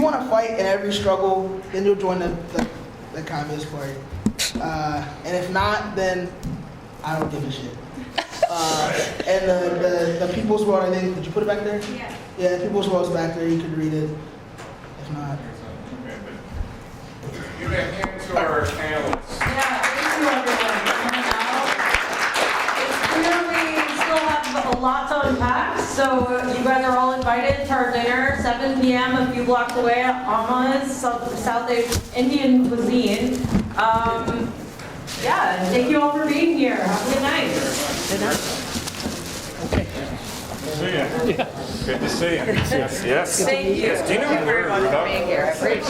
want to fight in every struggle, then you'll join the Communist Party. And if not, then I don't give a shit. And the People's World, I think, did you put it back there? Yeah. Yeah, the People's World's back there. You could read it. If not. Give a hand to our panelists. Yeah, thank you everyone for coming out. So you guys are all invited to our dinner, 7 p.m. a few blocks away at Ama's South Indian cuisine. Yeah, and thank you all for being here. Have a good night. Good night. See ya. Good to see you. Yes. Thank you. Do you know very much for being here. I appreciate it.